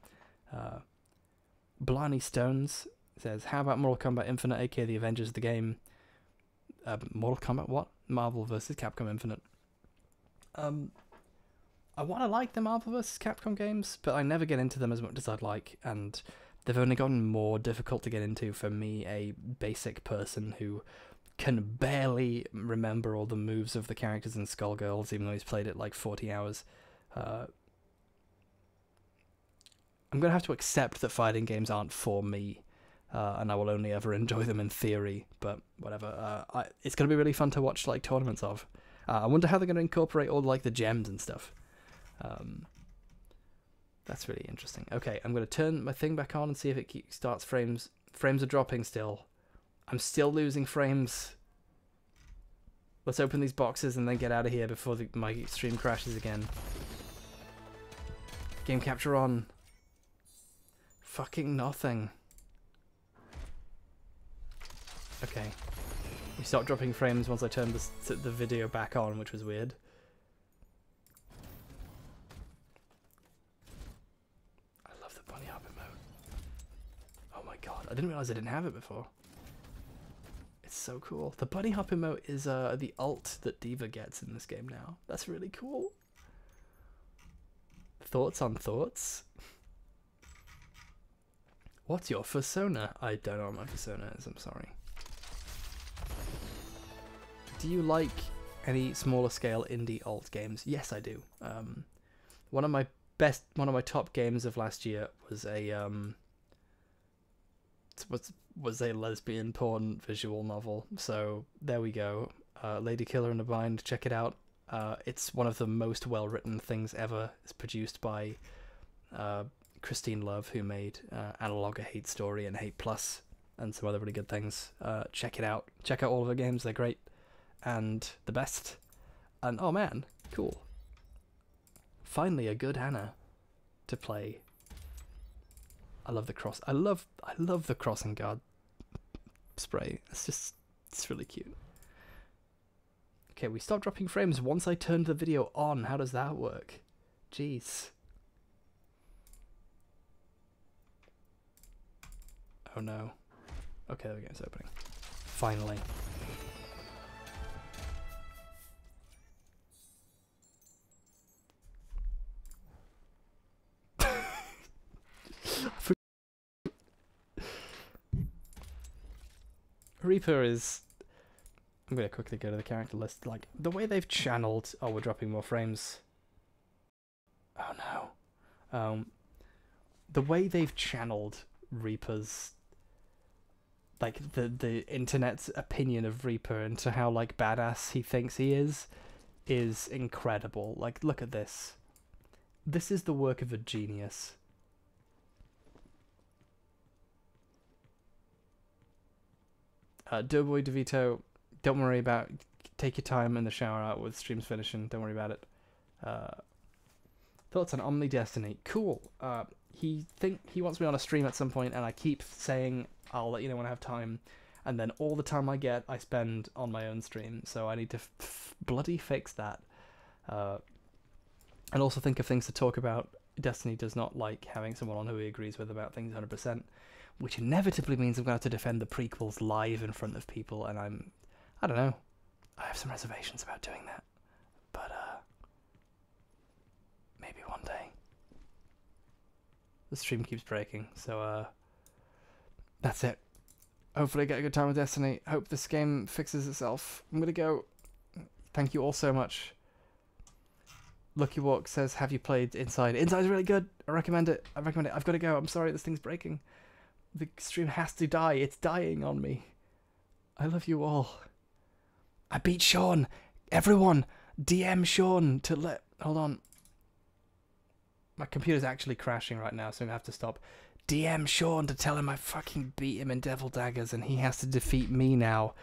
Blarney Stones says, how about Mortal Kombat Infinite, aka the Avengers of the game? Mortal Kombat what? Marvel vs. Capcom Infinite. I want to like the Marvel vs. Capcom games, but I never get into them as much as I'd like, and they've only gotten more difficult to get into for me, a basic person who can barely remember all the moves of the characters in Skullgirls, even though he's played it like 40 hours. I'm going to have to accept that fighting games aren't for me, and I will only ever enjoy them in theory, but whatever. It's going to be really fun to watch like tournaments of. I wonder how they're going to incorporate all like the gems and stuff. That's really interesting. Okay, I'm going to turn my thing back on and see if it starts frames. Frames are dropping still. I'm still losing frames. Let's open these boxes and then get out of here before my stream crashes again. Game capture on. Fucking nothing. Okay. We stopped dropping frames once I turned the video back on, which was weird. I love the bunny hop emote. Oh my god, I didn't realize I didn't have it before. It's so cool. The bunny hop emote is the ult that D.Va gets in this game now. That's really cool. Thoughts on thoughts? What's your persona? I don't know what my persona is, I'm sorry. Do you like any smaller scale indie alt games? Yes, I do. One of my top games of last year was a lesbian porn visual novel. So there we go. Lady Killer in a Bind. Check it out. It's one of the most well-written things ever. It's produced by Christine Love, who made Analog: A Hate Story and Hate Plus and some other really good things. Check it out. Check out all of her games. They're great and the best. And oh man, cool. Finally a good Hannah to play. I love the cross. I love the crossing guard spray. It's really cute. Okay, we stopped dropping frames once I turned the video on. How does that work? Jeez. Oh no. Okay, there we go, it's opening. Finally. Reaper is... I'm going to quickly go to the character list. Like, the way they've channeled... Oh, we're dropping more frames. Oh no. The way they've channeled Reaper's... Like, the internet's opinion of Reaper into how, like, badass he thinks he is incredible. Like, look at this. This is the work of a genius. Doughboy DeVito, don't worry about... Take your time in the shower out with streams finishing. Don't worry about it. Thoughts on Omni Destiny. Cool. He wants me on a stream at some point, and I keep saying I'll let you know when I have time. And then all the time I get, I spend on my own stream. So I need to bloody fix that. And also think of things to talk about. Destiny does not like having someone on who he agrees with about things 100%. Which inevitably means I'm going to have to defend the prequels live in front of people, and I don't know. I have some reservations about doing that. But, maybe one day. The stream keeps breaking, so, that's it. Hopefully I get a good time with Destiny. Hope this game fixes itself. I'm gonna go. Thank you all so much. Lucky Walk says, have you played Inside? Inside's really good. I recommend it. I've got to go. I'm sorry, this thing's breaking. The stream has to die. It's dying on me. I love you all. I beat SHAUN. Everyone, DM SHAUN to let... Hold on. My computer's actually crashing right now, so I'm going to have to stop. DM SHAUN to tell him I fucking beat him in Devil Daggers and he has to defeat me now.